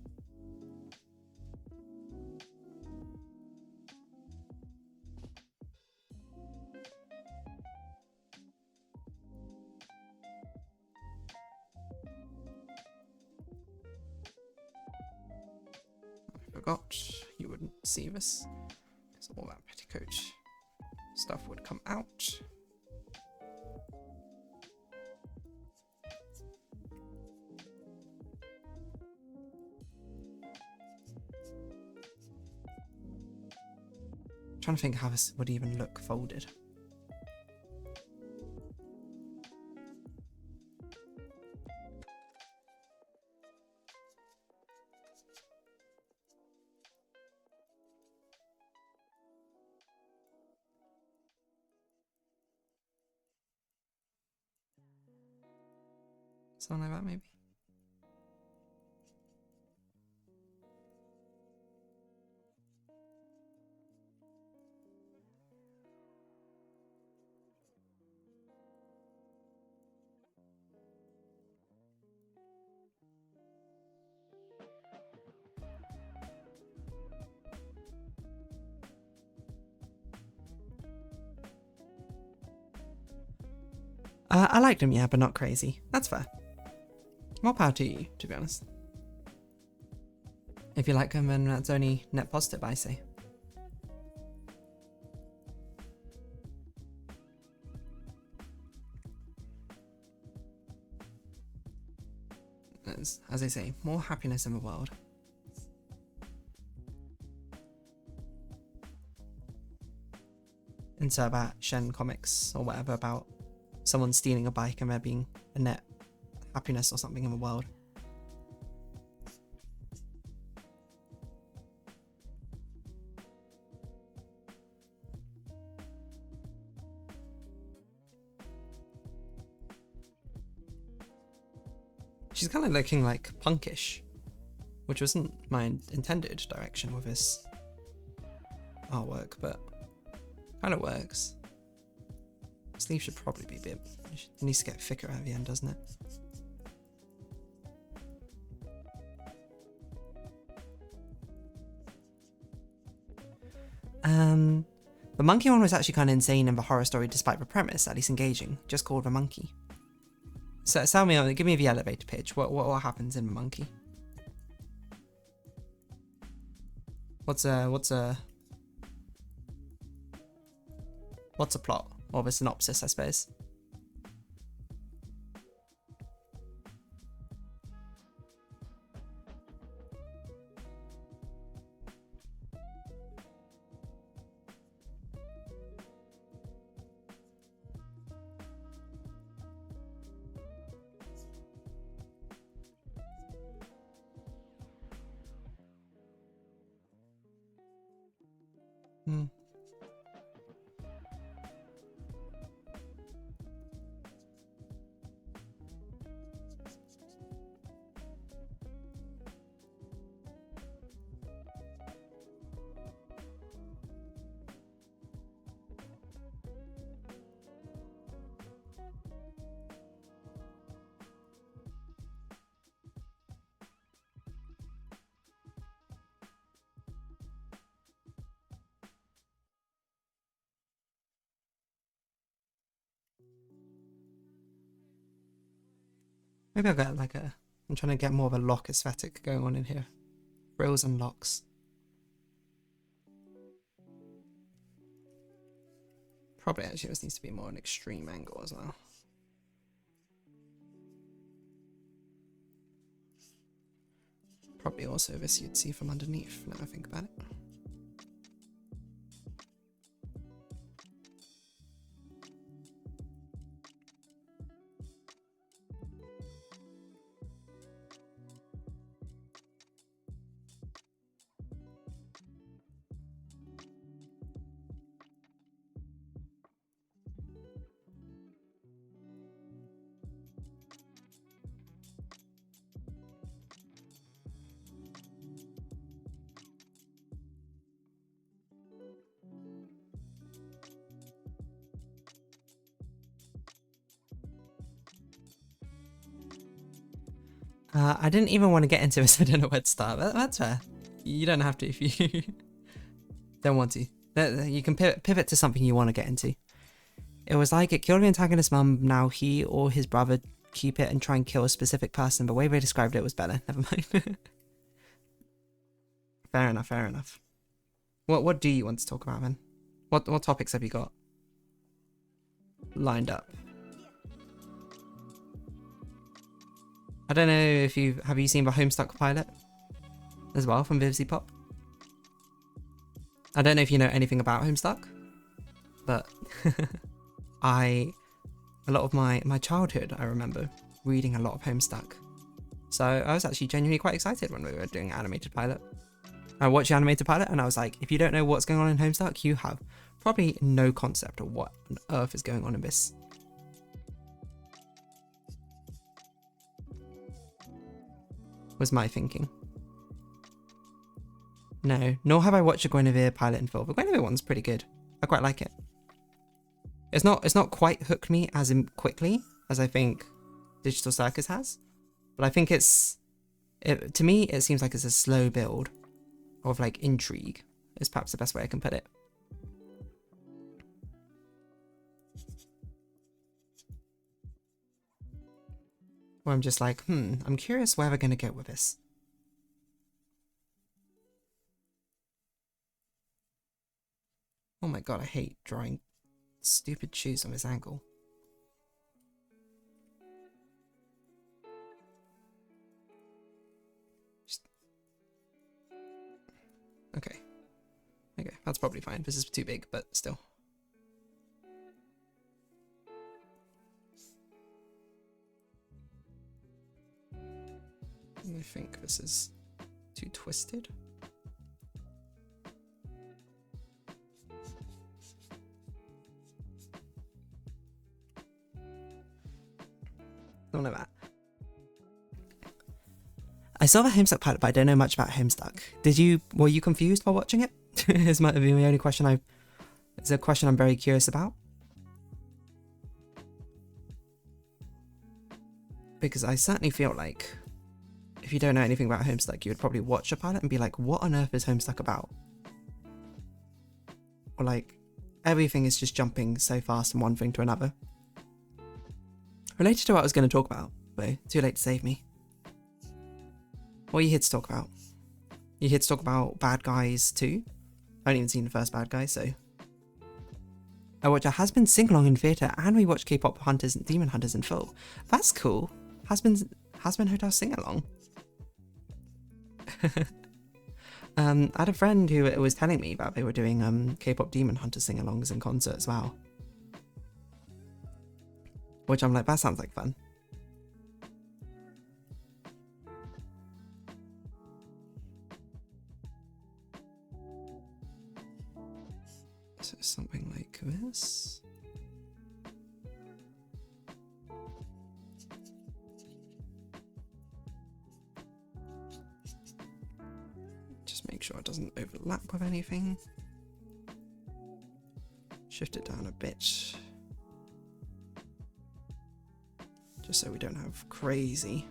Forgot you wouldn't see this because all that petticoat stuff would come out. I'm trying to think how this would even look folded. Something like that, maybe. I liked them, yeah, but not crazy. That's fair. More power to you, to be honest. If you like them, then that's only net positive, I say. As I say, more happiness in the world. Insert that Shen comics or whatever about someone stealing a bike and there being a net happiness or something in the world. She's kind of looking like punkish, which wasn't my intended direction with this artwork, but kind of works. Sleeve should probably be a bit, it needs to get thicker at the end, doesn't it? The monkey one was actually kind of insane in the horror story despite the premise, at least engaging, just called The Monkey. So tell me, give me the elevator pitch. What happens in The Monkey? What's a plot or the synopsis, I suppose? Maybe I'll get like I'm trying to get more of a lock aesthetic going on in here. Frills and locks. Probably actually this needs to be more an extreme angle as well. Probably also this you'd see from underneath, now I think about it. I didn't even want to get into this. I don't know where to start. That's fair. You don't have to if you don't want to. You can pivot to something you want to get into. It was like it killed the antagonist's mum. Now he or his brother keep it and try and kill a specific person. The way they described it was better. Never mind. Fair enough. Fair enough. What do you want to talk about, then? What topics have you got lined up? I don't know if have you seen the Homestuck pilot as well from Vivzy Pop? I don't know if you know anything about Homestuck, but a lot of my childhood, I remember reading a lot of Homestuck. So I was actually genuinely quite excited when we were doing animated pilot. I watched the animated pilot and I was like, if you don't know what's going on in Homestuck, you have probably no concept of what on earth is going on in this. Was my thinking. No, nor have I watched a Guinevere pilot in full. The Guinevere one's pretty good. I quite like it. It's not quite hooked me as quickly as I think Digital Circus has, but I think to me it seems like it's a slow build of like intrigue is perhaps the best way I can put it. Where I'm just like, I'm curious where we're gonna go with this. Oh my god, I hate drawing stupid shoes on this angle. Okay. Okay, that's probably fine. This is too big, but still. I think this is too twisted. Don't know that. I saw the Homestuck pilot, but I don't know much about Homestuck. Were you confused while watching it? Is my only question it's a question I'm very curious about. Because I certainly feel like if you don't know anything about Homestuck, you would probably watch a pilot and be like, what on earth is Homestuck about? Or like, everything is just jumping so fast from one thing to another. Related to what I was going to talk about, though, too late to save me. What are you here to talk about? You here to talk about Bad Guys 2? I haven't even seen the first Bad Guy, so... I watched a Has-Been sing-along in theatre, and we watched K-pop Hunters and Demon Hunters in full. That's cool. Has-Been Hotel sing-along. I had a friend who was telling me that they were doing K-pop Demon Hunter sing-alongs in concert as well. Which I'm like, that sounds like fun. So something like this. Just make sure it doesn't overlap with anything. Shift it down a bit. Just so we don't have crazy.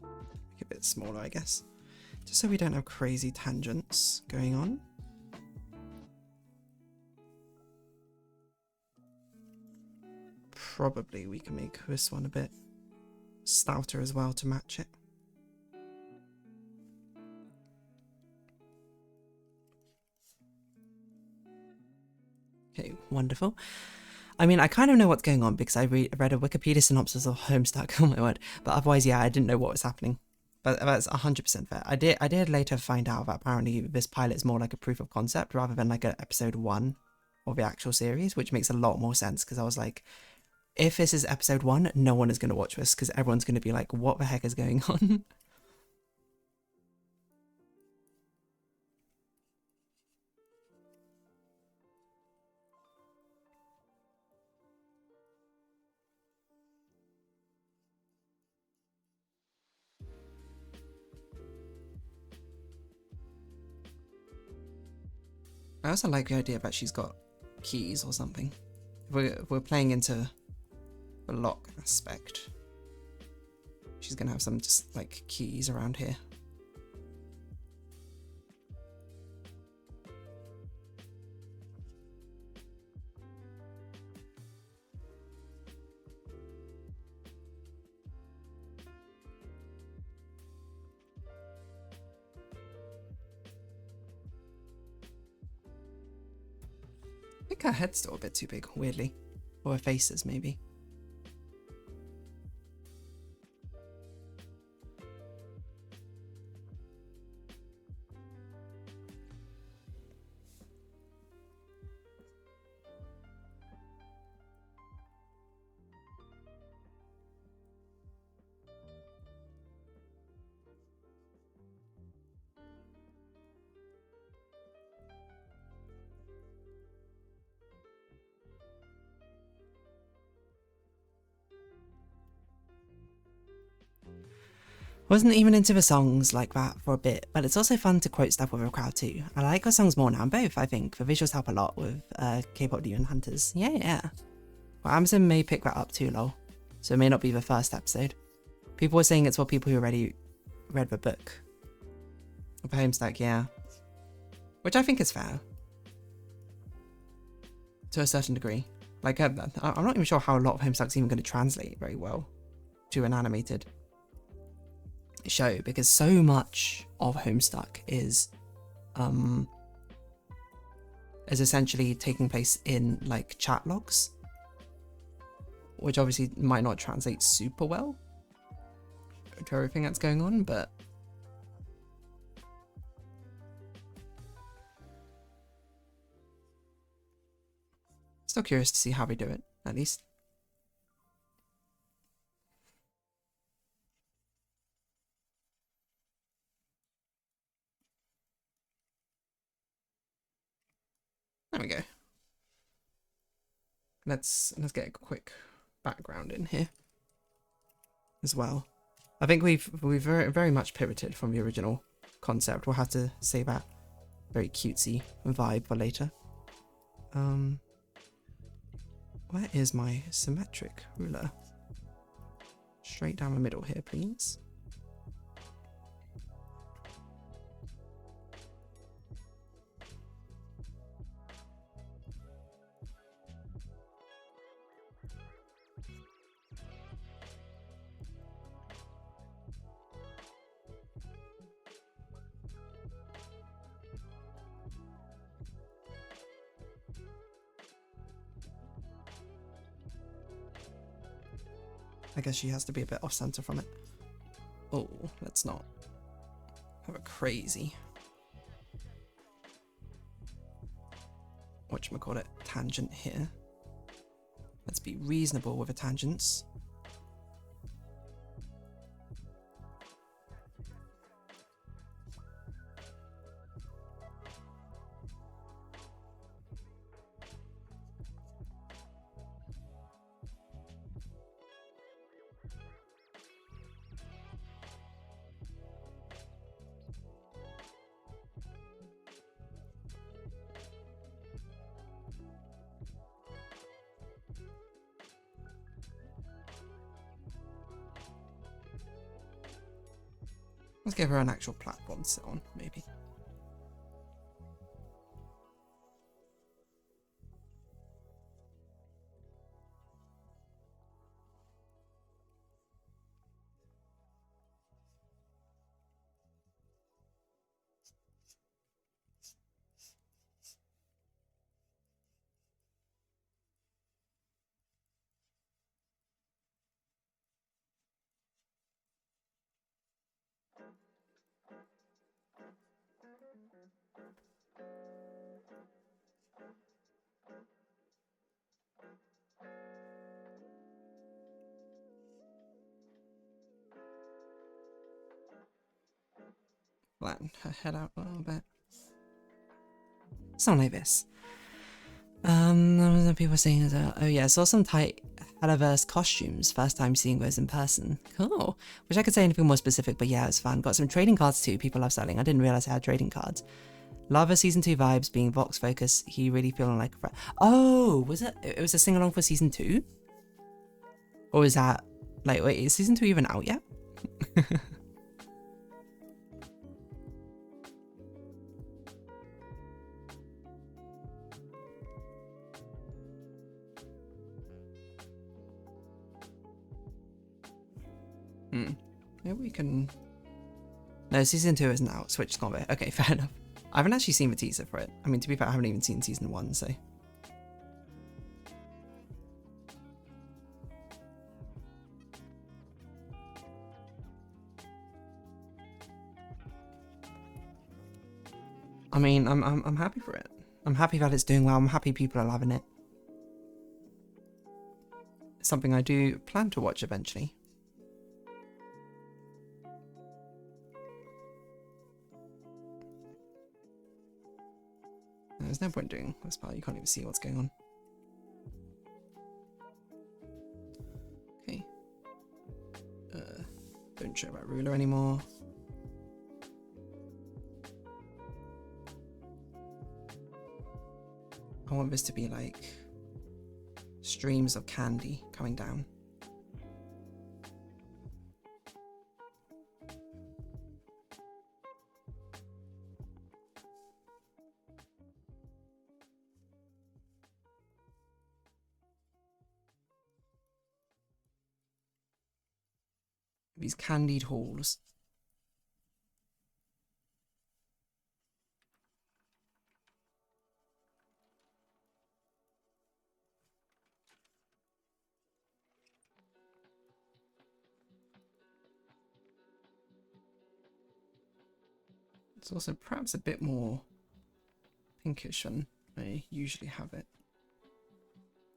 Make it a bit smaller, I guess. Just so we don't have crazy tangents going on. Probably we can make this one a bit stouter as well to match it. Okay, wonderful. I mean, I kind of know what's going on because I read a Wikipedia synopsis of Homestuck, oh my word. But otherwise, yeah, I didn't know what was happening. But that's 100% fair. I did later find out that apparently this pilot is more like a proof of concept rather than like an episode 1 of the actual series, which makes a lot more sense because I was like, if this is episode 1, no one is going to watch this because everyone's going to be like, what the heck is going on? I also like the idea that she's got keys or something. We're playing into the lock aspect. She's gonna have some just like keys around here. I think her head's still a bit too big, weirdly. Or her faces, maybe. Wasn't even into the songs like that for a bit, but it's also fun to quote stuff with a crowd too. I like the songs more now, both I think. The visuals help a lot with K-pop Demon Hunters. Yeah. Well, Amazon may pick that up too, lol. So it may not be the first episode. People were saying it's for people who already read the book. Of Homestuck, yeah. Which I think is fair. To a certain degree. Like, I'm not even sure how a lot of Homestuck's even going to translate very well to an animated show, because so much of Homestuck is essentially taking place in like chat logs, which obviously might not translate super well to everything that's going on, but still curious to see how they do it, at least. There we go. Let's get a quick background in here as well. I think we've very much pivoted from the original concept. We'll have to save that very cutesy vibe for later. Where is my symmetric ruler? Straight down the middle here, please. I guess she has to be a bit off center from it. Oh, let's not have a crazy whatchamacallit tangent here. Let's be reasonable with the tangents. Let's give her an actual platform to sit on, maybe. Flatten her head out a little bit. Something like this. People saying, oh yeah, saw some tight Helloverse costumes. First time seeing those in person. Cool. Wish I could say anything more specific, but yeah, it was fun. Got some trading cards too. People love selling. I didn't realize I had trading cards. Lava season 2 vibes, being Vox focus. He really feeling like a friend. Oh, was it? It was a sing along for season 2? Or is that like, wait, is season 2 even out yet? Maybe we can... No, season 2 isn't out. Switch's not there. Okay, fair enough. I haven't actually seen the teaser for it. I mean, to be fair, I haven't even seen season 1, so... I mean, I'm happy for it. I'm happy that it's doing well. I'm happy people are loving it. It's something I do plan to watch eventually. There's no point doing this part. You can't even see what's going on. Okay. Don't show that ruler anymore. I want this to be like streams of candy coming down. These candied halls. It's also perhaps a bit more pinkish than I usually have it.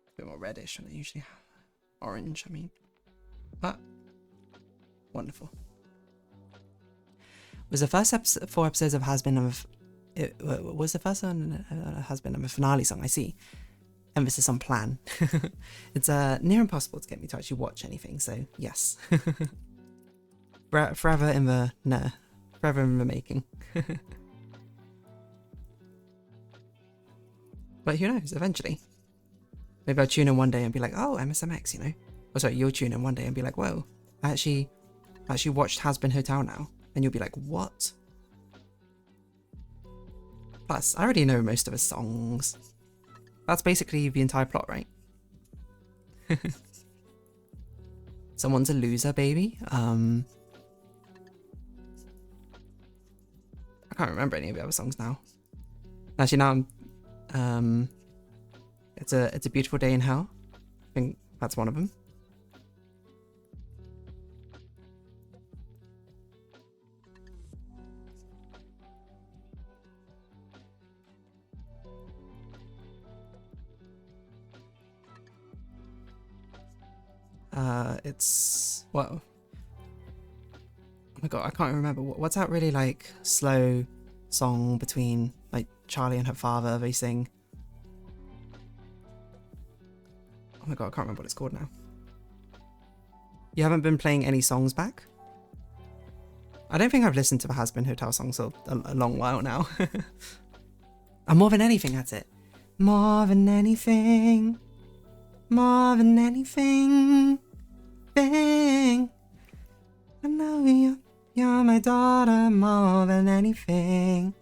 A bit more reddish than I usually have. Orange, I mean. But wonderful. Was the first 4 episodes of Has Been of... was the first one Has Been of a finale song? I see. Emphasis on plan. It's near impossible to get me to actually watch anything, so yes. Forever in the making. But who knows, eventually. Maybe I'll tune in one day and be like, oh, MSMX, you know? Or sorry, you'll tune in one day and be like, whoa, I actually watched Has Been Hotel now. And you'll be like, what? Plus, I already know most of his songs. That's basically the entire plot, right? Someone's a loser, baby. I can't remember any of the other songs now. Actually, now I'm... It's a Beautiful Day in Hell. I think that's one of them. It's... Well... Oh my god, I can't remember. What's that really, like, slow song between, like, Charlie and her father? They sing... Oh my god, I can't remember what it's called now. You haven't been playing any songs back? I don't think I've listened to the Has Been Hotel songs for a long while now. And more than anything, that's it. More than anything. More than anything. Bang. I know you're my daughter more than anything.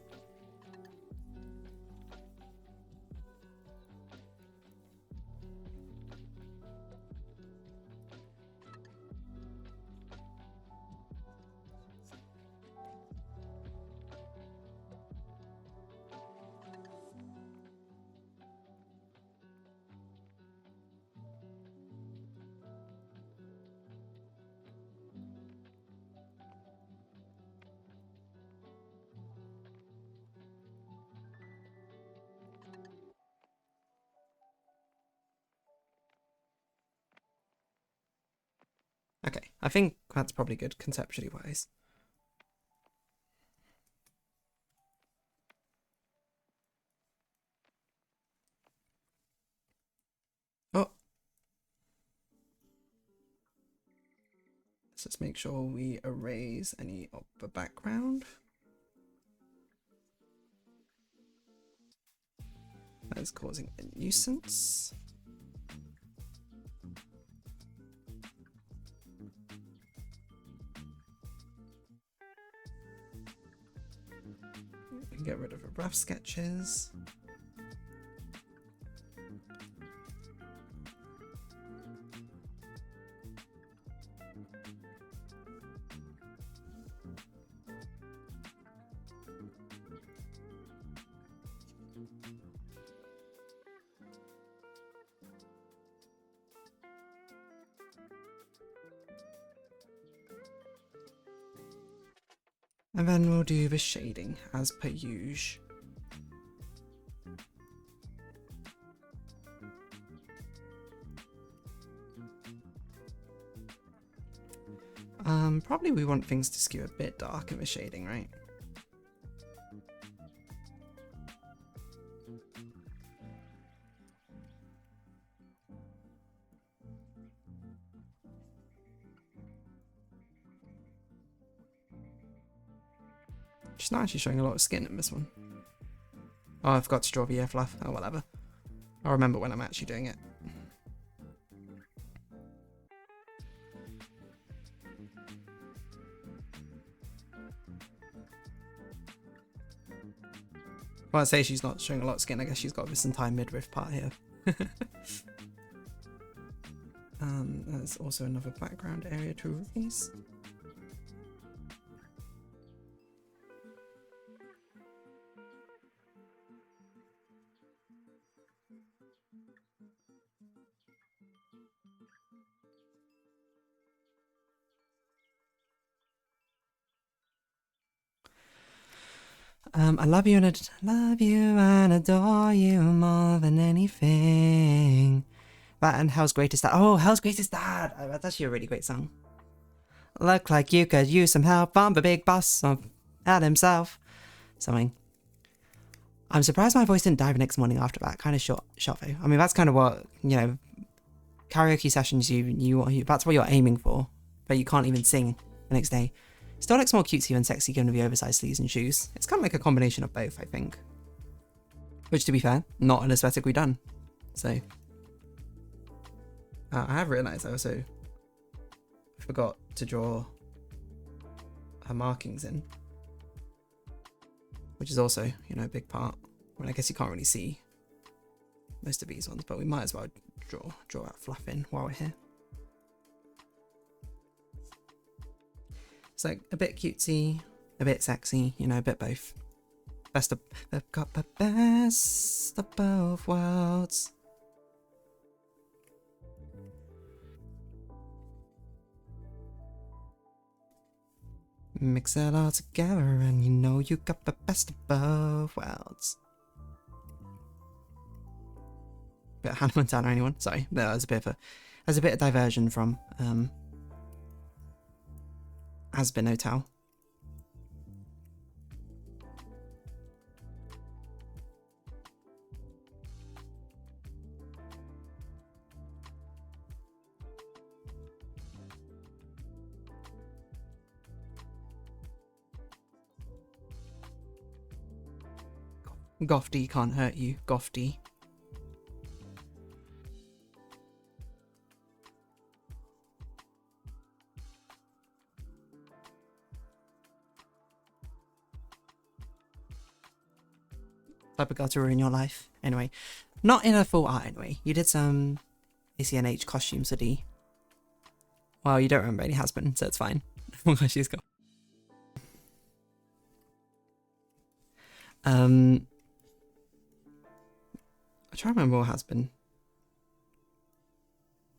Okay, I think that's probably good conceptually wise. Oh. Let's just make sure we erase any of the background. That is causing a nuisance. We can get rid of the rough sketches. And then we'll do the shading as per usual. Probably we want things to skew a bit dark in the shading, right? She's not actually showing a lot of skin in this one. Oh, I forgot to draw the ear fluff. Oh, whatever. I'll remember when I'm actually doing it. Well, I say she's not showing a lot of skin. I guess she's got this entire midriff part here. There's also another background area to erase. I love you and adore you more than anything. That and Hell's Greatest Dad. Oh, Hell's Greatest Dad. Oh, that's actually a really great song. Look like you could use some help from the big boss of Ad himself. Something. I'm surprised my voice didn't die the next morning after that. Kind of shot though. I mean, that's kind of what, you know, karaoke sessions you that's what you're aiming for, but you can't even sing the next day. Still looks more cutesy than sexy given the oversized sleeves and shoes. It's kind of like a combination of both, I think. Which, to be fair, not an aesthetic we've done. So, I have realised I also forgot to draw her markings in, which is also, you know, a big part. I mean, I guess you can't really see most of these ones, but we might as well draw that fluff in while we're here. It's like a bit cutesy, a bit sexy, you know, a bit both. They've got the best of both worlds. Mix it all together and you know you got the best of both worlds. Bit of Hannah Montana, anyone? Sorry, that was a bit of diversion from Asbin Hotel. Gofty can't hurt you, Gofty. Type of girl to ruin your life. Anyway, not in a full art anyway. You did some ACNH costumes for D. Well, you don't remember any husband, so it's fine. She's got. I'm trying to remember what has been.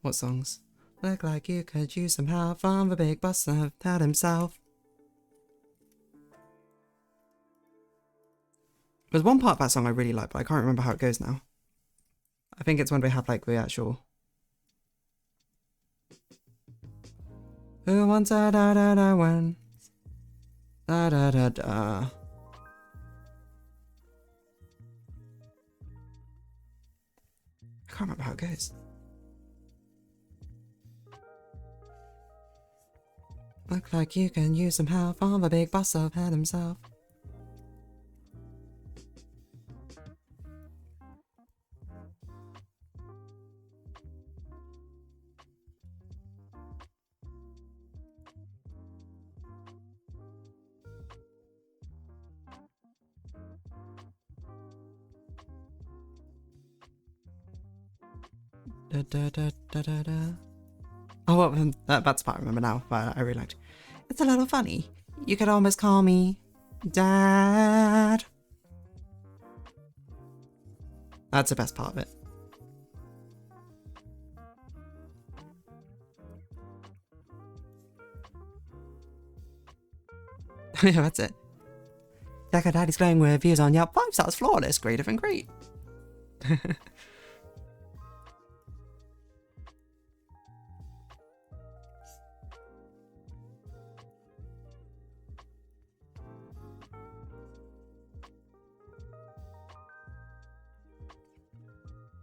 What songs? Look like you could use some help from the big boss of that himself. There's one part of that song I really like, but I can't remember how it goes now. I think it's when they have like the actual. Who wants a da da da when? Da da da da. I can't remember how it goes. Look like you can use some help from the big boss of head himself. Da, da, da, da, da, da. Oh, well, that's the part I remember now, but I really liked it. It's a little funny. You could almost call me Dad. That's the best part of it. Yeah, that's it. Decker Daddy's glowing with reviews on Yelp. 5 stars, flawless, greater than great.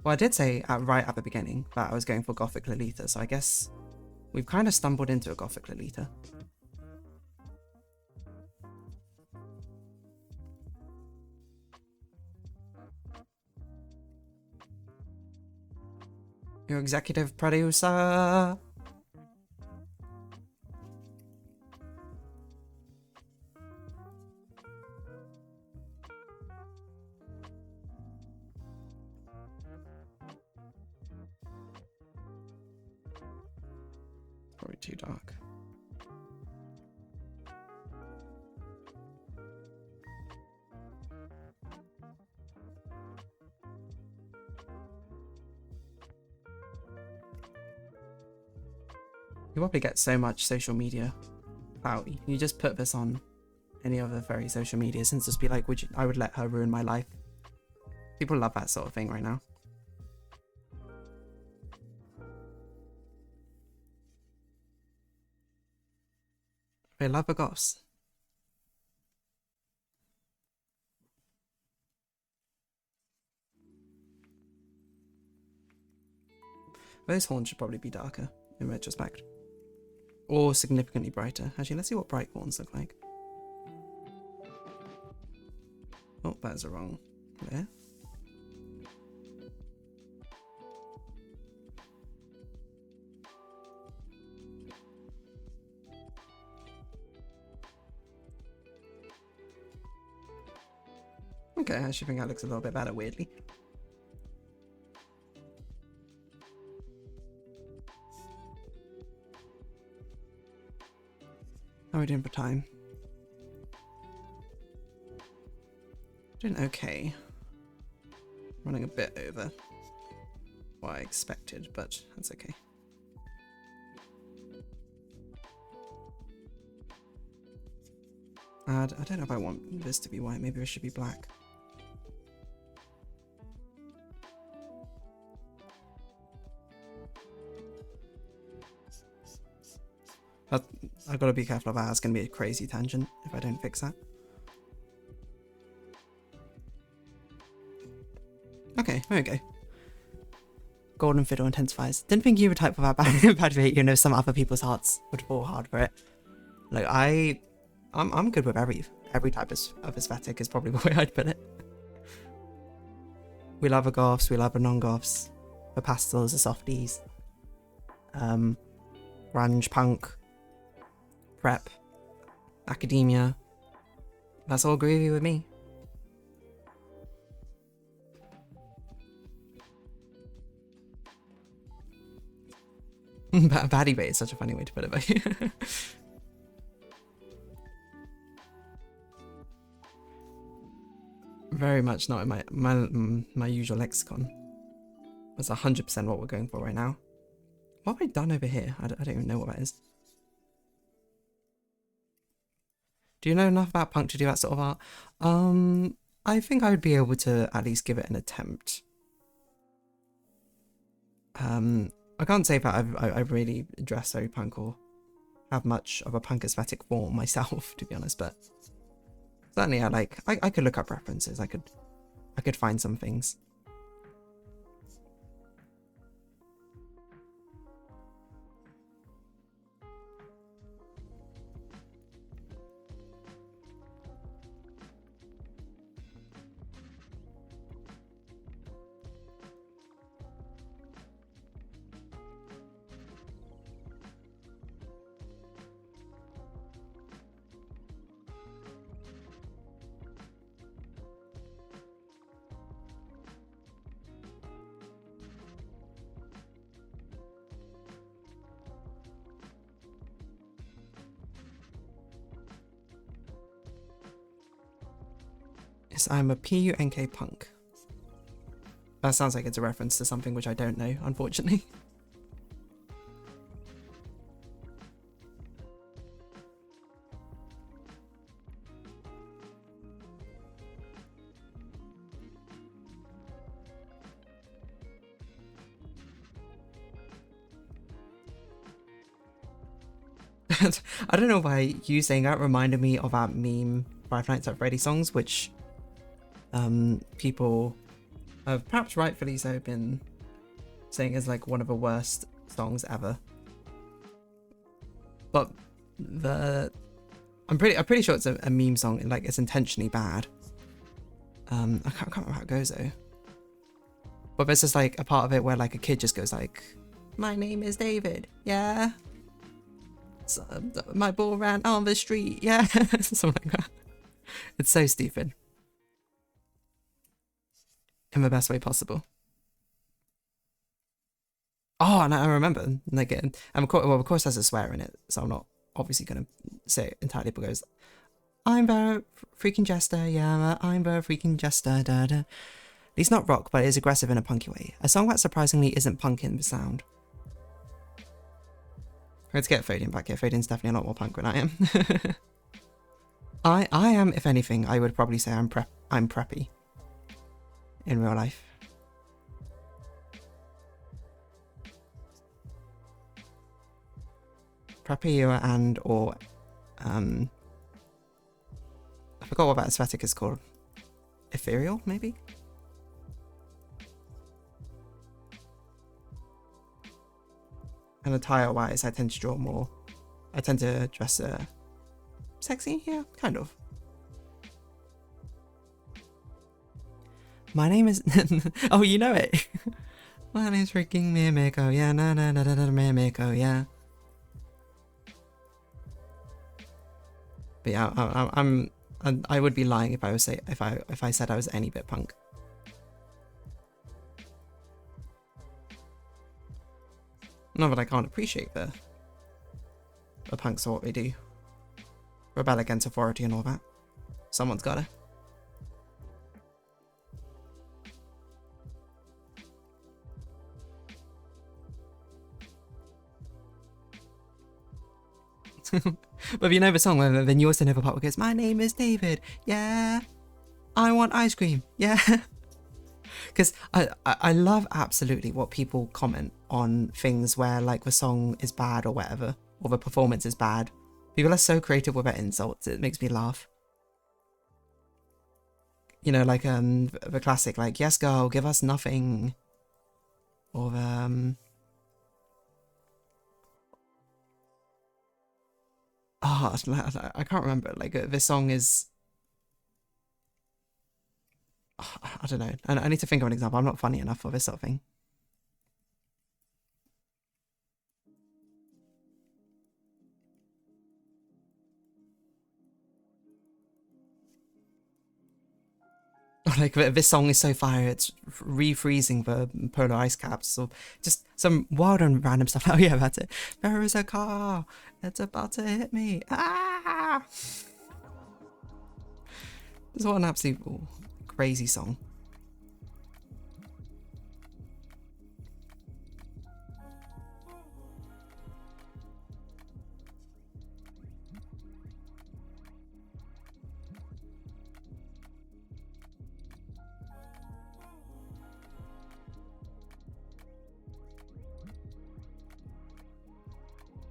Well, I did say right at the beginning that I was going for Gothic Lolita, so I guess we've kind of stumbled into a Gothic Lolita. Your executive producer. Probably too dark. You probably get so much social media. Wow, you just put this on any other very social media since just be like, I would let her ruin my life. People love that sort of thing right now. They love a goss. Those horns should probably be darker in retrospect. Or significantly brighter. Actually, let's see what bright horns look like. Oh, that's the wrong layer. Okay, I actually think that looks a little bit better, weirdly. How are we doing for time? Doing okay. Running a bit over what I expected, but that's okay. I don't know if I want this to be white. Maybe it should be black. But I've got to be careful of that. It's going to be a crazy tangent if I don't fix that. Okay, there we go. Golden fiddle intensifies. Didn't think you were type of bad behavior, you know, some other people's hearts would fall hard for it. Like I'm good with every type of aesthetic is probably the way I'd put it. We love the goths, we love the non-goths, the pastels, the softies, grunge, punk, prep, academia. That's all groovy with me. Baddie bait is such a funny way to put it, but very much not in my usual lexicon. That's 100% what we're going for right now. What have I done over here? I don't even know what that is. Do you know enough about punk to do that sort of art? I think I would be able to at least give it an attempt. I can't say that I've really dressed very punk or have much of a punk aesthetic form myself, to be honest, but certainly I could look up references. I could find some things. Yes, I'm a PUNK punk. That sounds like it's a reference to something which I don't know, unfortunately. I don't know why you saying that reminded me of that meme Five Nights at Freddy's songs, which people have perhaps rightfully so been saying is like one of the worst songs ever. But I'm pretty sure it's a meme song, and like it's intentionally bad. I can't remember how it goes though. But there's just like a part of it where like a kid just goes like, "My name is David, yeah. So, my ball ran on the street, yeah." Something like that. It's so stupid. In the best way possible. Oh, and I remember, like, and of course there's a swear in it, so I'm not obviously going to say it entirely, but goes, "I'm the freaking jester, yeah, I'm the freaking jester, da da." He's not rock, but it is aggressive in a punky way. A song that surprisingly isn't punk in the sound. Let's get Fodian back here. Fodian's definitely a lot more punk than I am. I am, if anything, I would probably say I'm preppy in real life. Preppy or I forgot what that aesthetic is called. Ethereal, maybe? And attire-wise, I tend to draw more. I tend to dress sexy, yeah, kind of. My name is... oh, you know it. My name's freaking Mimiko, yeah, na na na na na Mimiko, yeah. But yeah, I would be lying if I was if I said I was any bit punk. Not that I can't appreciate the punks are what they do. Rebel against authority and all that. Someone's gotta. But if you know the song, then you also know the part where it goes, my name is David, yeah, I want ice cream, yeah. Because I love absolutely what people comment on things where like the song is bad or whatever, or the performance is bad. People are so creative with their insults, it makes me laugh. You know, like the classic, like, yes girl, give us nothing. Or oh, I can't remember. Like this song is, oh, I don't know. I need to think of an example. I'm not funny enough for this sort of thing. Like this song is so fire, it's refreezing the polar ice caps. So just some wild and random stuff. Oh yeah, that's it. There is a car. It's about to hit me. Ah! This is what an absolute crazy song.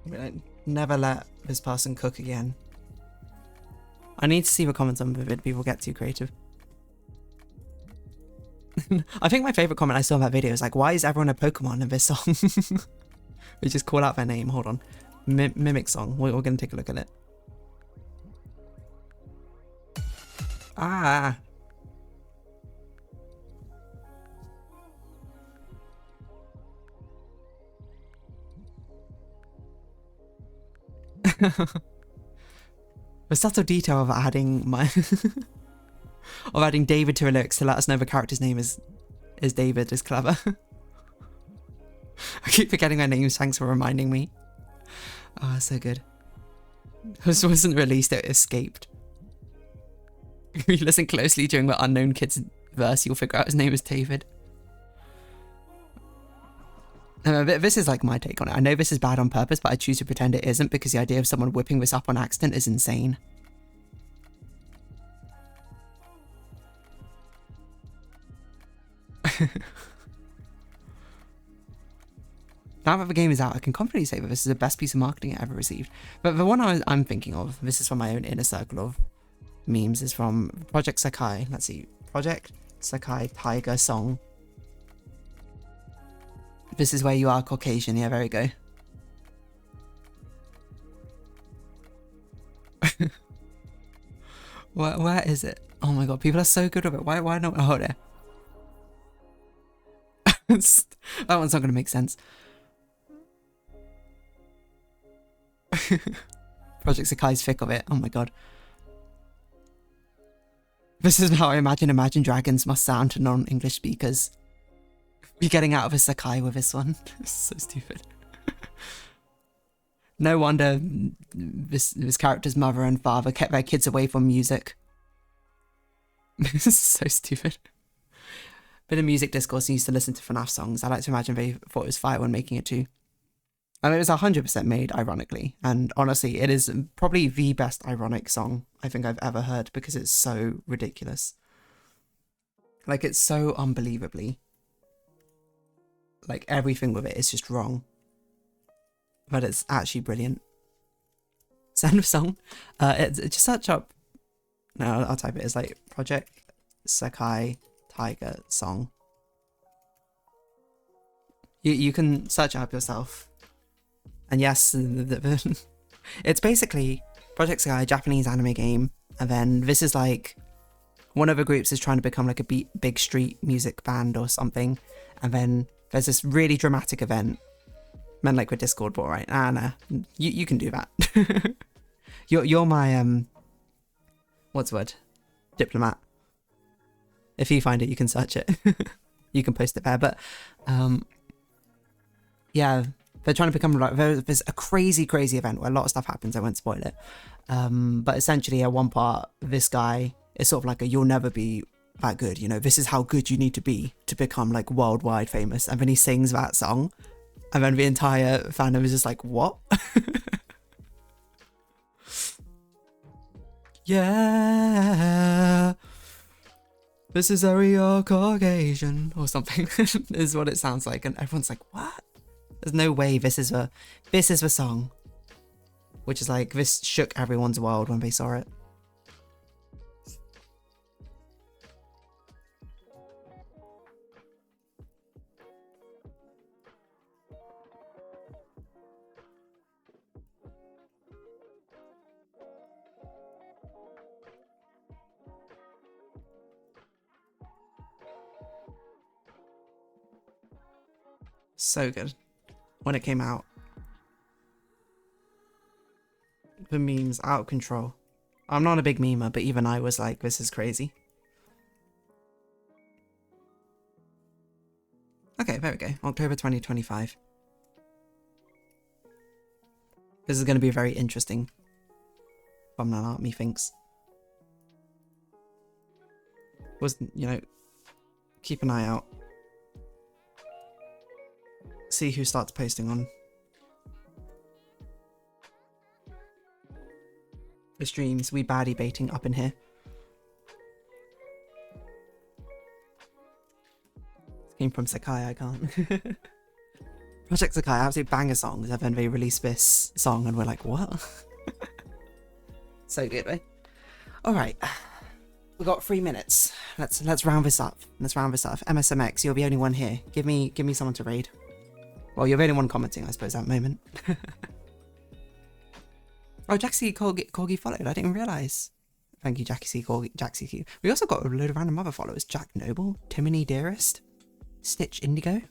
I mean, I never let this person cook again. I need to see the comments on the vid. People get too creative. I think my favourite comment I saw in that video is like, why is everyone a Pokemon in this song? We just call out their name. Hold on. Mimic song. We're going to take a look at it. Ah. The subtle detail of adding of adding David to a lyrics to let us know the character's name is David is clever. I keep forgetting my names, thanks for reminding me. Oh, so good. This wasn't released, it escaped. If you listen closely during the Unknown Kids verse, you'll figure out his name is David. This is like my take on it. I know this is bad on purpose, but I choose to pretend it isn't because the idea of someone whipping this up on accident is insane. Now that the game is out, I can confidently say that this is the best piece of marketing I ever received. But the one I'm thinking of, this is from my own inner circle of memes, is from Project Sakai. Let's see. Project Sakai Tiger Song. This is where you are Caucasian. Yeah, there we go. Where is it? Oh my god, people are so good with it. Why not? Oh, there. That one's not going to make sense. Project Sakai's thick of it. Oh my god. This is how I imagine Dragons must sound to non-English speakers. You're getting out of a Sakai with this one. It's so stupid. No wonder this character's mother and father kept their kids away from music. This is so stupid. Bit of music discourse, I used to listen to FNAF songs. I like to imagine they thought it was fire when making it too. And it was 100% made ironically. And honestly, it is probably the best ironic song I think I've ever heard because it's so ridiculous. Like, it's so unbelievably. Like, everything with it is just wrong. But it's actually brilliant. Sound of song. It's just search up. No, I'll type it. It's like Project Sakai Tiger Song. You can search it up yourself. And yes, it's basically Project Sky, Japanese anime game, and then this is like one of the groups is trying to become like a big street music band or something, and then there's this really dramatic event. Men like with Discord bot, right? Nah, you can do that. you're my what's the word? Diplomat. If you find it, you can search it. You can post it there. But yeah, they're trying to become like, there's a crazy event where a lot of stuff happens. I won't spoil it. But essentially at one part, this guy is sort of like you'll never be that good. You know, this is how good you need to be to become like worldwide famous. And then he sings that song. And then the entire fandom is just like, what? Yeah. This is a real Caucasian or something is what it sounds like. And everyone's like, what? There's no way this is the song. Which is like, this shook everyone's world when they saw it. So good. When it came out. The memes out of control. I'm not a big memer, but even I was like, this is crazy. Okay, there we go. October 2025. This is going to be a very interesting thumbnail art, methinks. You know, keep an eye out. See who starts posting on the streams. We baddie baiting up in here. Came from Sakai, I can't. Project Sakai, absolute banger songs, and then they released this song and we're like, what? So good, right? Alright. We've got 3 minutes. Let's round this up. MSMX, you're the only one here. Give me someone to raid. Well, you're the only one commenting, I suppose, at the moment. Oh, Jaxie Corgi followed. I didn't realise. Thank you, Jackie C. Corgi. Jaxie Q. We also got a load of random other followers. Jack Noble, Timony Dearest, Stitch Indigo.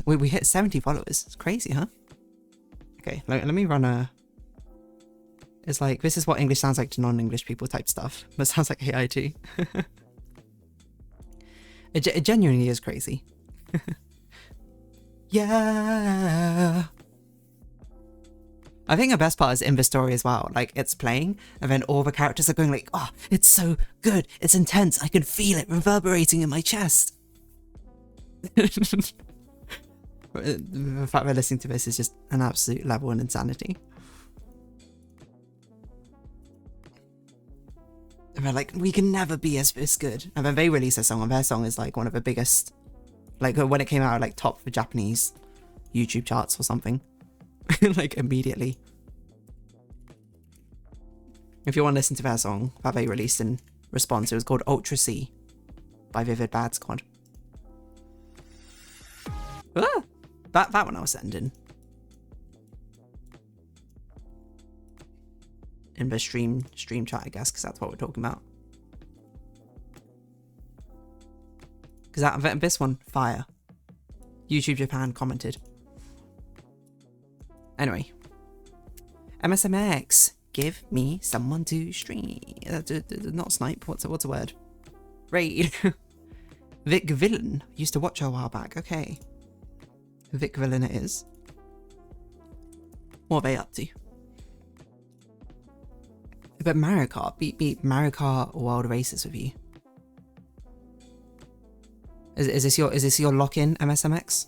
We hit 70 followers. It's crazy, huh? Okay, let me run a... It's like, this is what English sounds like to non-English people type stuff. But it sounds like AI too. It genuinely is crazy. Yeah. I think the best part is in the story as well. Like, it's playing, and then all the characters are going like, oh, it's so good. It's intense. I can feel it reverberating in my chest. The fact we're listening to this is just an absolute level of insanity. And they're like, we can never be as this good. And then they release a song, and their song is like one of the biggest, like when it came out, like top for Japanese YouTube charts or something. Like immediately. If you want to listen to their song that they released in response, it was called Ultra C by Vivid Bad Squad. Ah, that one I was sending. In the stream chat, I guess, because that's what we're talking about. Because this one, fire. YouTube Japan commented. Anyway. MSMX, give me someone to stream. Not snipe, what's a word? Raid. Vic Villain. Used to watch her a while back, okay. Vic Villain it is. What are they up to? But Mario Kart, beat Mario Kart World Races with you. Is this your lock-in, MSMX?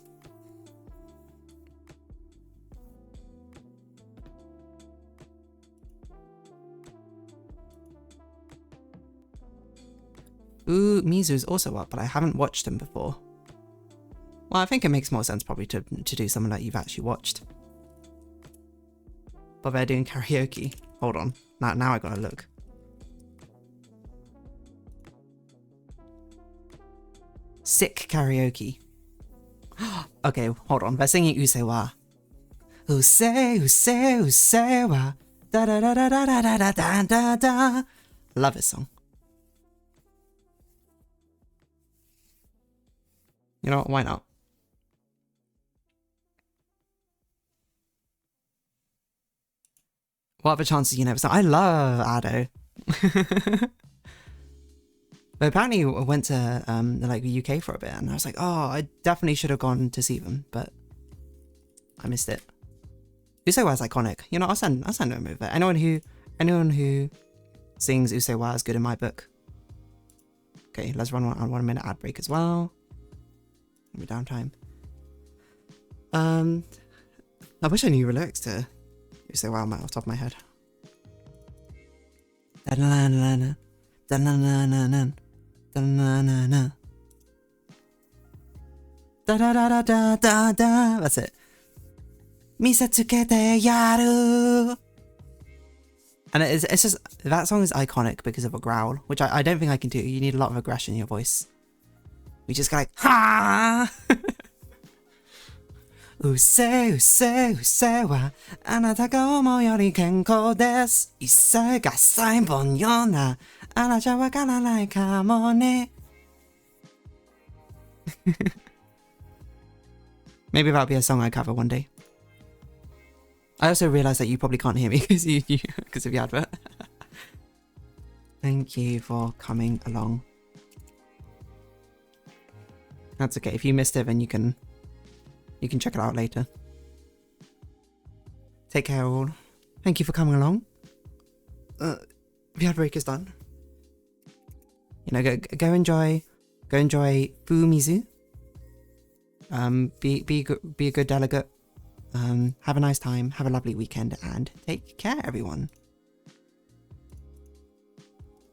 Ooh, Mizu's also up, but I haven't watched him before. Well, I think it makes more sense probably to do something that you've actually watched. But they're doing karaoke. Hold on. Now I gotta look. Sick karaoke. Okay, hold on. We're singing Usewa. Use, use, usewa. Da da da da da da da da da da. Love this song. You know what? Why not? What other chances you never saw? I love Ado. But apparently I went to like the UK for a bit, and I was like, oh, I definitely should have gone to see them, but I missed it. Usewa is iconic. You know, I'll send them over. Anyone who sings Usewa is good in my book. Okay, let's run on 1 minute ad break as well. Maybe downtime. I wish I knew the lyrics to Usewa off the top of my head. Da-na-na-na-na. Da-na-na-na-na. Da-na-na-na. Da-da-da-da-da-da-da. That's it. Misetsukete yaru. And it's just, that song is iconic because of a growl, which I don't think I can do. You need a lot of aggression in your voice. We just go like, ha! Use, use, use wa anata ga omou yori kenkou desu. Issei ga saibon yo na anata wa wakaranai kamo ne. Maybe that'll be a song I cover one day. I also realised that you probably can't hear me because of the advert. Thank you for coming along. That's okay. If you missed it, then you can check it out later. Take care, all. Thank you for coming along. The ad break is done. You know, go enjoy Fumizu. Be a good delegate. Have a nice time. Have a lovely weekend, and take care, everyone.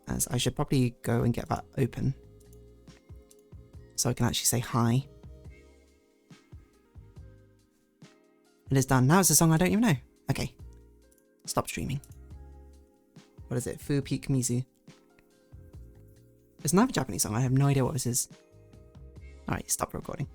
As I should probably go and get that open, so I can actually say hi. It is done. Now it's a song I don't even know. Okay. Stop streaming. What is it? Fu Peak Mizu. It's another Japanese song. I have no idea what this is. Alright, stop recording.